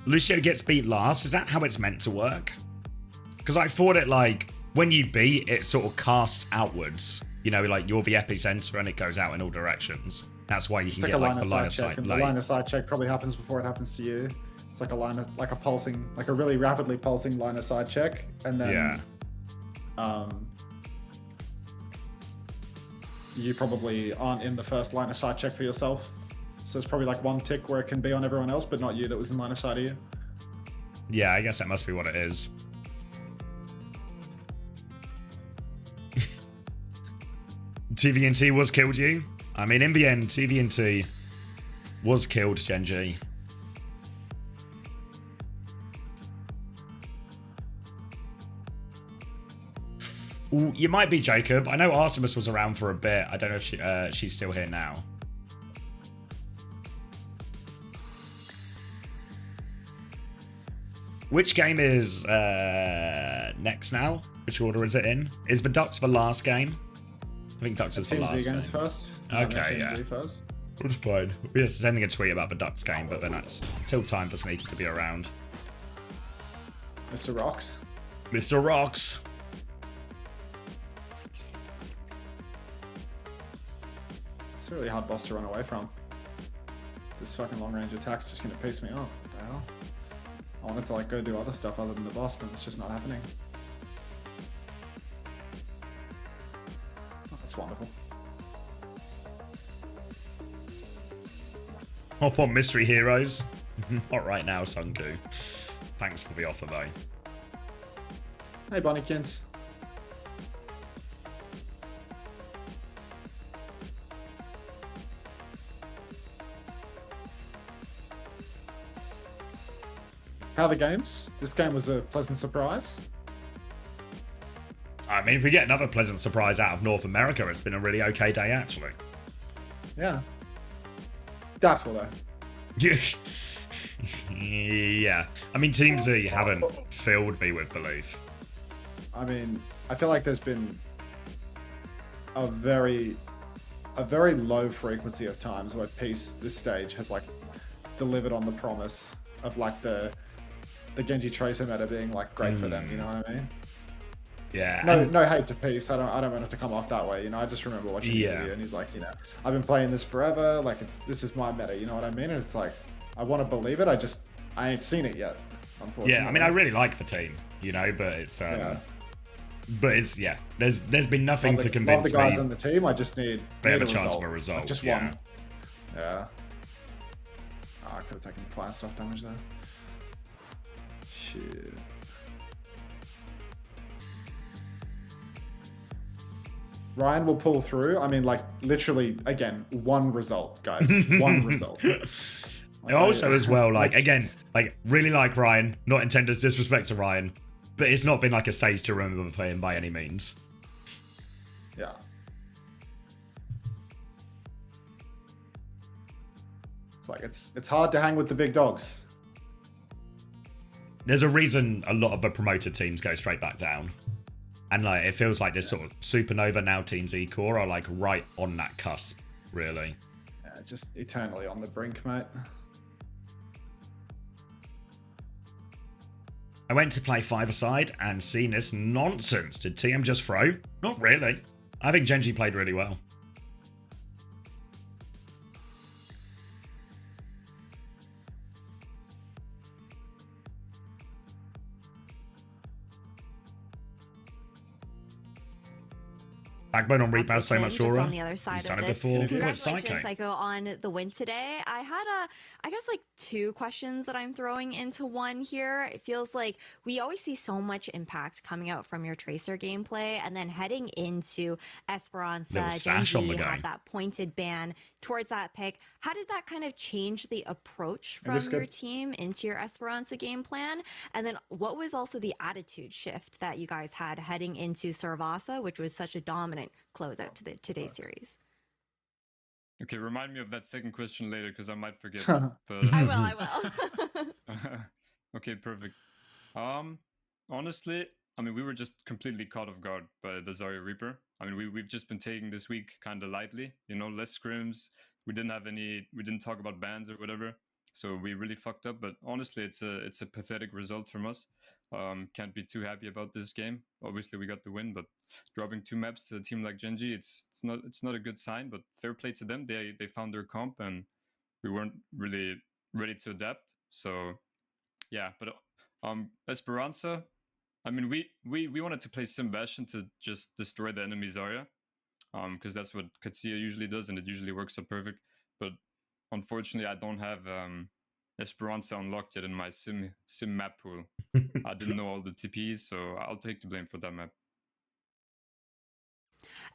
Speaker 1: Lucio gets beat last. Is that how it's meant to work? Because I thought it like, when you beat, it sort of casts outwards. You know, like you're the epicenter and it goes out in all directions. That's why you can get like the line of sight.
Speaker 2: The line of sight check probably happens before it happens to you. It's like a pulsing, like a really rapidly pulsing line of sight check, and then you probably aren't in the first line of sight check for yourself. So it's probably like one tick where it can be on everyone else, but not you that was in line of sight of you.
Speaker 1: Yeah, I guess that must be what it is. TVNT was killed you. I mean, in the end, TVNT was killed, Gen.G. Ooh, you might be Jacob. I know Artemis was around for a bit. I don't know if she's still here now. Which game is next now? Which order is it in? Is the Ducks the last game? I think Ducks is the last game.
Speaker 2: First.
Speaker 1: Okay,
Speaker 2: no,
Speaker 1: yeah.
Speaker 2: Team Z first.
Speaker 1: That's fine. We're just sending a tweet about the Ducks game, but then that's still time for Sneaky to be around.
Speaker 2: Mr. Rocks.
Speaker 1: Mr. Rocks.
Speaker 2: It's a really hard boss to run away from. This fucking long range attack's just gonna piss me off. What the hell? I wanted to like go do other stuff other than the boss, but it's just not happening. Oh, that's wonderful.
Speaker 1: Hop on Mystery Heroes. Not right now, Sunku. Thanks for the offer, though.
Speaker 2: Hey, Bonnykins. How are the games? This game was a pleasant surprise.
Speaker 1: I mean, if we get another pleasant surprise out of North America, it's been a really okay day, actually.
Speaker 2: Yeah. Doubtful, though.
Speaker 1: Yeah. I mean, Team Z haven't filled me with belief.
Speaker 2: I mean, I feel like there's been a very low frequency of times where Peace, this stage, has like delivered on the promise of like the Gen.G Tracer meta being like great for them, you know what I mean?
Speaker 1: Yeah.
Speaker 2: No hate to Peace. I don't want it to come off that way, you know. I just remember watching the video and he's like, you know, I've been playing this forever, like this is my meta, you know what I mean? And it's like, I want to believe it, I ain't seen it yet, unfortunately.
Speaker 1: Yeah, I mean, I really like the team, you know, but it's But it's there's been nothing to
Speaker 2: Love
Speaker 1: convince
Speaker 2: the guys
Speaker 1: me
Speaker 2: on the team. I just need
Speaker 1: they have
Speaker 2: need
Speaker 1: a chance
Speaker 2: result.
Speaker 1: of a result.
Speaker 2: Like, just one. Yeah. Oh, I could have taken fire stuff damage there. Shit. Ryan will pull through. I mean, like, literally, again, one result, guys. One result.
Speaker 1: And also, as well, like, again, like, really like Ryan. Not intended to disrespect to Ryan. But it's not been like a stage to remember for him by any means.
Speaker 2: Yeah. It's like, it's hard to hang with the big dogs.
Speaker 1: There's a reason a lot of the promoted teams go straight back down. And like it feels like this sort of Supernova now Teams E-Core are like right on that cusp, really.
Speaker 2: Yeah, just eternally on the brink, mate.
Speaker 1: I went to play five-a-side and seen this nonsense. Did TM just throw? Not really. I think Gen.G played really well. Backbone on Reapaz, so much aura.
Speaker 4: On the other side
Speaker 1: He's done
Speaker 4: of
Speaker 1: it
Speaker 4: this.
Speaker 1: before.
Speaker 4: Congratulations, Psycho, on the win today. I had I guess like two questions that I'm throwing into one here. It feels like we always see so much impact coming out from your Tracer gameplay, and then heading into Esperanza, Gen.G had that pointed ban towards that pick. How did that kind of change the approach from your team into your Esperanza game plan? And then what was also the attitude shift that you guys had heading into Servasa, which was such a dominant closeout to today's series?
Speaker 8: Okay, remind me of that second question later because I might forget.
Speaker 4: But I will.
Speaker 8: Okay, perfect. Honestly, I mean, we were just completely caught off guard by the Zarya Reaper. I mean, we've just been taking this week kind of lightly, you know, less scrims. We didn't talk about bans or whatever. So we really fucked up. But honestly, it's a pathetic result from us. Can't be too happy about this game. Obviously, we got the win, but dropping 2 maps to a team like Gen.G, it's not a good sign. But fair play to them. They found their comp, and we weren't really ready to adapt. So yeah, but Esperanza. I mean, we wanted to play Sim Bastion to just destroy the enemy Zarya, because that's what Katsuya usually does, and it usually works out perfect. But unfortunately, I don't have Esperanza unlocked yet in my sim map pool. I didn't know all the TPs, so I'll take the blame for that map.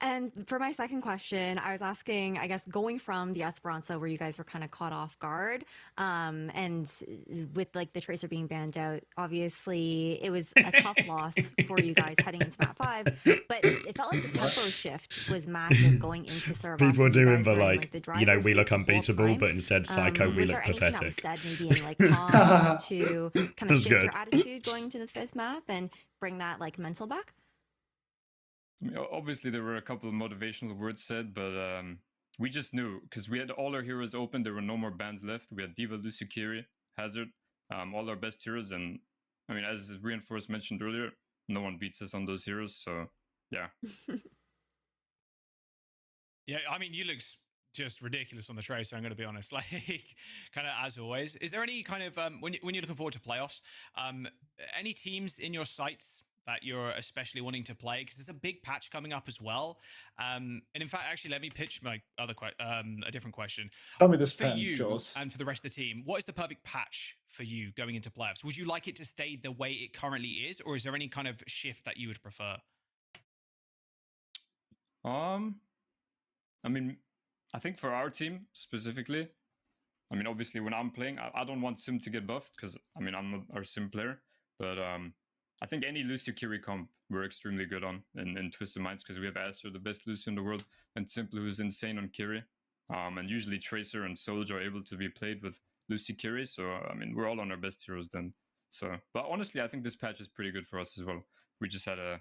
Speaker 4: And for my second question, I was asking, I guess, going from the Esperanza where you guys were kind of caught off guard, and with like the Tracer being banned out, obviously it was a tough loss for you guys heading into map 5, but it felt like the tempo shift was massive going into Servasa.
Speaker 1: People are doing the like you know, we look
Speaker 4: the
Speaker 1: unbeatable, but instead Psycho, we look pathetic.
Speaker 4: Was there anything that was said maybe in like comms to kind of shift your attitude going to the 5th map and bring that like mental back?
Speaker 8: Obviously, there were a couple of motivational words said, but we just knew because we had all our heroes open. There were no more bans left. We had D.Va, Lucy, Kiri, Hazard, all our best heroes. And I mean, as Reinforced mentioned earlier, no one beats us on those heroes. So yeah.
Speaker 5: Yeah, I mean, you look just ridiculous on the Tracer, I'm going to be honest. Like, kind of as always. Is there any kind of, when you're looking forward to playoffs, any teams in your sights that you're especially wanting to play? Because there's a big patch coming up as well. And in fact, actually, let me pitch my other a different question.
Speaker 2: Tell me this
Speaker 5: for
Speaker 2: pen,
Speaker 5: you
Speaker 2: Jaws.
Speaker 5: and for the rest of the team. What is the perfect patch for you going into playoffs? Would you like it to stay the way it currently is, or is there any kind of shift that you would prefer?
Speaker 8: I mean, I think for our team specifically, I mean, obviously when I'm playing, I don't want Sim to get buffed because, I mean, I'm not our Sim player, but I think any Lucio Kiri comp we're extremely good on in Twisted Minds because we have Astro, the best Lucio in the world, and Simple, who's insane on Kiri. And usually Tracer and Soldier are able to be played with Lucy Kiri, so I mean, we're all on our best heroes then. So, but honestly, I think this patch is pretty good for us as well. We just had a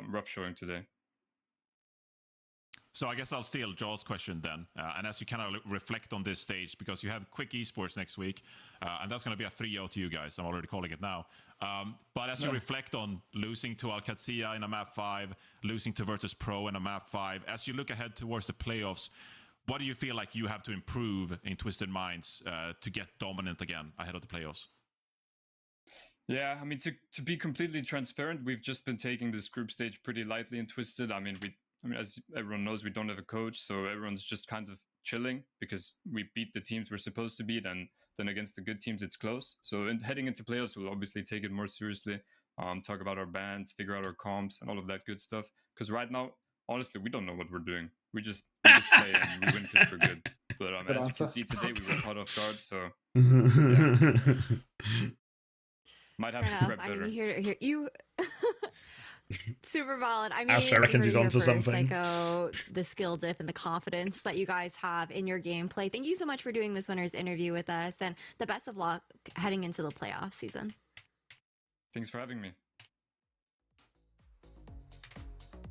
Speaker 8: rough showing today.
Speaker 3: So I guess I'll steal Joel's question then. And as you kind of reflect on this stage, because you have Quick Esports next week, and that's going to be a 3-0 to you guys. I'm already calling it now. But as you reflect on losing to Al-Qadsiya in a map 5, losing to Virtus Pro in a map 5, as you look ahead towards the playoffs, what do you feel like you have to improve in Twisted Minds to get dominant again ahead of the playoffs?
Speaker 8: Yeah, I mean, to be completely transparent, we've just been taking this group stage pretty lightly and twisted. I mean, as everyone knows, we don't have a coach, so everyone's just kind of chilling because we beat the teams we're supposed to beat, and then against the good teams, it's close. So heading into playoffs, we'll obviously take it more seriously, talk about our bands, figure out our comps, and all of that good stuff. Because right now, honestly, we don't know what we're doing. We just play and we win because we're good. But
Speaker 2: Good
Speaker 8: as you
Speaker 2: answer.
Speaker 8: can see today, we were caught off guard, so might have
Speaker 4: Fair
Speaker 8: to
Speaker 4: enough.
Speaker 8: prep
Speaker 4: I mean,
Speaker 8: better.
Speaker 4: you super valid. I mean,
Speaker 1: Astro reckons
Speaker 4: you
Speaker 1: he's
Speaker 4: heard it
Speaker 1: onto
Speaker 4: here first,
Speaker 1: something.
Speaker 4: Psycho, the skill dip and the confidence that you guys have in your gameplay. Thank you so much for doing this winner's interview with us, and the best of luck heading into the playoff season.
Speaker 8: Thanks for having me.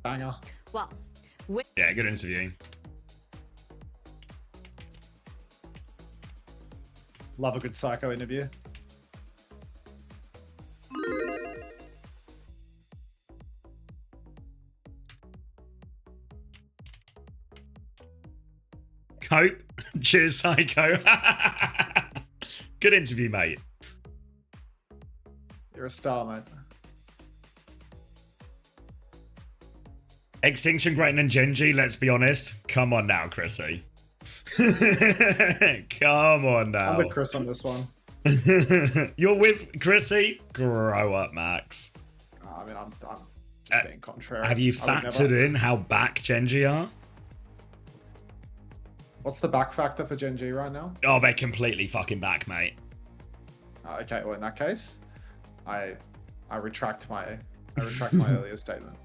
Speaker 2: Banger.
Speaker 4: Well, with
Speaker 1: Yeah, good interview.
Speaker 2: Love a good Psycho interview.
Speaker 1: Cope. Cheers, Psycho. Good interview, mate.
Speaker 2: You're a star, mate.
Speaker 1: Extinction greater than Gen.G, let's be honest. Come on now, Chrissy. Come on now.
Speaker 2: I'm with Chris on this one.
Speaker 1: You're with Chrissy? Grow up, Max.
Speaker 2: I mean, I'm just being contrary.
Speaker 1: Have you
Speaker 2: I would
Speaker 1: factored
Speaker 2: never.
Speaker 1: in how back Gen.G are?
Speaker 2: What's the back factor for Gen.G right now?
Speaker 1: Oh, they're completely fucking back, mate.
Speaker 2: Okay, well in that case, I retract my earlier statement.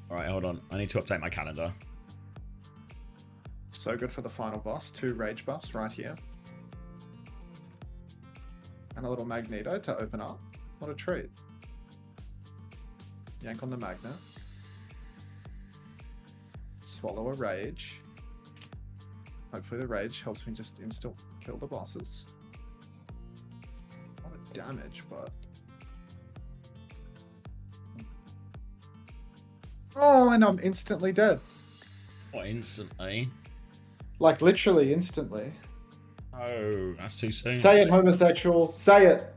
Speaker 1: All right, hold on. I need to update my calendar.
Speaker 2: So good for the final boss. 2 rage buffs right here. And a little Magneto to open up. What a treat. Yank on the magnet. Swallow a rage. Hopefully the rage helps me just insta kill the bosses. A lot of damage, but... Oh, and I'm instantly dead.
Speaker 1: What, instantly?
Speaker 2: Like, literally instantly.
Speaker 1: Oh, that's too soon.
Speaker 2: Say it, homosexual. Say it.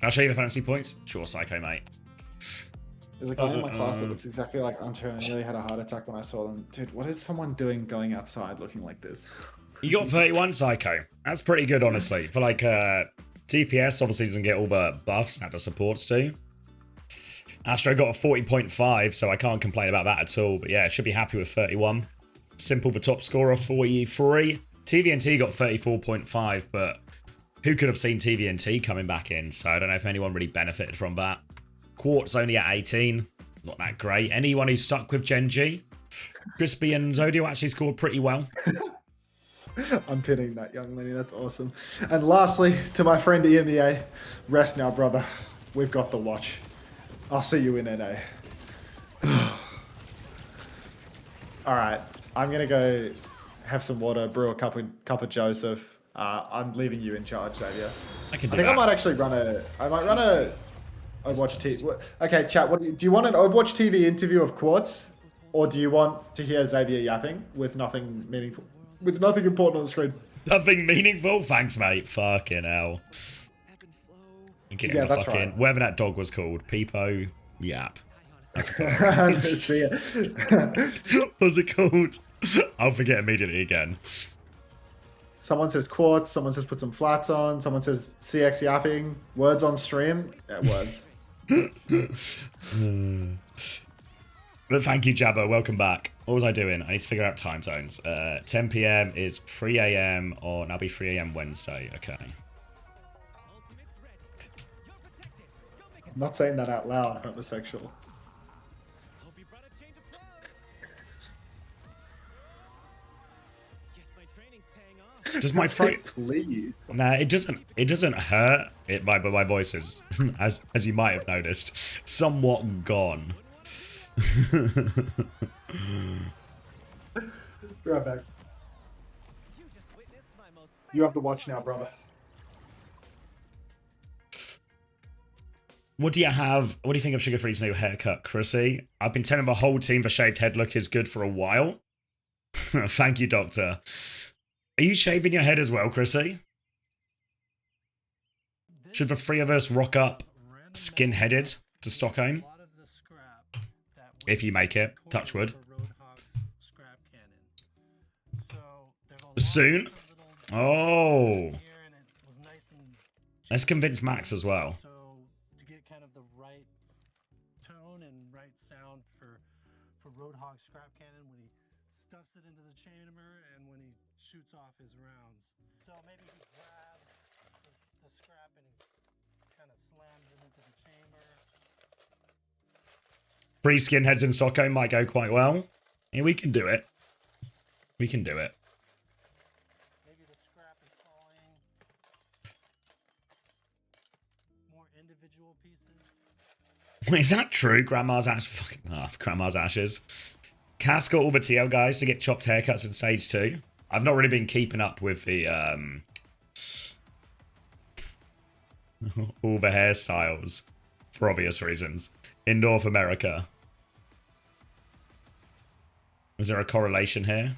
Speaker 1: I'll show you the fantasy points. Sure, Psycho, mate.
Speaker 2: There's a guy in my class that looks exactly like Unter, and I nearly had a heart attack when I saw them. Dude, what is someone doing going outside looking like this?
Speaker 1: You got 31, Psycho. That's pretty good, honestly. For like, DPS obviously doesn't get all the buffs that the supports do. Astro got a 40.5, so I can't complain about that at all. But yeah, should be happy with 31. Simple, the top scorer, 43. TVNT got 34.5, but who could have seen TVNT coming back in? So I don't know if anyone really benefited from that. Quartz only at 18. Not that great. Anyone who stuck with Gen.G? Crispy and Zodio actually scored pretty well.
Speaker 2: I'm pinning that young lady. That's awesome. And lastly, to my friend EMEA, rest now, brother. We've got the watch. I'll see you in NA. All right, I'm gonna go have some water, brew a cup of Joseph. I'm leaving you in charge, Xavier.
Speaker 1: I can do
Speaker 2: I think
Speaker 1: that.
Speaker 2: I might actually run a Overwatch TV. Okay, chat. Do you want an Overwatch TV interview of Quartz, or do you want to hear Xavier yapping with nothing meaningful, with nothing important on the screen?
Speaker 1: Nothing meaningful? Thanks, mate. Fucking hell.
Speaker 2: Yeah, that's right.
Speaker 1: Whatever that dog was called. Peepo Yap.
Speaker 2: See ya.
Speaker 1: What was it called? I'll forget immediately again.
Speaker 2: Someone says Quartz, someone says put some flats on, someone says CX yapping, words on stream. Yeah, words.
Speaker 1: But thank you, Jabba. Welcome back. What was I doing? I need to figure out time zones. 10 p.m. is 3 a.m. or now be 3 a.m. Wednesday. Okay.
Speaker 2: I'm not saying that out loud, homosexual.
Speaker 1: Does my throat?
Speaker 2: Please.
Speaker 1: Nah, it doesn't. It doesn't hurt. But my voice is, as you might have noticed, somewhat gone.
Speaker 2: Be right back. You have the watch now, brother.
Speaker 1: What do you have? What do you think of Sugar Free's new haircut, Chrissy? I've been telling the whole team the shaved head look is good for a while. Thank you, Doctor. Are you shaving your head as well, Chrissy? Should the three of us rock up skin-headed to Stockholm? If you make it, touch wood. Soon? Oh. Let's convince Max as well.
Speaker 10: So to get kind of the right tone and right sound for Roadhog scrap cannon when he stuffs it into the chamber and when he shoots off his rounds. So maybe he grabs the scrap and he kind of slams it into the chamber.
Speaker 1: 3 skinheads in Stockholm might go quite well. Yeah, we can do it. We can do it.
Speaker 10: Maybe the scrap is falling. More individual pieces.
Speaker 1: Wait, is that true? Grandma's ash. Fucking Grandma's ashes. Cass got all the TL guys to get chopped haircuts in stage 2. I've not really been keeping up with the all the hairstyles for obvious reasons in North America. Is there a correlation here?